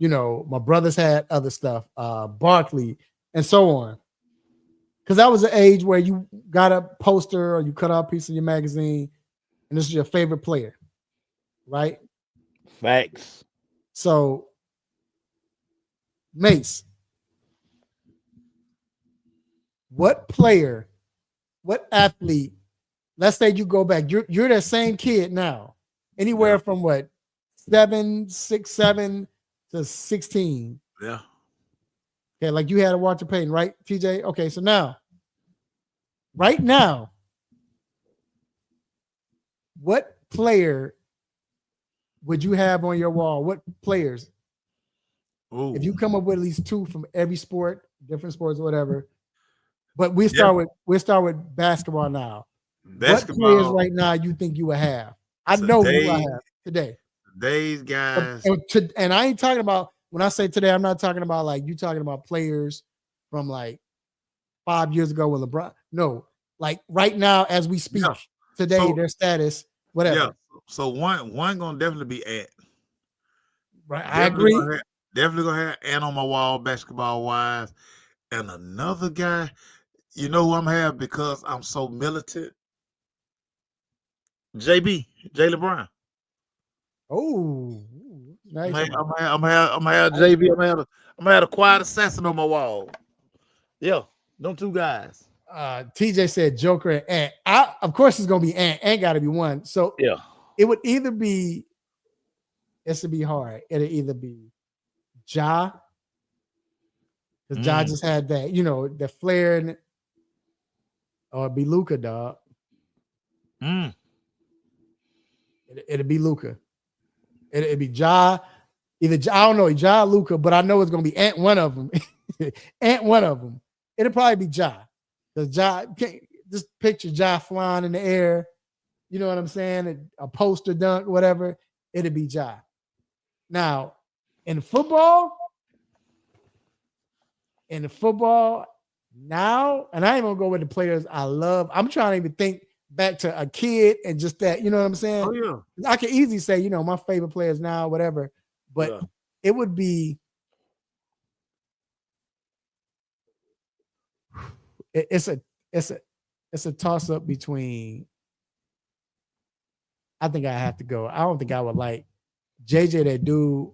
S2: You know, my brothers had other stuff, Barkley, and so on. Because that was the age where you got a poster or you cut out a piece of your magazine, and this is your favorite player, right?
S3: Facts.
S2: So, Mace, what player, what athlete, let's say you go back, you're that same kid now, anywhere from what, 6, 7 to 16.
S3: Yeah.
S2: Okay, like you had a Walter Payton, right, TJ? Okay, so now, right now, what player would you have on your wall? What players? Ooh. If you come up with at least 2 from every sport, different sports, whatever. But we'll start with basketball now. What players right now you think you would have? I know who I have today.
S3: Today's guys.
S2: And I ain't talking about, when I say today, I'm not talking about like you talking about players from like 5 years ago with LeBron. No, like right now as we speak, today, their status, whatever.
S3: Yeah. So one gonna definitely be Ant.
S2: Right. I agree.
S3: Definitely gonna have Ant on my wall, basketball wise. And another guy, you know who I'm have because I'm so militant. Jay LeBron.
S2: Oh, nice.
S3: I'm gonna have JB. I'm gonna have a quiet assassin on my wall. Yeah, them two guys.
S2: TJ said Joker and Ant. Of course, it's gonna be Ant. Ant got to be one. So
S3: yeah,
S2: it would either be. This would be hard. It'll either be Ja, because Ja just had that, the flair, in it, or it'd be Luka, dog. It'd be Luka. It'd be Ja. Either I don't know, Ja, Luka, but I know it's gonna be Ant. One of them. Ant. One of them. It'll probably be Ja. Because Ja, just picture Ja flying in the air. You know what I'm saying? A poster dunk, whatever. It'd be Ja. Now, in football, now, and I ain't gonna go with the players I love. I'm trying to even think back to a kid and just that, you know what I'm saying?
S3: Oh, yeah.
S2: I can easily say, my favorite players now, whatever, but it would be it's a toss-up between. I think I have to go. I don't think I would like JJ, that dude.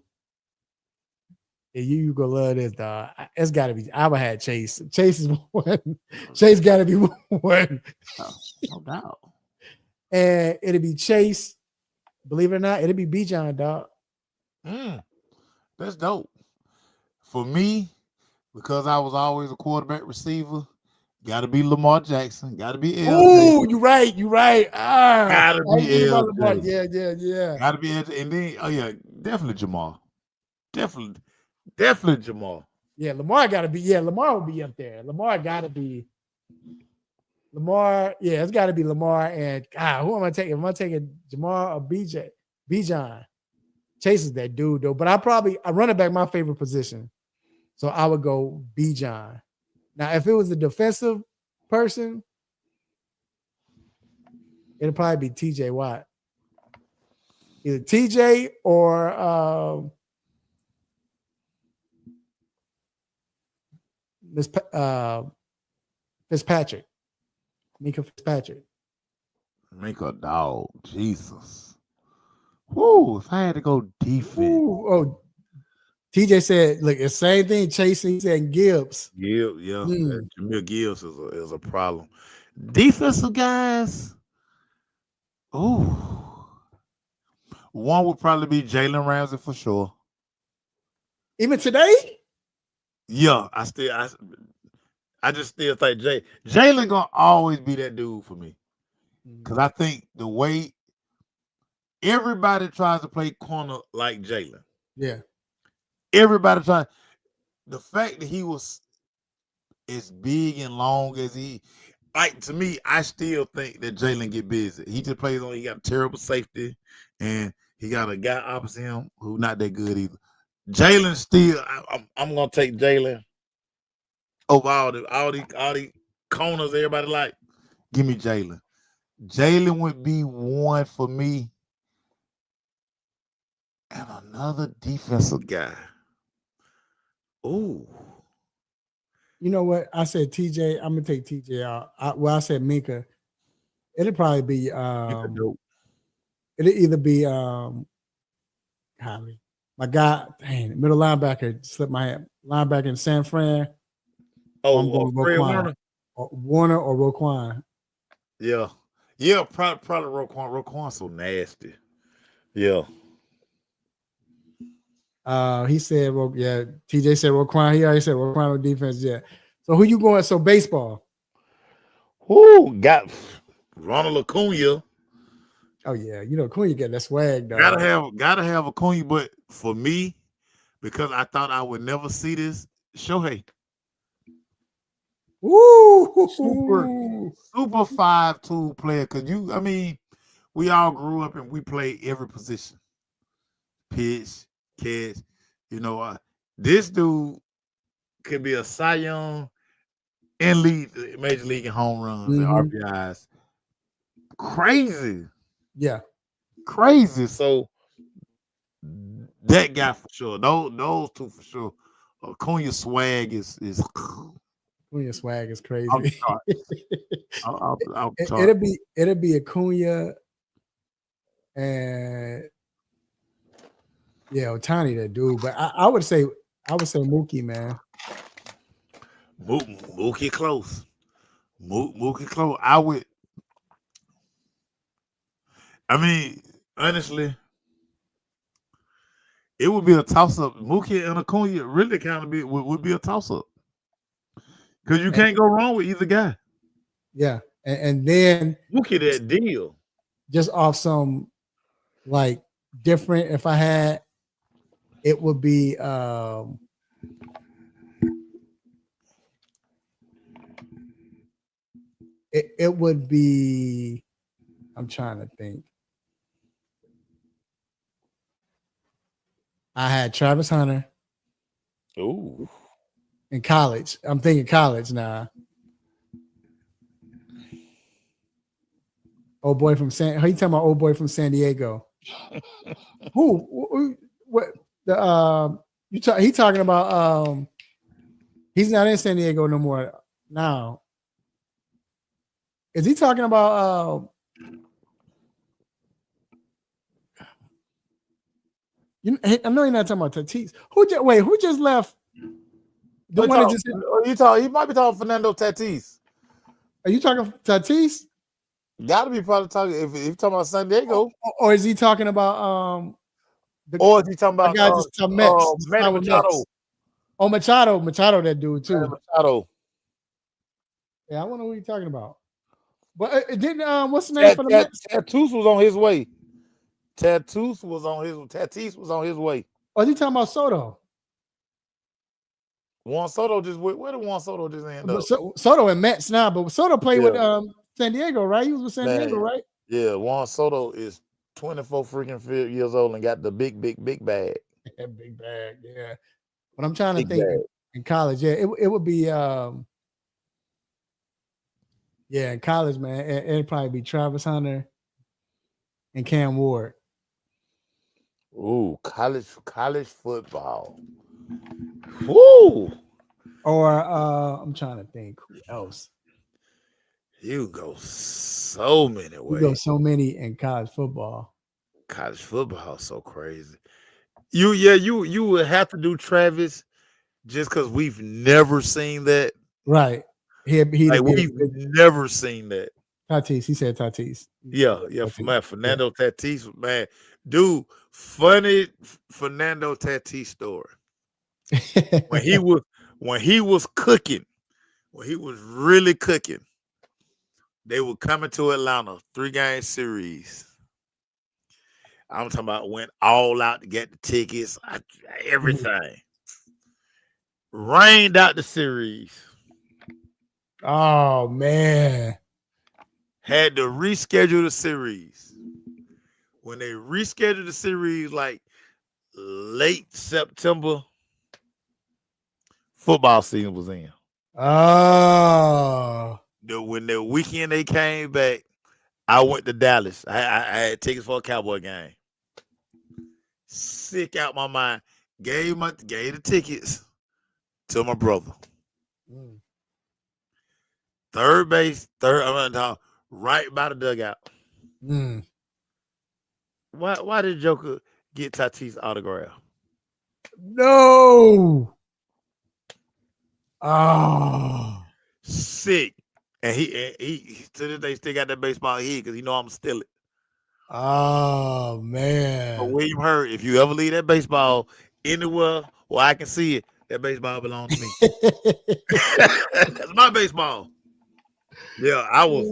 S2: You go love this, dog. It's got to be. I would have Chase. Chase is one. Chase got to be one.
S3: No doubt.
S2: And it'll be Chase. Believe it or not, it'll be Bijan, dog.
S3: That's dope. For me, because I was always a quarterback receiver, got to be Lamar Jackson. Got to be LJ.
S2: Oh, you right.
S3: Got to be LJ.
S2: Yeah.
S3: Got to be LJ. And then, definitely Jamal. Definitely Jamal.
S2: Yeah, Lamar got to be. Yeah, Lamar will be up there. Lamar got to be. Lamar, yeah, it's got to be Lamar. And who am I taking? Am I taking Jamal or Bijan? Chase is that dude, though. But I run it back my favorite position. So I would go Bijan. Now, if it was a defensive person, it'll probably be TJ Watt. Either TJ or Fitzpatrick. Mika Fitzpatrick.
S3: Mika dog. Jesus. Whoo, if I had to go defense.
S2: TJ said, look, the same thing Chasing said Gibbs.
S3: Gibbs, yeah. Jameer Gibbs is a problem. Defensive guys. Oh. One would probably be Jalen Ramsey for sure.
S2: Even today?
S3: Yeah, I just still think Jalen gonna always be that dude for me. Because I think the way everybody tries to play corner like Jalen.
S2: Yeah.
S3: Everybody trying. The fact that he was as big and long as to me, I still think that Jalen get busy. He just plays on. He got terrible safety, and he got a guy opposite him who not that good either. Jalen still. I'm gonna take Jalen over all the corners. Everybody like, give me Jalen. Jalen would be one for me, and another defensive guy. Oh,
S2: you know what? I said TJ. I'm gonna take TJ out. I said Minka. It'll probably be it'll either be Holly. My guy, middle linebacker slipped my hand. Linebacker in San Fran. I'm going Roquan. Warner or Roquan.
S3: Yeah, probably Roquan. Roquan's so nasty. Yeah.
S2: He said, TJ said Roquan. He already said Roquan on defense. Yeah. So who you going? So baseball.
S3: Who got Ronald Acuna?
S2: Oh yeah, Acuna got that swag, dog.
S3: Gotta have Acuna, but for me, because I thought I would never see this, Shohei.
S2: Woo!
S3: Super 5-tool player. Cause we all grew up and we played every position. Pitch, catch. You know, this dude could be a Cy Young and lead major league in home runs and
S2: Mhm.
S3: RBIs. Crazy.
S2: Yeah.
S3: Crazy. So that guy for sure. Those two for sure. Acuna swag is
S2: Acuna swag is
S3: off
S2: crazy.
S3: the charts. Off the
S2: It,
S3: charts.
S2: it'll be Acuna and yeah, Otani that dude. But I would say Mookie, man.
S3: Mookie close. Mookie close. I mean, honestly, it would be a toss up. Mookie and Acuna really kind of would be a toss up because you can't go wrong with either guy.
S2: Yeah, and then
S3: Mookie that deal.
S2: just off some like different. If I had, it would be it would be. I'm trying to think. I had Travis Hunter
S3: Ooh.
S2: in college. I'm thinking college now. Old boy from San. How you talking about old boy from San Diego? Who? What? The he talking about he's not in San Diego no more now. Is he talking about I know you're not talking about Tatis. Who just left? The one that just
S3: He might be talking Fernando Tatis.
S2: Are you talking Tatis?
S3: Gotta be probably talking if you're talking about San Diego.
S2: Or is he talking about
S3: Or is he talking about
S2: guy just Mets?
S3: Manny Machado?
S2: Oh, Machado, that dude too.
S3: Manny Machado.
S2: Yeah, I wonder who you're talking about. But it didn't what's the name for the Mets?
S3: Tatis was on his way. Tatis was on his way.
S2: Or is he talking about Soto?
S3: Juan Soto just where did Juan Soto just end up?
S2: Soto and Mets now, but Soto played with San Diego, right? He was with San Diego, right?
S3: Yeah, Juan Soto is 24 freaking years old and got the big bag.
S2: Big bag, yeah. But I'm trying to think in college, yeah, it would be in college, man, it'd probably be Travis Hunter and Cam Ward.
S3: Ooh, college football. Woo!
S2: Or I'm trying to think who else.
S3: You go so many ways.
S2: You go so many in college football.
S3: College football is so crazy. You would have to do Travis just because we've never seen that.
S2: Right. We've
S3: never seen that.
S2: Tatis. He said Tatis.
S3: Yeah. Fernando Tatis, man. Dude, funny Fernando Tatis story. when he was cooking, when he was really cooking, they were coming to Atlanta, 3-game series. I'm talking about went all out to get the tickets, everything. Rained out the series.
S2: Oh man.
S3: Had to reschedule the series. When they rescheduled the series like late September, football season was in.
S2: Oh.
S3: When the weekend they came back, I went to Dallas. I had tickets for a Cowboy game. Sick out my mind. Gave the tickets to my brother. Third base, right by the dugout. Why did Joker get Tatis' autograph?
S2: No. Oh.
S3: Sick. And he to this day still got that baseball hit because he know I'm steal it.
S2: Oh man.
S3: But William Hurt, if you ever leave that baseball anywhere where I can see it, that baseball belongs to me. That's my baseball. Yeah, I was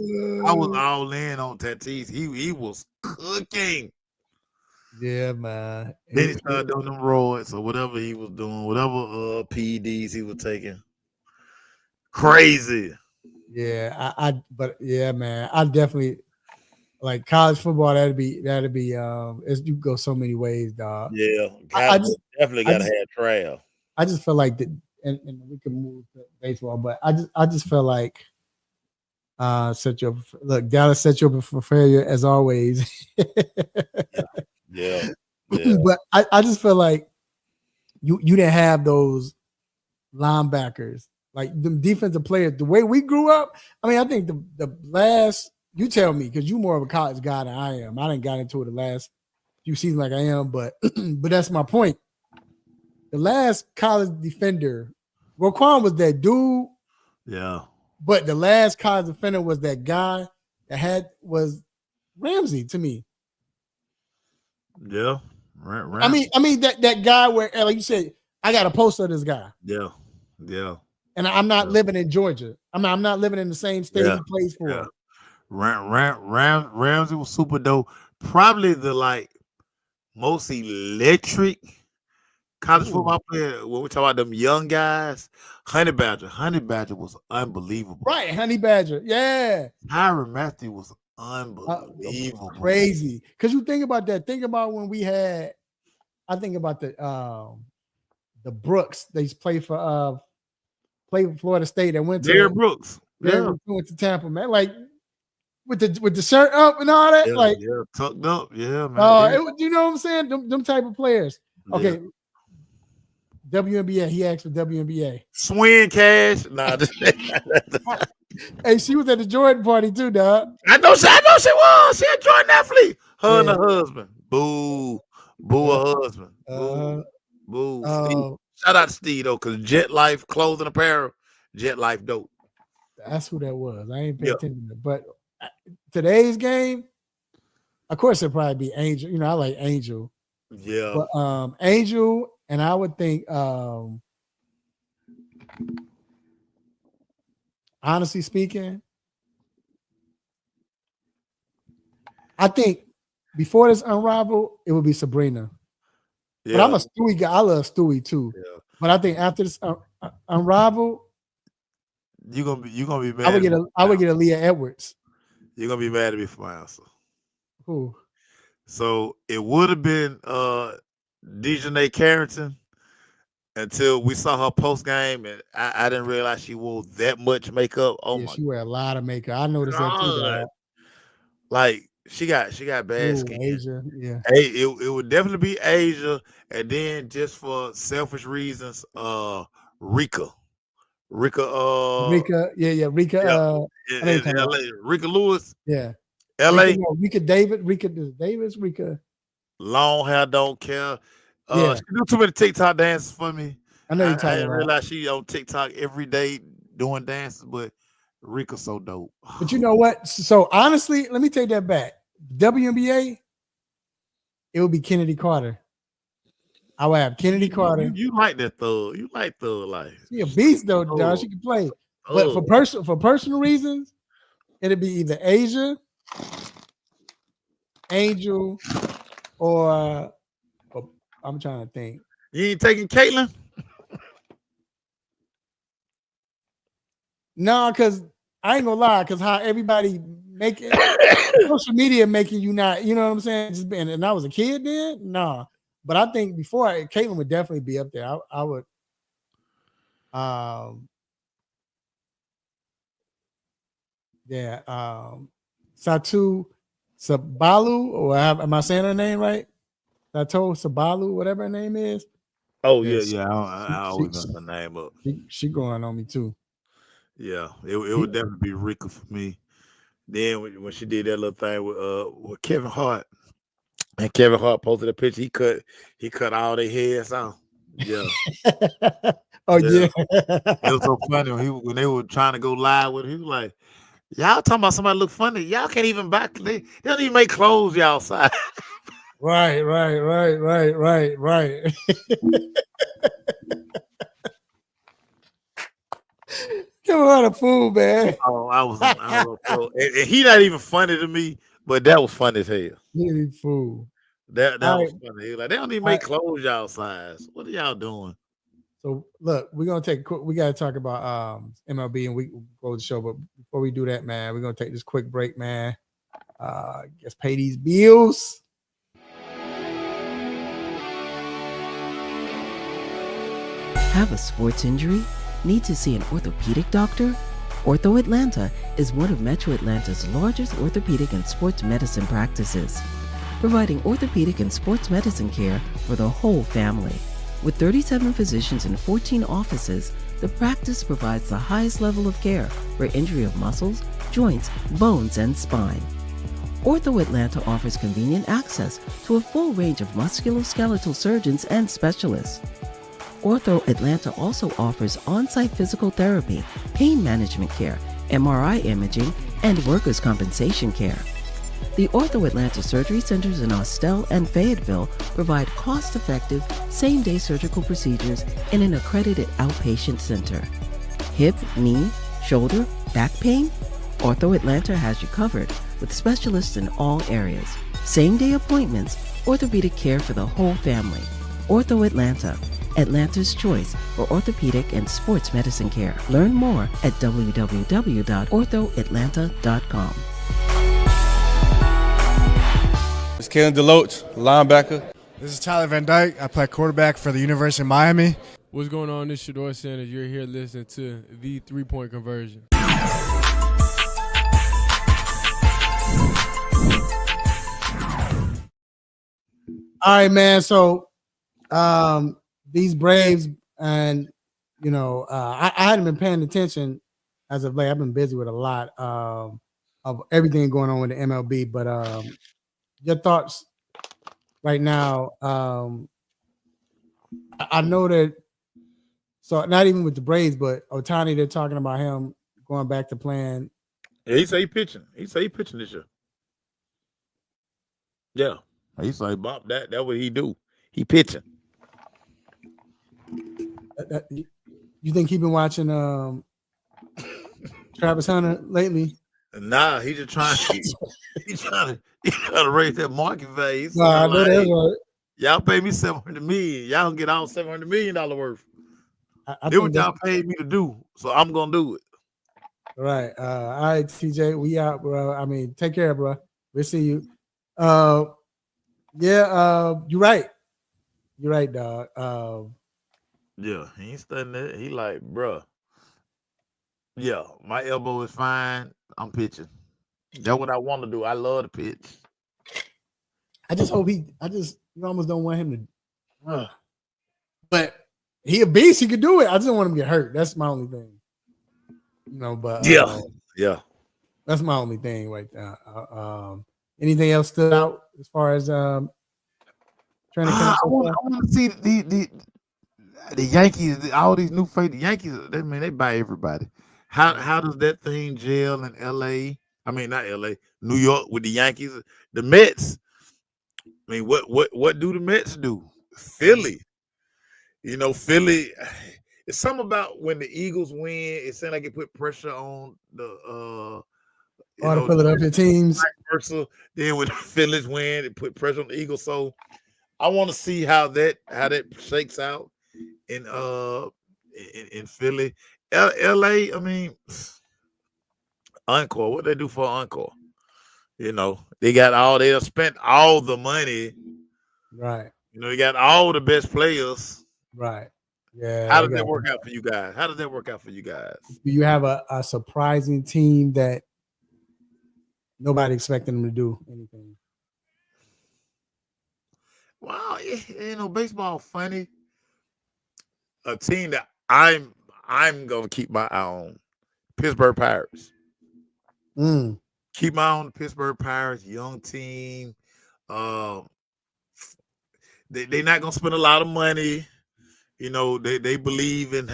S3: all in on Tatis. He was cooking.
S2: Yeah, man.
S3: Then he started doing them roids or whatever he was doing, whatever PEDs he was taking. Crazy.
S2: Yeah, but yeah, man. I definitely like college football, that'd be you go so many ways, dog.
S3: Yeah,
S2: I just
S3: definitely
S2: I
S3: gotta
S2: just
S3: have trail.
S2: I just feel like and we can move to baseball, but I just feel like Dallas set you up for failure as always.
S3: Yeah.
S2: But I just feel like you didn't have those linebackers, like the defensive players. The way we grew up, I mean, I think the last, you tell me, because you're more of a college guy than I am. I didn't got into it the last few seasons like I am, but but that's my point. The last college defender, Roquan was that dude,
S3: Yeah.
S2: but the last college defender was that guy that was Ramsey to me.
S3: Yeah.
S2: I mean that guy where, like you said, I got a poster of this guy.
S3: Yeah. Yeah.
S2: And I'm not living in Georgia. I'm not living in the same state he plays for.
S3: Yeah. Ramsey was super dope. Probably the like most electric college football player. When we talk about them young guys, Honey Badger was unbelievable.
S2: Right, Honey Badger. Yeah.
S3: Tyrann Mathieu was unbelievable.
S2: Crazy. Because you think about that. Think about when we had, I think about the Brooks. They played for Florida State and went to
S3: Derrick Brooks.
S2: Went to Tampa, man. Like with the shirt up and all that.
S3: Tucked up. Yeah, man.
S2: You know what I'm saying? Them type of players. Okay. WNBA. He asked for WNBA.
S3: Swing Cash. Nah.
S2: Hey, she was at the Jordan party too, dog.
S3: I know she was. She had Jordan athlete. Her and her husband. Boo. Her husband. Boo. Steve. Shout out to Steve though, because Jet Life clothing apparel. Jet Life dope.
S2: That's who that was. I ain't paying attention to it. But today's game, of course, it'd probably be Angel. You know, I like Angel.
S3: Yeah.
S2: But Angel, and I would think honestly speaking, I think before this Unravel, it would be Sabrina. Yeah. But I'm a Stewie guy. I love Stewie too. Yeah. But I think after this Unravel,
S3: you're gonna be mad.
S2: I would get a Leah Edwards.
S3: You're gonna be mad at me for my answer.
S2: Who?
S3: So it would have been Dejanay Carrington until we saw her post game, and I didn't realize she wore that much makeup. Oh yeah,
S2: she wear a lot of makeup. I noticed that too. Dad.
S3: Like she got bad skin.
S2: Asia, yeah.
S3: Hey, it would definitely be Asia, and then just for selfish reasons, Rika. Rika,
S2: yeah. Rika,
S3: LA. Rika Lewis.
S2: Yeah.
S3: LA.
S2: Rika Davis, Rika.
S3: Long hair, don't care. She do too many TikTok dances for me.
S2: I know you're talking about. I
S3: didn't realize she on TikTok every day doing dances, but Rika's so dope.
S2: But you know what? So honestly, let me take that back. WNBA, it would be Kennedy Carter. I would have Kennedy Carter.
S3: You like that thug. You like thug life.
S2: She a beast though, dog. She can play. But for personal reasons, it'd be either Asia, Angel, or I'm trying to think.
S3: You ain't taking Caitlin?
S2: No, because I ain't gonna lie, because how everybody making social media making you not, you know what I'm saying? Just being, and I was a kid then, nah. But I think before Caitlin would definitely be up there. I would, Satu Sabalu, or am I saying her name right? Satu Sabalu, whatever her name is.
S3: Oh yeah. I always mess her name up.
S2: She going on me too.
S3: Yeah, it would definitely be Rika for me. Then when she did that little thing with Kevin Hart, and Kevin Hart posted a picture, he cut all their heads off. Yeah.
S2: Yeah.
S3: It was so funny when they were trying to go live with him. He was like, "Y'all talking about somebody look funny? Y'all can't even buy. They don't even make clothes y'all side."
S2: Right. Come on, a fool, man.
S3: Oh, I was a fool. And he not even funny to me, but that was funny as hell.
S2: You fool.
S3: That was funny. He was like, they don't even make clothes y'all size. What are y'all doing?
S2: So look, we gotta talk about MLB and we go to the show, but before we do that, man, we're gonna take this quick break, man. Guess pay these bills.
S6: Have a sports injury? Need to see an orthopedic doctor? Ortho Atlanta is one of Metro Atlanta's largest orthopedic and sports medicine practices, providing orthopedic and sports medicine care for the whole family. With 37 physicians and 14 offices, the practice provides the highest level of care for injury of muscles, joints, bones, and spine. Ortho Atlanta offers convenient access to a full range of musculoskeletal surgeons and specialists. Ortho Atlanta also offers on-site physical therapy, pain management care, MRI imaging, and workers' compensation care. The Ortho Atlanta surgery centers in Austell and Fayetteville provide cost-effective, same-day surgical procedures in an accredited outpatient center. Hip, knee, shoulder, back pain? Ortho Atlanta has you covered with specialists in all areas. Same-day appointments, orthopedic care for the whole family. Ortho Atlanta, Atlanta's choice for orthopedic and sports medicine care. Learn more at www.orthoatlanta.com.
S7: It's Kalen DeLoach, linebacker.
S8: This is Tyler Van Dyke. I play quarterback for the University of Miami.
S9: What's going on? This is Shedeur Sanders. You're here listening to the 3-point conversion.
S2: All right, man. So these Braves, and I hadn't been paying attention as of late. I've been busy with a lot of everything going on with the MLB. But your thoughts right now? I know that. So not even with the Braves, but Ohtani, they're talking about him going back to playing.
S3: Yeah, he say he pitching. He say he pitching this year. Yeah, he say Bob. That what he do. He pitching.
S2: You think he been watching Travis Hunter lately?
S3: Nah, he just trying. He trying to raise that market value.
S2: No, I know that's right.
S3: Y'all pay me $700 million. Y'all can get all $700 million worth.
S2: I
S3: Do what y'all paid me to do, so I'm gonna do it.
S2: Right. All right, TJ, we out, bro. I mean, take care, bro. We'll see you. You're right. You're right, dog.
S3: Yeah, he ain't studying that. He like, bruh. Yeah, my elbow is fine. I'm pitching. That's what I want to do. I love to pitch.
S2: I just hope you almost don't want him to. But he a beast. He could do it. I just don't want him to get hurt. That's my only thing. But
S3: yeah.
S2: That's my only thing right there. Anything else stood out as far as trying to
S3: I want to see the Yankees, all these new faces. The Yankees, they buy everybody. How does that thing gel in LA? I mean, not LA, New York with the Yankees. The Mets. I mean, what do the Mets do? Philly. Philly. It's something about when the Eagles win, it seems like it put pressure on the
S2: Philadelphia teams.
S3: Versa. Then when the Phillies win, it put pressure on the Eagles. So I want to see how that shakes out in Philly. LA, I mean, Encore. What they do for Encore? They have spent all the money.
S2: Right.
S3: They got all the best players.
S2: Right. Yeah.
S3: How does that work out for you guys?
S2: Do you have a surprising team that nobody expected them to do anything?
S3: Well, baseball funny. A team that I'm gonna keep my eye on. Pittsburgh Pirates. Keep my eye on the Pittsburgh Pirates, young team. They're not gonna spend a lot of money. They believe in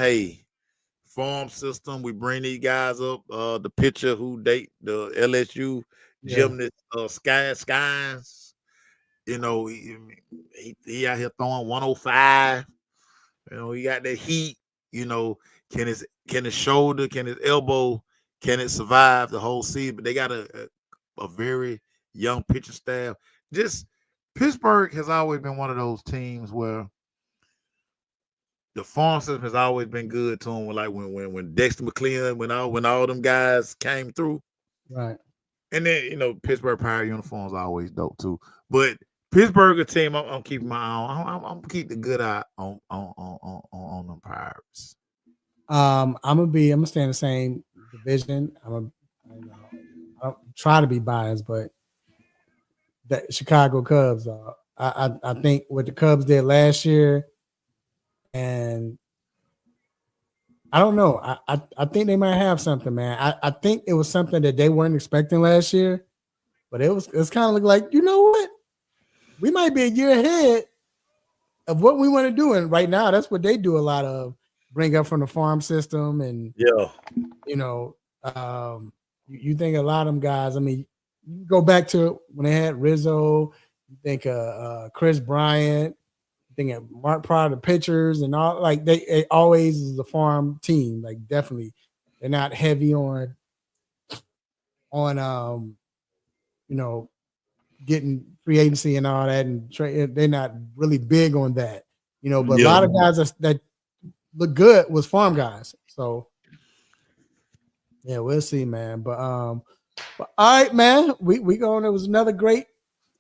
S3: farm system. We bring these guys up. The pitcher who date the LSU gymnast, Skies. He out here throwing 105. He got that heat. Can his shoulder, can his elbow, can it survive the whole season? But they got a very young pitcher staff. Just Pittsburgh has always been one of those teams where the farm system has always been good to them. When Dexter McLean, when all them guys came through,
S2: right?
S3: And then Pittsburgh Pirate uniforms are always dope too. But Pittsburgh team, I'm keeping my eye on. I'm keep the good eye on them Pirates.
S2: I'm gonna stay in the same division. I don't try to be biased, but the Chicago Cubs are. I think what the Cubs did last year, and I don't know. I think they might have something, man. I think it was something that they weren't expecting last year, but it's kind of like, you know what? We might be a year ahead of what we want to do. And right now, that's what they do a lot of, bring up from the farm system. And, you think a lot of them guys, I mean, you go back to when they had Rizzo, you think Chris Bryant, you think of Mark Pryor, the pitchers and all, like they always is a farm team. Like definitely they're not heavy on getting free agency and all that, and they're not really big on that, but a lot of guys that look good was farm guys. So yeah, we'll see, man. But all right, man. We going. It was another great,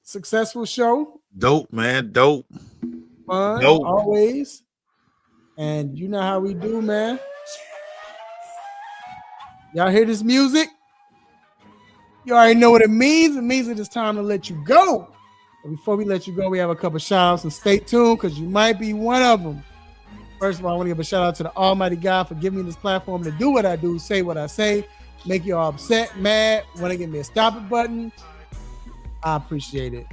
S2: successful show.
S3: Dope, man. Dope.
S2: Fun always. And you know how we do, man. Y'all hear this music? You already know what it means. It means that it's time to let you go. But before we let you go, we have a couple shout outs, and stay tuned because you might be one of them. First of all, I want to give a shout out to the Almighty God for giving me this platform to do what I do, say what I say, make you all upset, mad, want to give me a stop it button. I appreciate it.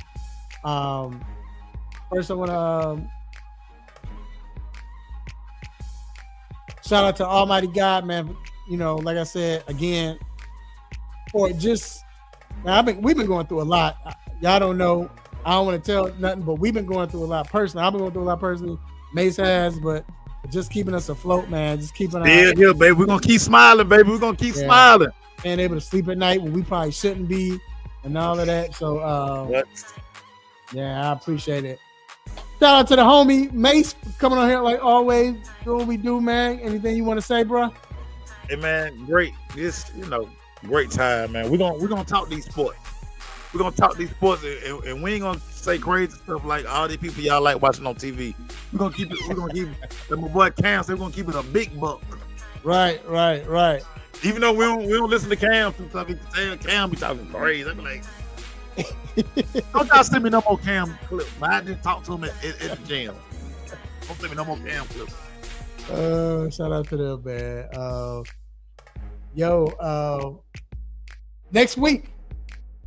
S2: First, I want to shout out to Almighty God, man. Like I said, again, for just, man, we've been going through a lot. Y'all don't know. I don't want to tell nothing, but we've been going through a lot personally. I've been going through a lot personally. Mace has, but just keeping us afloat, man. Just keeping us
S3: here, baby. We're gonna keep smiling, baby. We're gonna keep smiling.
S2: Being able to sleep at night when we probably shouldn't be, and all of that. So I appreciate it. Shout out to the homie Mace for coming on here like always, doing what we do, man. Anything you want to say, bro?
S3: Hey man, great. This, great time, man. We're gonna talk these sports. We're gonna talk these sports, and we ain't gonna say crazy stuff like all these people y'all like watching on TV. We're gonna keep my boy Cam said we're gonna keep it a big buck.
S2: Right.
S3: Even though we don't listen to Cam sometimes, he can tell Cam be talking crazy. I'm like, don't y'all send me no more Cam clips. I just talk to him at the gym. Don't send me no more Cam clips.
S2: Shout out to them, man. Next week,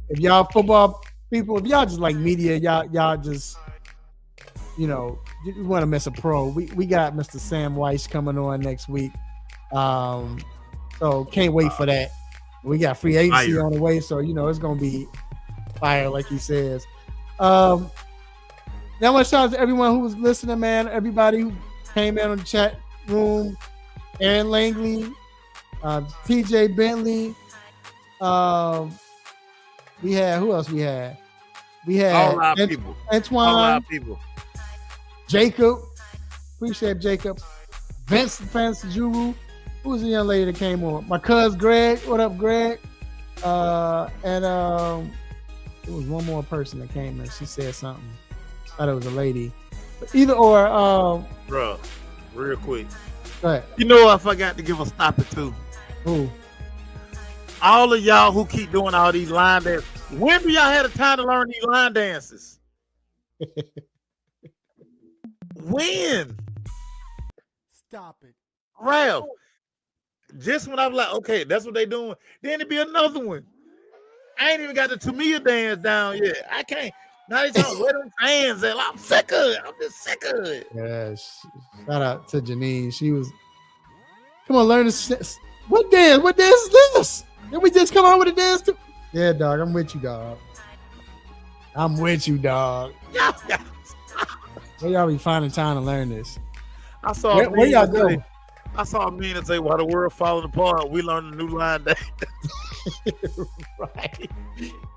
S2: if y'all football people, if y'all just like media, y'all just, you want to miss a pro. We got Mr. Sam Weiss coming on next week. So can't wait for that. We got free agency on the way, so it's gonna be fire, like he says. Now I want to shout out to everyone who was listening, man. Everybody who came in on the chat room. Aaron Langley, TJ Bentley. We had who else? We had
S3: all our people.
S2: Antoine.
S3: All our people.
S2: Jacob. Appreciate Jacob. Vince Juru. Who was the young lady that came on? My cousin Greg. What up, Greg? And there was one more person that came in. She said something. Thought it was a lady. But either or.
S3: Bro, real quick.
S2: Go ahead.
S3: I forgot to give a stop it to.
S2: Who?
S3: All of y'all who keep doing all these line dances. When do y'all have the time to learn these line dances? When?
S4: Stop it.
S3: Ralph. Just when I was like, okay, that's what they doing. Then it'd be another one. I ain't even got the Tamia dance down yet. I can't. Now they talking where them fans at. I'm sick of it. I'm just sick of it.
S2: Yeah, shout out to Janine. She was, come on, learn this. What dance? What dance is this? Did we just come out with a dance too? Yeah, dog. I'm with you, dog. Where y'all be finding time to learn this?
S3: I saw
S2: where y'all go?
S3: I saw a meme that say, while the world falling apart, we learned a new line dance.
S2: Right.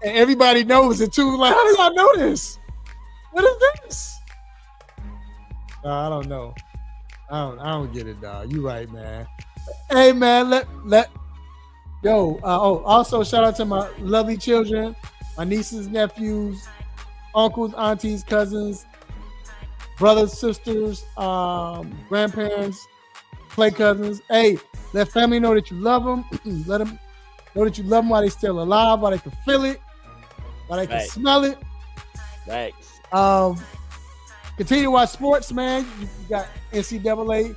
S2: And everybody knows it too. Like, how do y'all know this? What is this? I don't know. I don't get it, dog. You right, man. Hey, man, Yo, also shout out to my lovely children, my nieces, nephews, uncles, aunties, cousins, brothers, sisters, grandparents, play cousins. Hey, let family know that you love them. Let them know that you love them while they're still alive, while they can feel it, while they can smell it.
S10: Thanks.
S2: Continue to watch sports, man. You got NCAA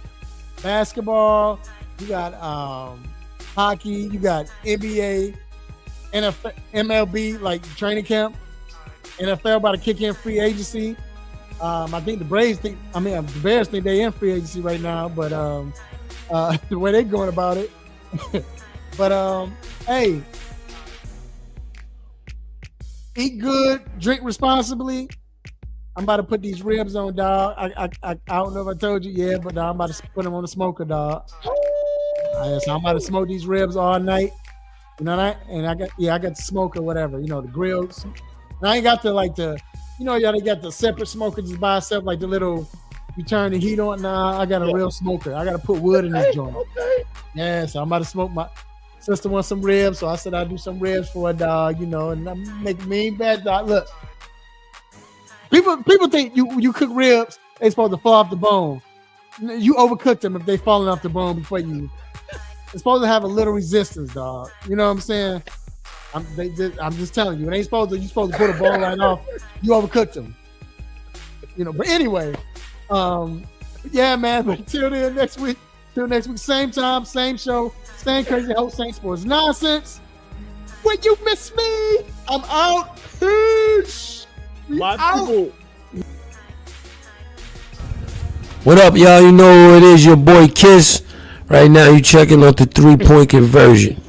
S2: basketball. You got hockey. You got NBA, NFL, MLB, like training camp. NFL about to kick in free agency. I think the Bears think they in free agency right now, but the way they're going about it. But hey, eat good, drink responsibly. I'm about to put these ribs on, dog. I don't know if I told you yet, but I'm about to put them on the smoker, dog. So I'm about to smoke these ribs all night. You know that? And I got the smoker, whatever. You know, the grills. And I ain't got y'all they got the separate smoker just by itself, like the little, you turn the heat on. Nah, I got a real smoker. I got to put wood in this joint.
S10: Okay.
S2: Yeah, so I'm about to smoke. My sister wants some ribs, so I said I'd do some ribs for a dog, you know, and I'm making mean bad dog. Look, people think you cook ribs, they supposed to fall off the bone. You overcook them if they falling off the bone before you. It's supposed to have a little resistance, dog. You know what I'm saying? I'm just telling you, it ain't supposed to. You supposed to put a bone right off. You overcooked them, you know. But anyway, yeah, man. But till next week, same time, same show, same crazy host, same sports nonsense. When you miss me, I'm out. Peace.
S10: My people.
S11: What up, y'all? You know who it is, your boy Kiss. Right now, you checking out the 3-point conversion.